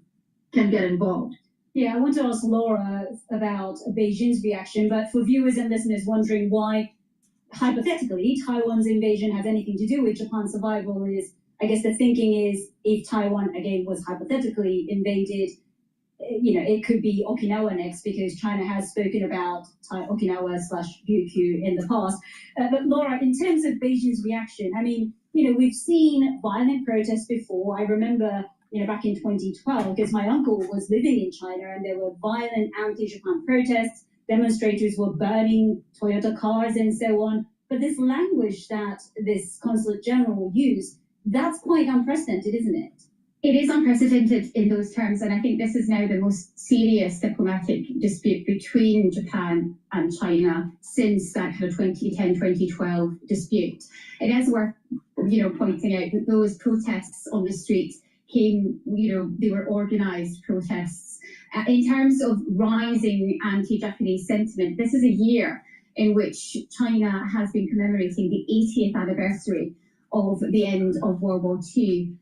can get involved. Yeah, I want to ask Laura about Beijing's reaction, but for viewers and listeners wondering why, hypothetically, Taiwan's invasion has anything to do with Japan's survival is, I guess the thinking is, if Taiwan, again, was hypothetically invaded, it could be Okinawa next, because China has spoken about Okinawa/Ryukyu in the past. But Laura, in terms of Beijing's reaction, I mean, we've seen violent protests before. I remember, back in 2012, because my uncle was living in China and there were violent anti-Japan protests. Demonstrators were burning Toyota cars and so on. But this language that this consulate general used, that's quite unprecedented, isn't it? It is unprecedented in those terms, and I think this is now the most serious diplomatic dispute between Japan and China since that kind of 2010-2012 dispute. It is worth, pointing out that those protests on the street came, they were organised protests. In terms of rising anti-Japanese sentiment, this is a year in which China has been commemorating the 80th anniversary of the end of World War II.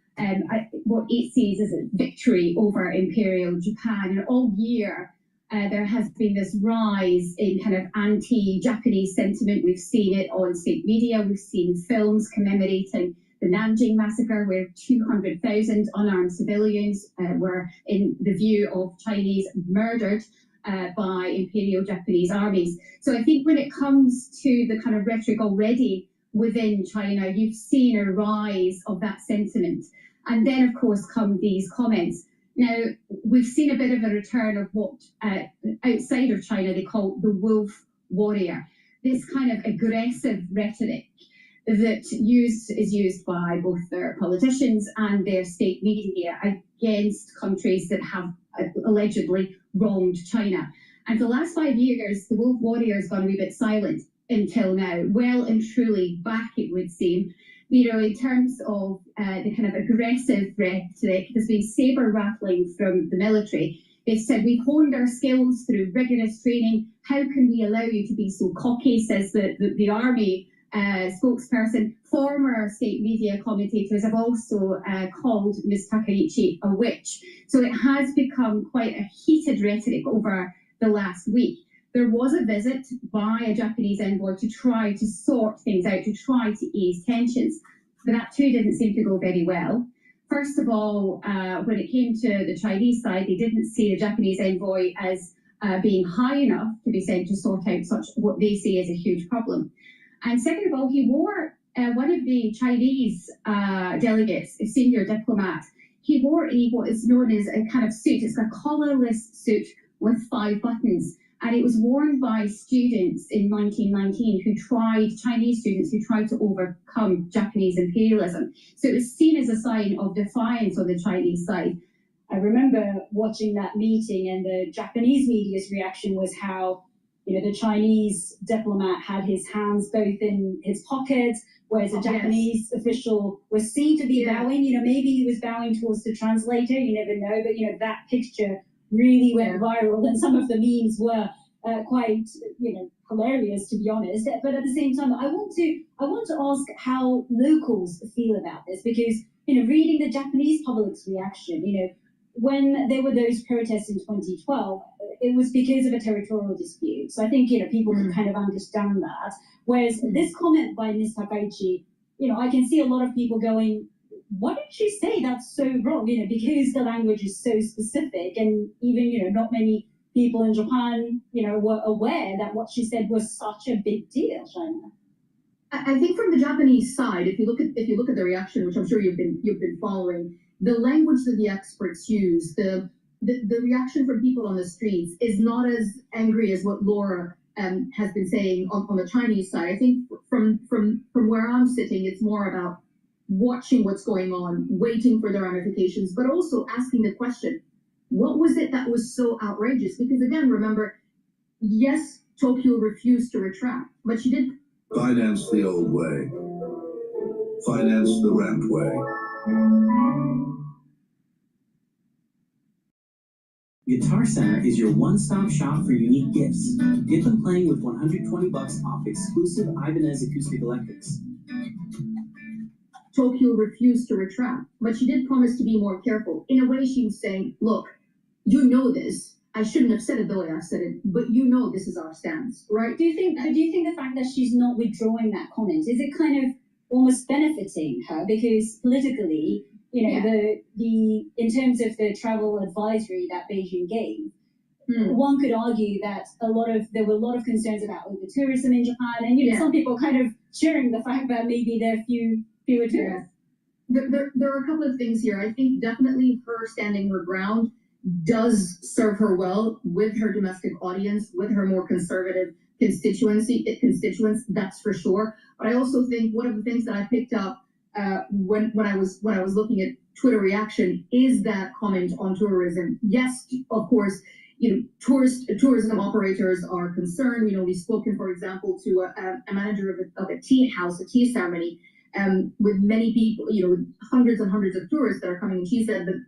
What it sees as a victory over Imperial Japan. And all year, there has been this rise in kind of anti-Japanese sentiment. We've seen it on state media. We've seen films commemorating the Nanjing massacre, where 200,000 unarmed civilians were, in the view of Chinese, murdered by Imperial Japanese armies. So I think when it comes to the kind of rhetoric already within China, you've seen a rise of that sentiment. And then, of course, come these comments. Now, we've seen a bit of a return of what outside of China they call the wolf warrior, this kind of aggressive rhetoric that is used by both their politicians and their state media against countries that have allegedly wronged China. And for the last 5 years, the wolf warrior has gone a wee bit silent until now. Well and truly back, it would seem. You know, in terms of the kind of aggressive rhetoric, there's been saber rattling from the military. They've said, we've honed our skills through rigorous training. How can we allow you to be so cocky, says the army spokesperson. Former state media commentators have also called Ms. Takaichi a witch. So it has become quite a heated rhetoric over the last week. There was a visit by a Japanese envoy to try to sort things out, to try to ease tensions, but that too didn't seem to go very well. First of all, when it came to the Chinese side, they didn't see the Japanese envoy as being high enough to be sent to sort out such what they see as a huge problem. And second of all, he wore one of the Chinese delegates, a senior diplomat, he wore what is known as a kind of suit. It's a collarless suit with 5 buttons. And it was worn by students in 1919 Chinese students who tried to overcome Japanese imperialism. So it was seen as a sign of defiance on the Chinese side. I remember watching that meeting, and the Japanese media's reaction was how, you know, the Chinese diplomat had his hands both in his pockets, whereas a Japanese official was seen to be bowing. You know, maybe he was bowing towards the translator, you never know, but, you know, that picture really went viral, and some of the memes were quite, you know, hilarious, to be honest. But at the same time, I want to ask how locals feel about this, because, you know, reading the Japanese public's reaction, you know, when there were those protests in 2012, it was because of a territorial dispute. So I think, you know, people can kind of understand that. Whereas this comment by Ms. Takaichi, you know, I can see a lot of people going, what did she say? That's so wrong, you know, because the language is so specific, and even, you know, not many people in Japan, you know, were aware that what she said was such a big deal, China. I think from the Japanese side, if you look at the reaction, which I'm sure you've been following, the language that the experts use, the reaction from people on the streets is not as angry as what Laura has been saying on the Chinese side. I think from where I'm sitting, it's more about watching what's going on, waiting for the ramifications, but also asking the question, what was it that was so outrageous? Because again, remember, yes, Tokyo refused to retract, but she did. Finance the old way. Finance the rent way. Guitar Center is your one-stop shop for unique gifts. Get them playing with $120 off exclusive Ibanez acoustic electrics. Tokyo refused to retract, but she did promise to be more careful. In a way, she was saying, look, you know this. I shouldn't have said it the way I said it, but you know this is our stance, right? Do you think the fact that she's not withdrawing that comment, is it kind of almost benefiting her? Because politically, you know, the in terms of the travel advisory that Beijing gave, one could argue that there were a lot of concerns about over-tourism in Japan, and, you know, some people kind of cheering the fact that maybe there are fewer tourists. There are a couple of things here. I think definitely her standing her ground does serve her well with her domestic audience, with her more conservative constituents, that's for sure. But I also think one of the things that I picked up when I was looking at Twitter reaction is that comment on tourism. Yes, of course, you know, tourism operators are concerned. You know, we've spoken, for example, to a manager of a tea house, a tea ceremony, with many people, you know, with hundreds and hundreds of tourists that are coming. And she said that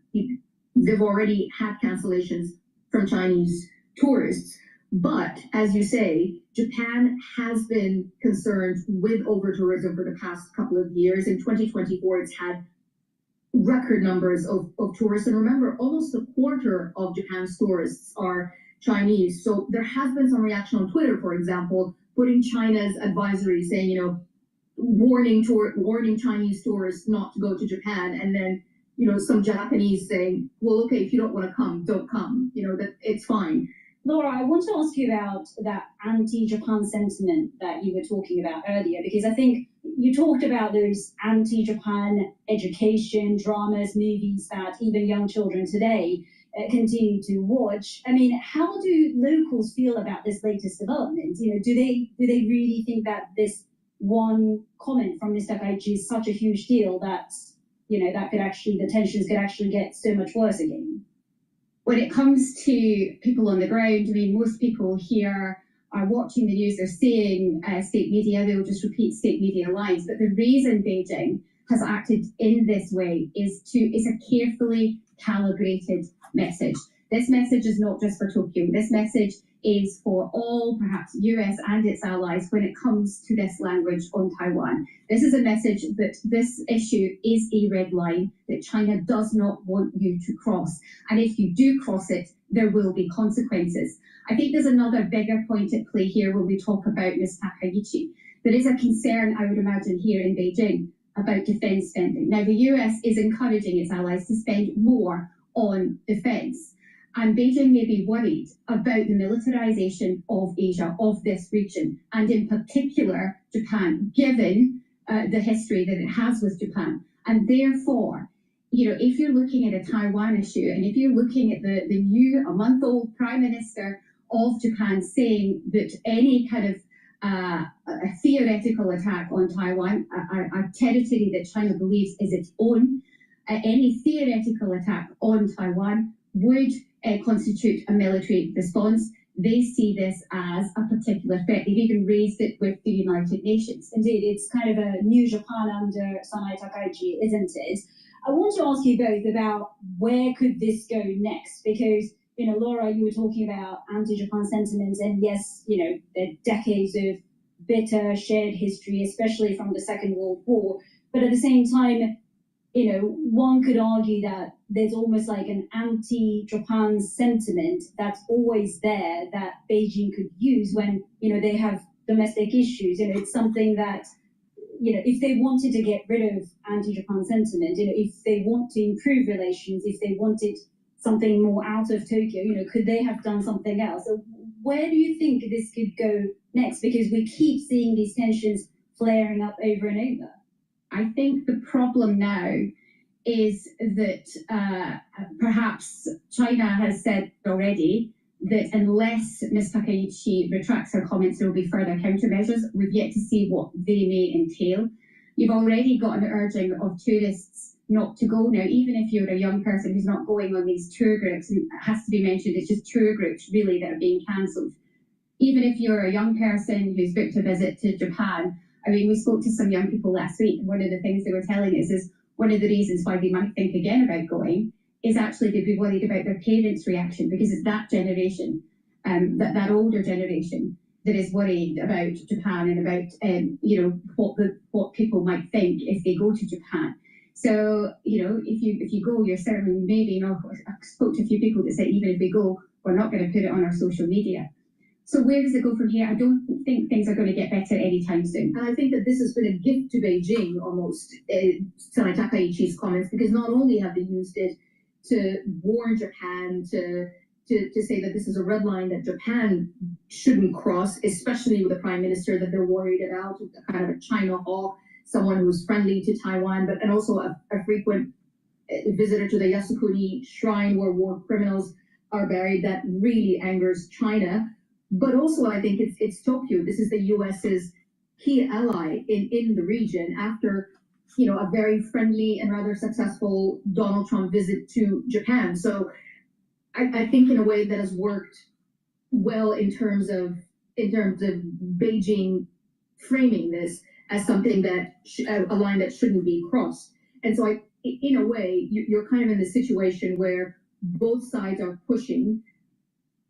they've already had cancellations from Chinese tourists. But as you say, Japan has been concerned with over-tourism for the past couple of years. In 2024, it's had record numbers of tourists. And remember, almost a quarter of Japan's tourists are Chinese. So there has been some reaction on Twitter, for example, putting China's advisory saying, you know, warning Chinese tourists not to go to Japan. And then, you know, some Japanese saying, well, okay, if you don't want to come, don't come. You know, that it's fine. Laura, I want to ask you about that anti-Japan sentiment that you were talking about earlier, because I think you talked about those anti-Japan education dramas, movies that even young children today continue to watch. I mean, how do locals feel about this latest development? You know, do they really think that this one comment from Mr. Kaichi is such a huge deal that, you know, that could actually, the tensions could actually get so much worse again? When it comes to people on the ground, I mean, most people here are watching the news, they're seeing state media, they'll just repeat state media lines. But the reason Beijing has acted in this way is a carefully calibrated message. This message is not just for Tokyo. This message is for all, perhaps US and its allies, when it comes to this language on Taiwan. This is a message that this issue is a red line that China does not want you to cross. And if you do cross it, there will be consequences. I think there's another bigger point at play here when we talk about Ms. Takaichi. There is a concern, I would imagine, here in Beijing about defence spending. Now, the US is encouraging its allies to spend more on defence. And Beijing may be worried about the militarization of Asia, of this region, and in particular, Japan, given the history that it has with Japan. And therefore, you know, if you're looking at a Taiwan issue, and if you're looking at the new, a month-old Prime Minister of Japan saying that any kind of a theoretical attack on Taiwan, a territory that China believes is its own, any theoretical attack on Taiwan would constitute a military response. They see this as a particular threat. They've even raised it with the United Nations. Indeed, it's kind of a new Japan under Sanae Takaichi, isn't it? I want to ask you both about where could this go next? Because, you know, Laura, you were talking about anti-Japan sentiments, and yes, you know, there are decades of bitter shared history, especially from the Second World War. But at the same time, you know, one could argue that there's almost like an anti-Japan sentiment that's always there that Beijing could use when, you know, they have domestic issues. You know, it's something that, you know, if they wanted to get rid of anti-Japan sentiment, you know, if they want to improve relations, if they wanted something more out of Tokyo, you know, could they have done something else? So where do you think this could go next? Because we keep seeing these tensions flaring up over and over. I think the problem now is that perhaps China has said already that unless Ms. Takaichi retracts her comments, there will be further countermeasures. We've yet to see what they may entail. You've already got an urging of tourists not to go now, even if you're a young person who's not going on these tour groups. And it has to be mentioned, it's just tour groups really that are being cancelled. Even if you're a young person who's booked a visit to Japan, I mean, we spoke to some young people last week, and one of the things they were telling us is one of the reasons why they might think again about going is actually they'd be worried about their parents' reaction, because it's that generation, that older generation, that is worried about Japan and about you know, what people might think if they go to Japan. So, you know, if you go, you're certainly maybe not. I spoke to a few people that said even if we go, we're not going to put it on our social media. So where does it go from here? I don't think things are going to get better anytime soon. And I think that this has been a gift to Beijing, almost, Sanae Takaichi's comments, because not only have they used it to warn Japan, to say that this is a red line that Japan shouldn't cross, especially with the prime minister that they're worried about, kind of a China hawk, someone who's friendly to Taiwan, and also a frequent visitor to the Yasukuni shrine where war criminals are buried. That really angers China. But also, I think it's Tokyo. This is the U.S.'s key ally in the region after, you know, a very friendly and rather successful Donald Trump visit to Japan. So I think in a way that has worked well in terms of Beijing framing this as something that a line that shouldn't be crossed. And so in a way, you're kind of in the situation where both sides are pushing,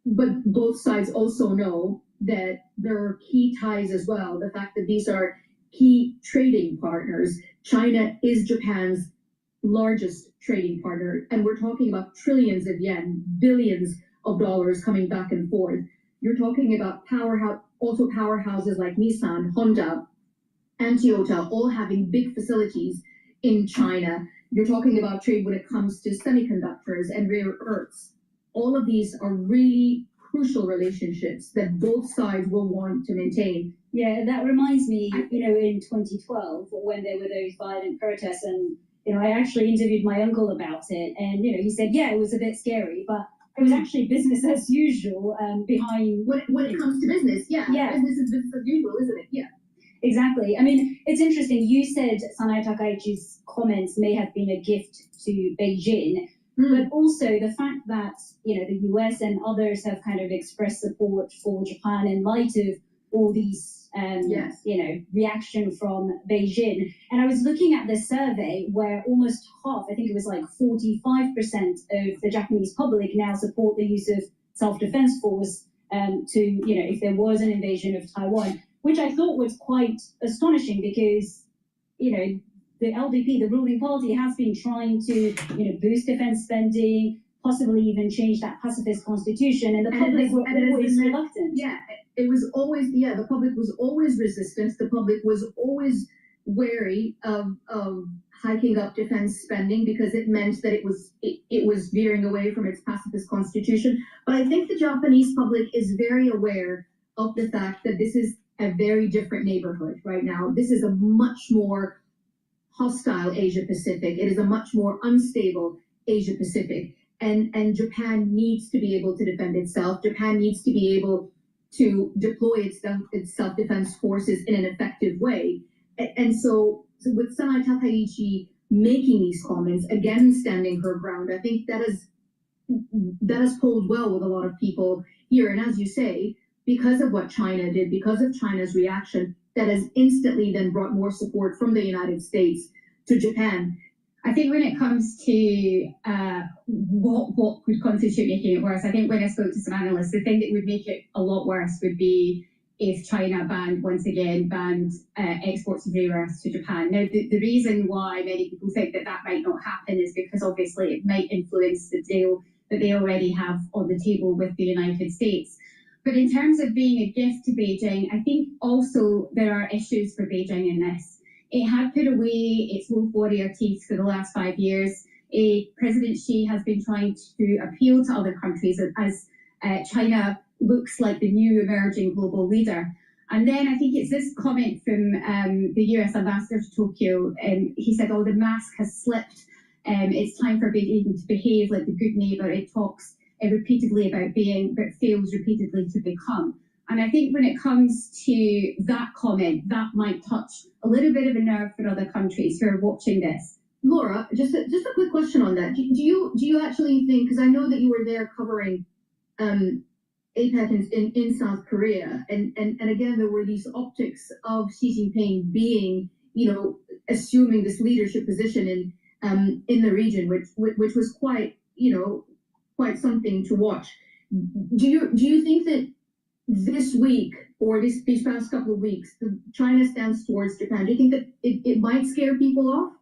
but both sides also know that there are key ties as well. The fact that these are key trading partners. China is Japan's largest trading partner, and we're talking about trillions of yen, billions of dollars coming back and forth. You're talking about auto powerhouses like Nissan, Honda, and Toyota, all having big facilities in China. You're talking about trade when it comes to semiconductors and rare earths. All of these are really crucial relationships that both sides will want to maintain. Yeah, that reminds me, in 2012, when there were those violent protests, and, I actually interviewed my uncle about it, and, he said, yeah, it was a bit scary, but it was actually business as usual behind... When it comes to business, yeah. Business is business as usual, isn't it? Yeah. Exactly. I mean, it's interesting. You said Sanae Takaichi's comments may have been a gift to Beijing, but also the fact that, the US and others have kind of expressed support for Japan in light of all these, reaction from Beijing. And I was looking at the survey where almost half, I think it was like 45% of the Japanese public now support the use of self-defense force if there was an invasion of Taiwan, which I thought was quite astonishing because, the LDP, the ruling party, has been trying to, boost defense spending, possibly even change that pacifist constitution, and the public were always reluctant. Yeah, it was always, the public was always resistant. The public was always wary of hiking up defense spending because it meant that it was veering away from its pacifist constitution. But I think the Japanese public is very aware of the fact that this is a very different neighborhood right now. This is a much more hostile Asia Pacific. It is a much more unstable Asia Pacific. And Japan needs to be able to defend itself. Japan needs to be able to deploy its self-defense forces in an effective way. And so with Sanae Takaichi making these comments, again standing her ground, I think that has pulled well with a lot of people here. And as you say, because of what China did, because of China's reaction, that has instantly then brought more support from the United States to Japan. I think when it comes to what would constitute making it worse, I think when I spoke to some analysts, the thing that would make it a lot worse would be if China once again banned exports of rare earths to Japan. Now, the reason why many people think that might not happen is because obviously it might influence the deal that they already have on the table with the United States. But in terms of being a gift to Beijing, I think also there are issues for Beijing in this. It had put away its wolf warrior teeth for the last 5 years. President Xi has been trying to appeal to other countries as China looks like the new emerging global leader. And then I think it's this comment from the US ambassador to Tokyo. He said, the mask has slipped. It's time for Beijing to behave like the good neighbor it talks repeatedly about being, but fails repeatedly to become. And I think when it comes to that comment, that might touch a little bit of a nerve for other countries who are watching this. Laura, just a quick question on that. Do you actually think, because I know that you were there covering APEC in South Korea, and again there were these optics of Xi Jinping being, assuming this leadership position in the region, which was quite something to watch. Do you think that this week or these past couple of weeks, China stands towards Japan? Do you think that it might scare people off?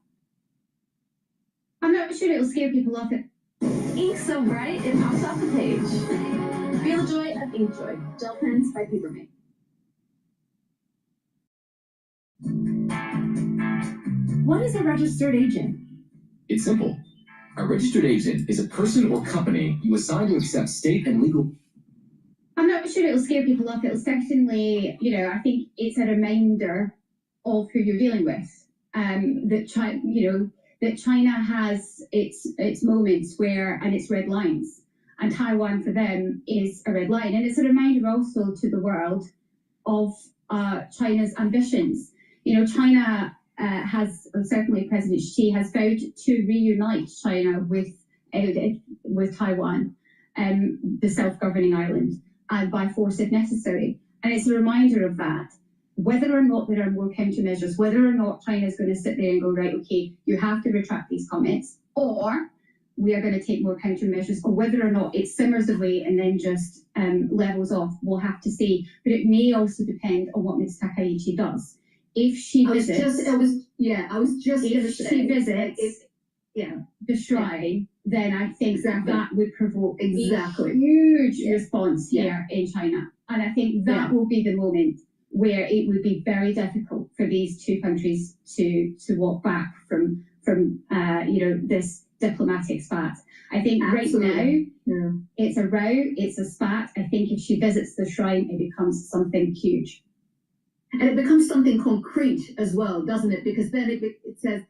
I'm not sure it'll scare people off. Ink so bright it pops off the page. Feel the joy of ink joy. Gel pens by Papermate. What is a registered agent? It's simple. A registered agent is a person or company you assign to accept state and legal. I'm not sure it'll scare people off. It'll certainly, I think it's a reminder of who you're dealing with. That China has its moments and its red lines, and Taiwan for them is a red line, and it's a reminder also to the world of China's ambitions. China has, certainly President Xi has vowed to reunite China with Taiwan, the self-governing island, and by force if necessary. And it's a reminder of that. Whether or not there are more countermeasures, whether or not China is going to sit there and go, right, okay, you have to retract these comments, or we are going to take more countermeasures, or whether or not it simmers away and then just levels off, we'll have to see. But it may also depend on what Ms. Takaichi does. If she visits the shrine, then I think that would provoke a huge response here in China. And I think that will be the moment where it would be very difficult for these two countries to walk back from this diplomatic spat. I think right now, it's a row, it's a spat. I think if she visits the shrine, it becomes something huge. And it becomes something concrete as well, doesn't it? Because then it says,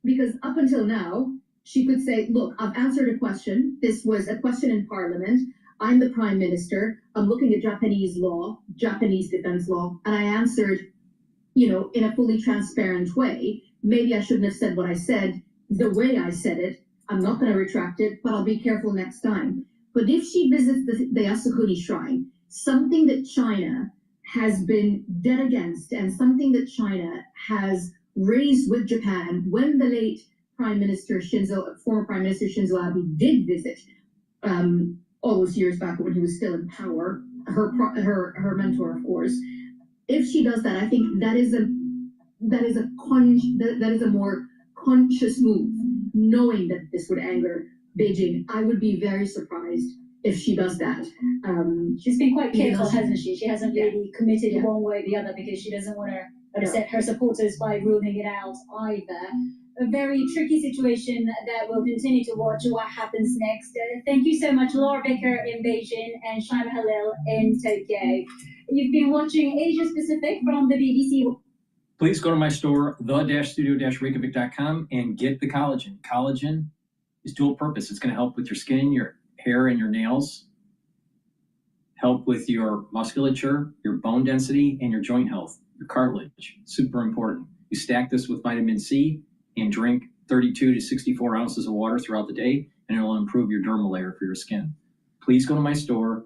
because up until now, she could say, look, I've answered a question. This was a question in Parliament. I'm the Prime Minister. I'm looking at Japanese law, Japanese defense law, and I answered, in a fully transparent way. Maybe I shouldn't have said what I said the way I said it. I'm not going to retract it, but I'll be careful next time. But if she visits the Yasukuni Shrine, something that China has been dead against and something that China has raised with Japan when the late former Prime Minister Shinzo Abe did visit all those years back when he was still in power, her mentor, of course. If she does that, I think that is a more conscious move, knowing that this would anger Beijing. I would be very surprised if she does that. She's been quite careful, hasn't she? She hasn't really committed one way or the other because she doesn't want to upset her supporters by ruling it out either. A very tricky situation that we'll continue to watch what happens next. Thank you so much, Laura Baker in Beijing and Shaima Halil in Tokyo. You've been watching Asia Pacific from the BBC. Please go to my store, the-studio-reykjavik.com, and get the collagen. Collagen is dual purpose. It's going to help with your skin, your hair, and your nails, help with your musculature, your bone density, and your joint health, your cartilage. Super important. You stack this with vitamin C and drink 32 to 64 ounces of water throughout the day, and it'll improve your dermal layer for your skin. Please go to my store.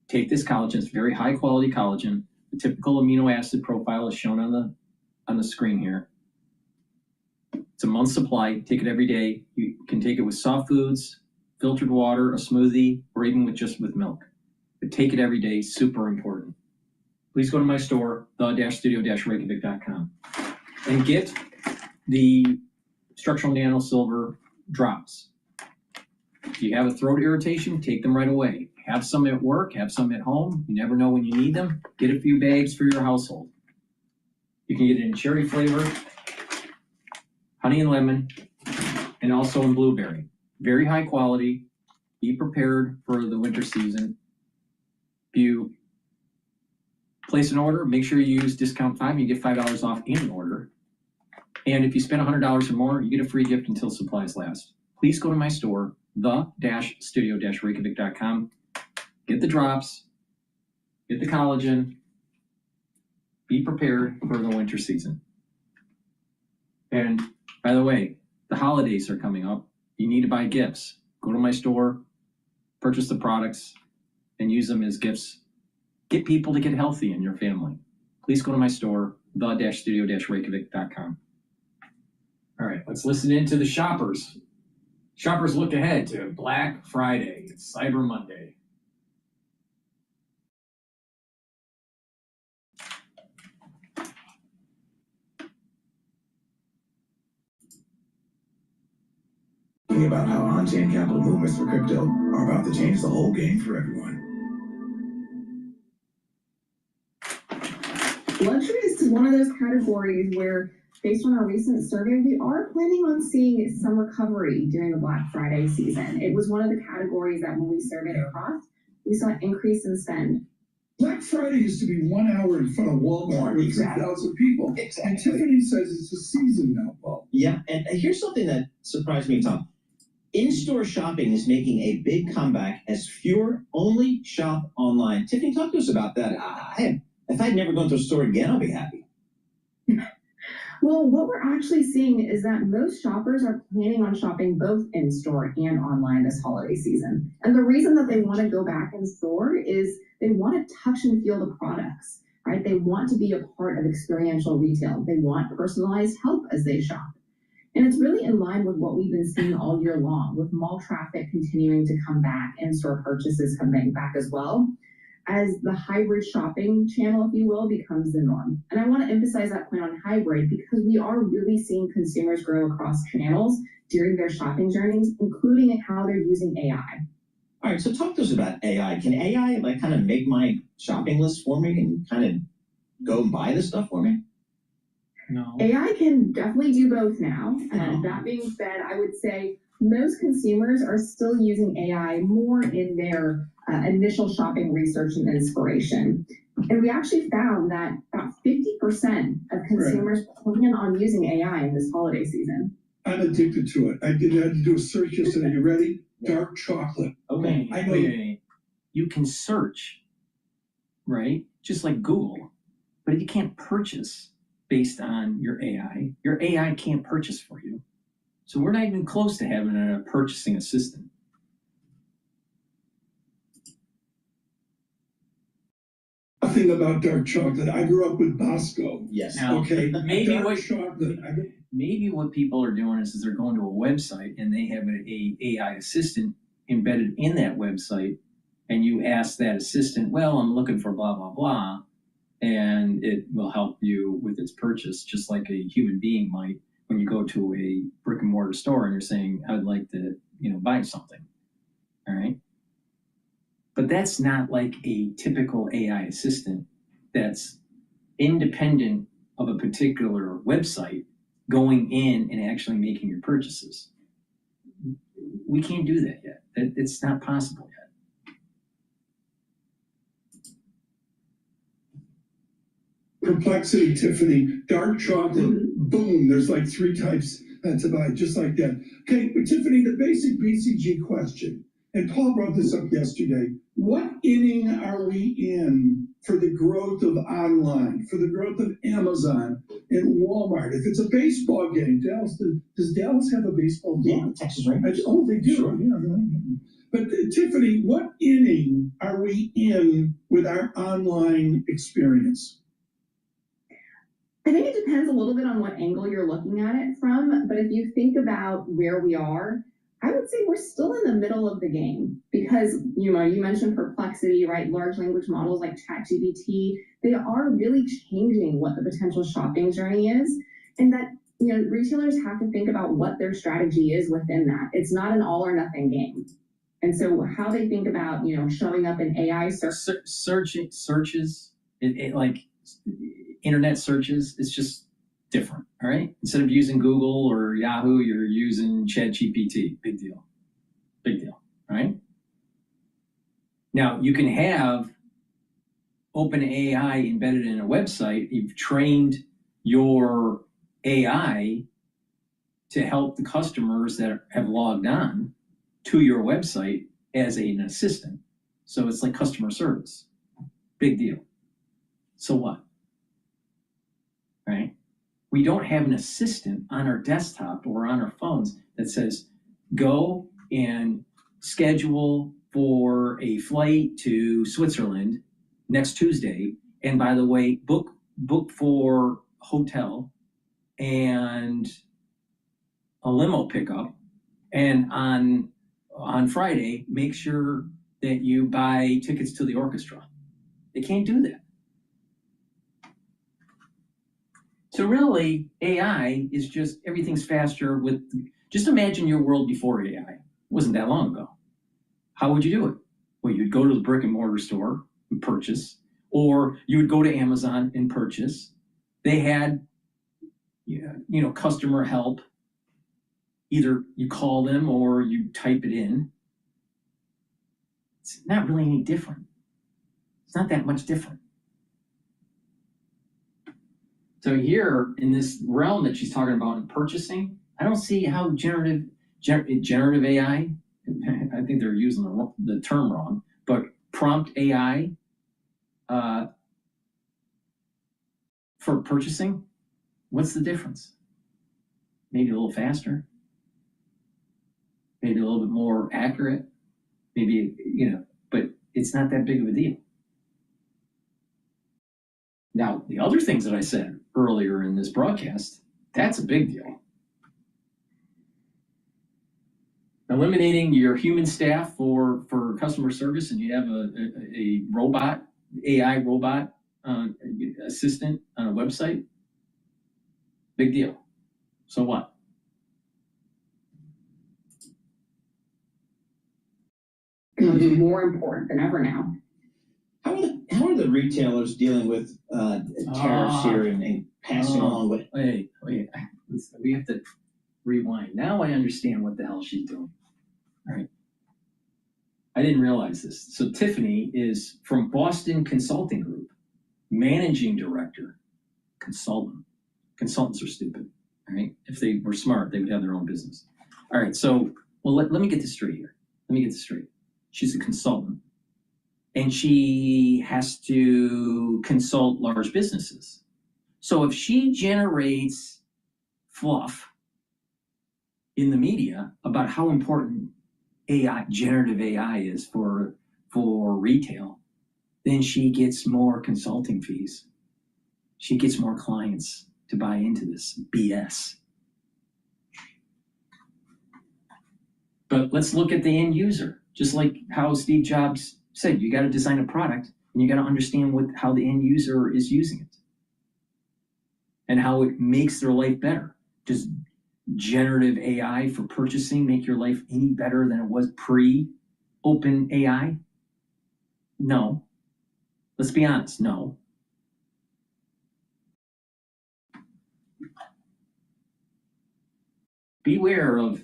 Take this collagen. It's very high quality collagen. The typical amino acid profile is shown on the screen here. It's a month's supply. Take it every day. You can take it with soft foods, filtered water, a smoothie, or even just with milk. But take it every day. Super important. Please go to my store, the-studio-reykjavik.com, and get the structural nano silver drops. If you have a throat irritation, take them right away. Have some at work, have some at home. You never know when you need them. Get a few bags for your household. You can get it in cherry flavor, honey and lemon, and also in blueberry. Very high quality. Be prepared for the winter season. If you place an order, make sure you use discount 5. You get $5 off any order. And if you spend $100 or more, you get a free gift until supplies last. Please go to my store, the-studio-reykjavik.com. Get the drops, get the collagen, be prepared for the winter season. And by the way, the holidays are coming up. You need to buy gifts. Go to my store, purchase the products, and use them as gifts. Get people to get healthy in your family. Please go to my store, the-studio-reykjavik.com. All right, let's listen in to the shoppers. Shoppers look ahead to Black Friday. It's Cyber Monday. About how on-chain capital movements for crypto are about to change the whole game for everyone. Luxury is one of those categories where, based on our recent survey, we are planning on seeing some recovery during the Black Friday season. It was one of the categories that when we surveyed across, we saw an increase in spend. Black Friday used to be 1 hour in front of Walmart with 3,000 people. Exactly. And Tiffany says it's a season now, Paul. Yeah, and here's something that surprised me, Tom. In-store shopping is making a big comeback as fewer only shop online. Tiffany, talk to us about that. If I'd never gone to a store again, I'll be happy. Well, what we're actually seeing is that most shoppers are planning on shopping both in-store and online this holiday season. And the reason that they want to go back in store is they want to touch and feel the products, right? They want to be a part of experiential retail. They want personalized help as they shop. And it's really in line with what we've been seeing all year long, with mall traffic continuing to come back and store purchases coming back as well, as the hybrid shopping channel, if you will, becomes the norm. And I want to emphasize that point on hybrid because we are really seeing consumers grow across channels during their shopping journeys, including in how they're using AI. All right, so talk to us about AI. Can AI kind of make my shopping list for me and kind of go and buy this stuff for me? No. AI can definitely do both now. That being said, I would say most consumers are still using AI more in their initial shopping research and inspiration. And we actually found that about 50% of consumers plan on using AI in this holiday season. I'm addicted to it. I had to do a search yesterday. You ready? Dark chocolate. Okay. I know. Wait. You can search, right? Just like Google, but you can't purchase based on your AI. Your AI can't purchase for you. So we're not even close to having a purchasing assistant. Nothing about dark chocolate. I grew up with Bosco. Yes. Now, Okay. maybe dark chocolate. Maybe what people are doing is they're going to a website and they have an AI assistant embedded in that website, and you ask that assistant, well, I'm looking for blah, blah, blah, and it will help you with its purchase, just like a human being might when you go to a brick and mortar store and you're saying, I would like to, buy something. All right. But that's not like a typical AI assistant that's independent of a particular website going in and actually making your purchases. We can't do that yet. It's not possible yet. Complexity, Tiffany. Dark chocolate. Boom. There's like 3 types to buy, just like that. Okay, but Tiffany, the basic BCG question, and Paul brought this up yesterday. What inning are we in for the growth of online, for the growth of Amazon and Walmart? If it's a baseball game, does Dallas have a baseball game? Yeah, Texas Rangers. Oh, they do. Sure. Yeah. But Tiffany, what inning are we in with our online experience? I think it depends a little bit on what angle you're looking at it from, but if you think about where we are, I would say we're still in the middle of the game because, you mentioned perplexity, right? Large language models like ChatGPT, they are really changing what the potential shopping journey is. And that, retailers have to think about what their strategy is within that. It's not an all or nothing game. And so how they think about, showing up in AI searches, like internet searches, it's just different, all right? Instead of using Google or Yahoo, you're using ChatGPT. Big deal, all right? Now, you can have OpenAI embedded in a website. You've trained your AI to help the customers that have logged on to your website as an assistant. So it's like customer service. Big deal. So what? Right? We don't have an assistant on our desktop or on our phones that says, go and schedule for a flight to Switzerland next Tuesday. And by the way, book for hotel and a limo pickup. And on Friday, make sure that you buy tickets to the orchestra. They can't do that. So really, AI is just, everything's faster just imagine your world before AI. It wasn't that long ago. How would you do it? Well, you'd go to the brick and mortar store and purchase, or you would go to Amazon and purchase. They had, customer help. Either you call them or you type it in. It's not really any different. It's not that much different. So here in this realm that she's talking about in purchasing, I don't see how generative AI, I think they're using the term wrong, but prompt AI for purchasing, what's the difference? Maybe a little faster, maybe a little bit more accurate, maybe, but it's not that big of a deal. Now, the other things that I said earlier in this broadcast, that's a big deal. Eliminating your human staff for customer service, and you have a robot, AI robot assistant on a website, big deal. So what? It'll be more important than ever now. How are the retailers dealing with tariffs here and passing along what. Wait. We have to rewind. Now I understand what the hell she's doing. All right. I didn't realize this. So Tiffany is from Boston Consulting Group, managing director, consultant. Consultants are stupid. All right. If they were smart, they would have their own business. All right. So, well, let me get this straight here. Let me get this straight. She's a consultant, and she has to consult large businesses. So if she generates fluff in the media about how important AI, generative AI is for retail, then she gets more consulting fees. She gets more clients to buy into this BS. But let's look at the end user. Just like how Steve Jobs said, you got to design a product and you got to understand how the end user is using it and how it makes their life better. Does generative AI for purchasing make your life any better than it was pre-open AI? No. Let's be honest, no. Beware of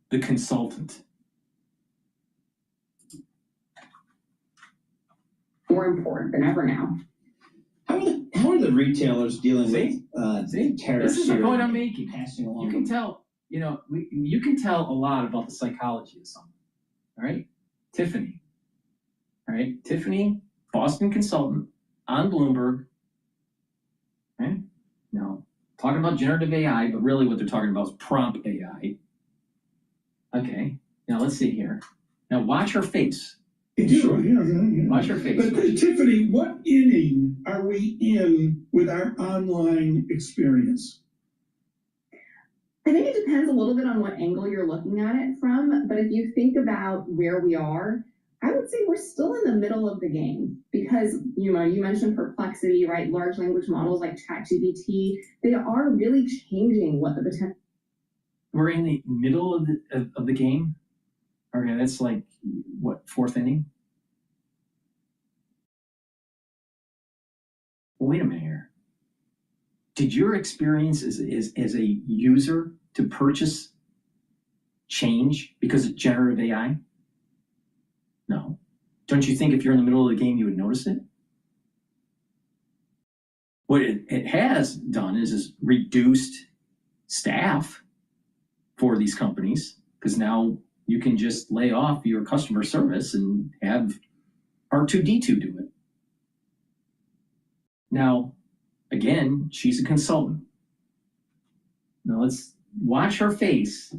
the consultant. More important than ever now. How are the retailers dealing with tariffs? This is the point I'm making. Passing along. You can tell, you can tell a lot about the psychology of someone. All right, Tiffany. All right, Tiffany, Boston consultant on Bloomberg. Right? No, talking about generative AI, but really what they're talking about is prompt AI. Okay, now let's see here. Now watch her face. Sure. Yeah. Watch her face. But Tiffany, what inning are we in with our online experience? I think it depends a little bit on what angle you're looking at it from. But if you think about where we are, I would say we're still in the middle of the game because, you mentioned perplexity, right? Large language models like ChatGPT, they are really changing what the potential. We're in the middle of the game. Okay, that's like, what, fourth inning? Wait a minute here. Did your experience as a user to purchase change because of generative AI? No. Don't you think if you're in the middle of the game, you would notice it? What it has done is reduced staff for these companies, because now you can just lay off your customer service and have R2D2 do it. Now, again, she's a consultant. Now let's watch her face.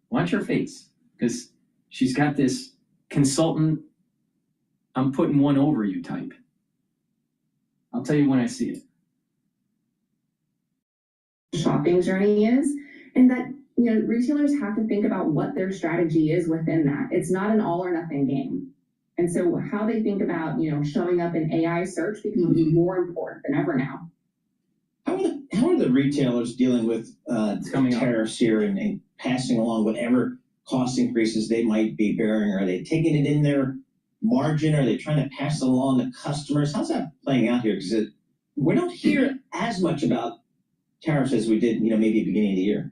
Watch her face, because she's got this consultant, I'm putting one over you type. I'll tell you when I see it. Shopping journey is, and that retailers have to think about what their strategy is within that. It's not an all or nothing game. And so how they think about, showing up in AI search becomes more important than ever now. How are the retailers dealing with tariffs here and passing along whatever cost increases they might be bearing? Are they taking it in their margin? Are they trying to pass it along to customers? How's that playing out here? Because we don't hear as much about tariffs as we did, maybe at the beginning of the year.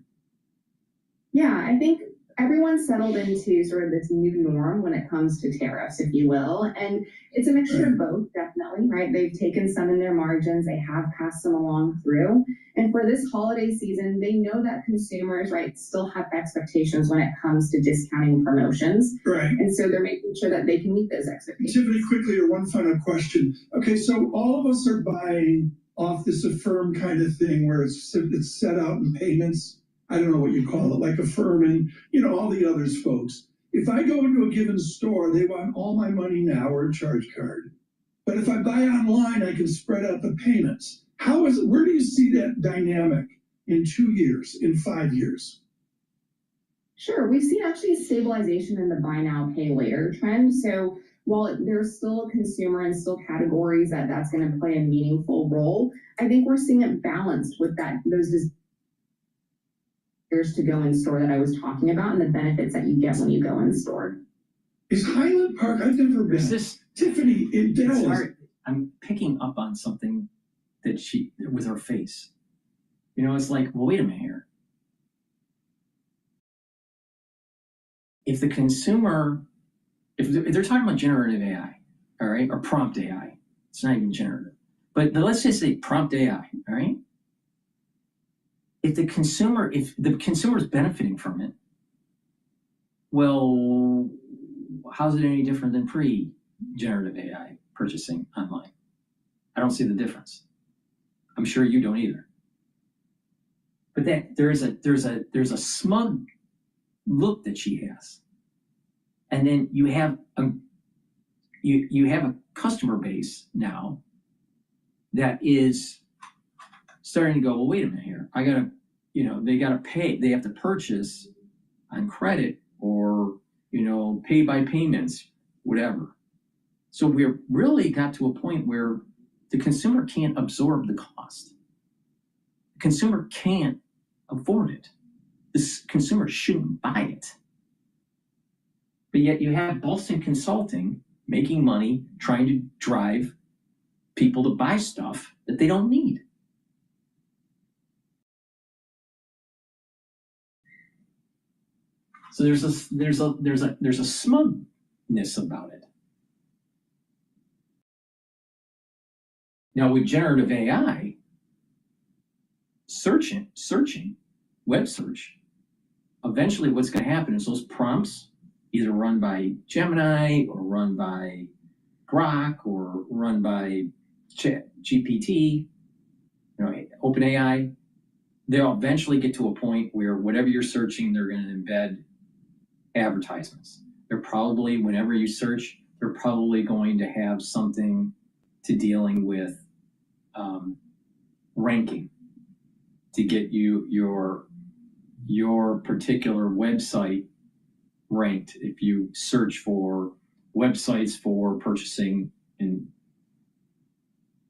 Yeah, I think everyone's settled into sort of this new norm when it comes to tariffs, if you will. And it's a mixture of both, definitely, right? They've taken some in their margins, they have passed them along through. And for this holiday season, they know that consumers, right, still have expectations when it comes to discounting promotions. Right. And so they're making sure that they can meet those expectations. Tiffany, quickly, one final question. Okay, so all of us are buying off this Affirm kind of thing where it's set out in payments. I don't know what you call it, like Affirm and, all the others, folks. If I go into a given store, they want all my money now or a charge card. But if I buy online, I can spread out the payments. Where do you see that dynamic in 2 years, in 5 years? Sure, we've seen actually a stabilization in the buy now, pay later trend. So while there's still a consumer and still categories that's going to play a meaningful role, I think we're seeing it balanced with those to go in store that I was talking about and the benefits that you get when you go in store. Is Highland Park, I've never been. Is this Tiffany in Dallas? I'm picking up on something that she, with her face. You know, it's like, well, wait a minute here. If the consumer, if they're talking about generative AI, all right, or prompt AI, it's not even generative, but let's just say prompt AI, all right? If the consumer is benefiting from it, well, how's it any different than pre-generative AI purchasing online? I don't see the difference. I'm sure you don't either. But that there's a smug look that she has, and then you have a customer base now that is starting to go, well, wait a minute here. I gotta, they gotta pay. They have to purchase on credit or pay by payments, whatever. So we're really got to a point where the consumer can't absorb the cost. The consumer can't afford it. This consumer shouldn't buy it. But yet you have Boston Consulting making money trying to drive people to buy stuff that they don't need. So there's a smugness about it. Now with generative AI, searching, web search, eventually what's going to happen is those prompts, either run by Gemini or run by Grok or run by GPT, OpenAI, they'll eventually get to a point where whatever you're searching, they're going to embed advertisements. They're probably, whenever you search, they're probably going to have something to dealing with ranking to get you your particular website ranked. If you search for websites for purchasing, in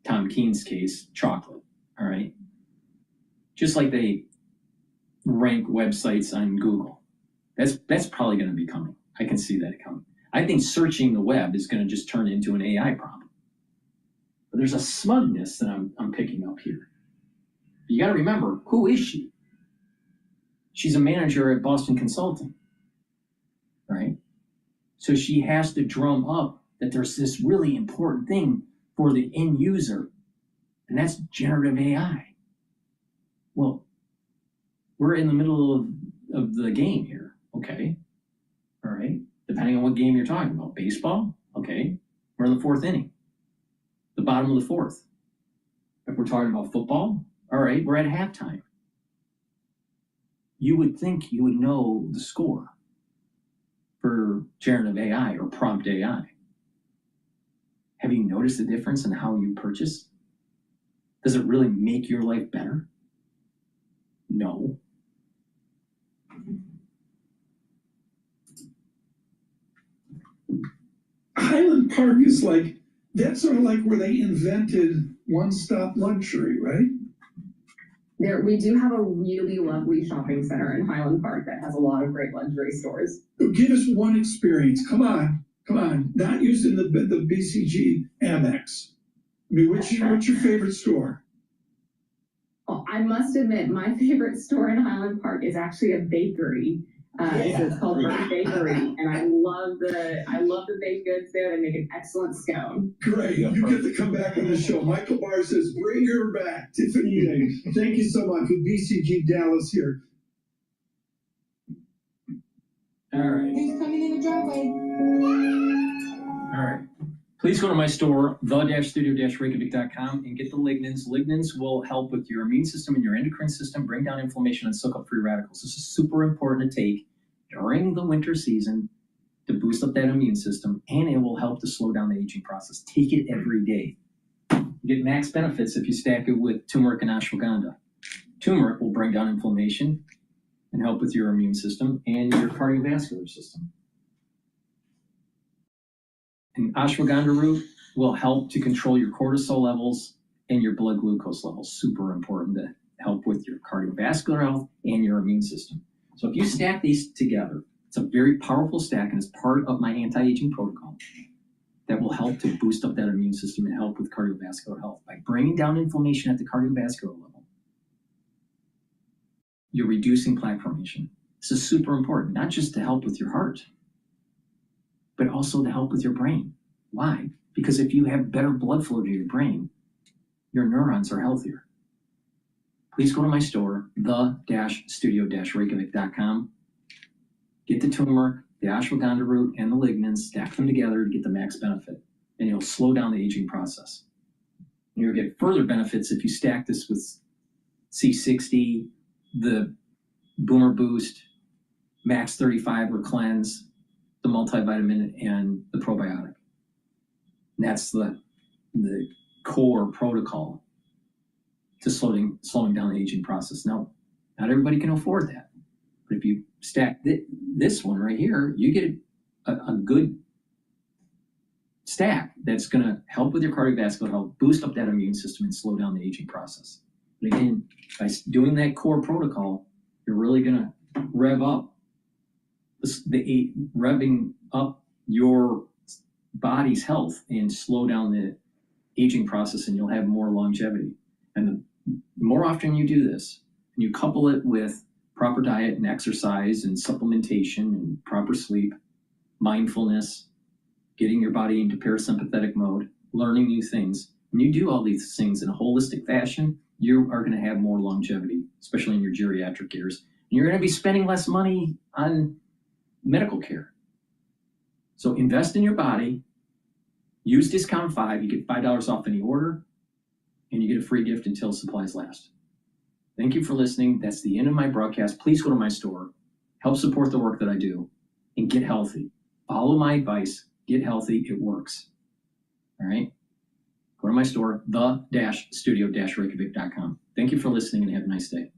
Tom Keen's case, chocolate, all right? Just like they rank websites on Google. That's probably going to be coming. I can see that coming. I think searching the web is going to just turn into an AI problem. But there's a smugness that I'm picking up here. You got to remember, who is she? She's a manager at Boston Consulting, right? So she has to drum up that there's this really important thing for the end user, and that's generative AI. Well, we're in the middle of the game here, okay? All right, depending on what game you're talking about. Baseball, okay, we're in the fourth inning, the bottom of the fourth. If we're talking about football, all right, we're at halftime. You would think you would know the score for generative AI or prompt AI. Have you noticed the difference in how you purchase? Does it really make your life better? No. Highland Park is like, that's sort of like where they invented one-stop luxury, right? We do have a really lovely shopping center in Highland Park that has a lot of great luxury stores. Give us one experience. Come on. Not using the BCG Amex. I mean, what's your favorite store? Well, I must admit, my favorite store in Highland Park is actually a bakery. So it's called Bird Bakery, and I love the baked goods there. They make an excellent scone. Great, you get to come back on the show. Michael Barr says, bring her back. Tiffany, thank you so much with BCG Dallas here. All right. He's coming in the driveway. All right. Please go to my store, the-studio-reykjavik.com, and get the lignans. Lignans will help with your immune system and your endocrine system, bring down inflammation, and soak up free radicals. This is super important to take during the winter season to boost up that immune system, and it will help to slow down the aging process. Take it every day. You get max benefits if you stack it with turmeric and ashwagandha. Turmeric will bring down inflammation and help with your immune system and your cardiovascular system. And ashwagandha root will help to control your cortisol levels and your blood glucose levels. Super important to help with your cardiovascular health and your immune system. So if you stack these together, it's a very powerful stack, and it's part of my anti-aging protocol that will will help to boost up that immune system and help with cardiovascular health. By bringing down inflammation at the cardiovascular level, you're reducing plaque formation. This is super important, not just to help with your heart, but also to help with your brain. Why? Because if you have better blood flow to your brain, your neurons are healthier. Please go to my store, the-studio-reykjavik.com. Get the turmeric, the ashwagandha root, and the lignans, stack them together to get the max benefit, and you'll slow down the aging process. And you'll get further benefits if you stack this with C60, the Boomer Boost, Max 35 or Cleanse, the multivitamin, and the probiotic. And that's the core protocol to slowing down the aging process. Now, not everybody can afford that. But if you stack this one right here, you get a good stack that's going to help with your cardiovascular health, boost up that immune system, and slow down the aging process. And again, by doing that core protocol, you're really going to revving up your body's health and slow down the aging process, and you'll have more longevity. And the more often you do this, and you couple it with proper diet and exercise and supplementation and proper sleep, mindfulness, getting your body into parasympathetic mode, learning new things. When you do all these things in a holistic fashion, you are going to have more longevity, especially in your geriatric years. And you're going to be spending less money on medical care. So invest in your body, use discount 5, you get $5 off any order, and you get a free gift until supplies last. Thank you for listening. That's the end of my broadcast. Please go to my store, help support the work that I do, and get healthy. Follow my advice, get healthy, it works. All right? Go to my store, the-studio-reykjavik.com. Thank you for listening and have a nice day.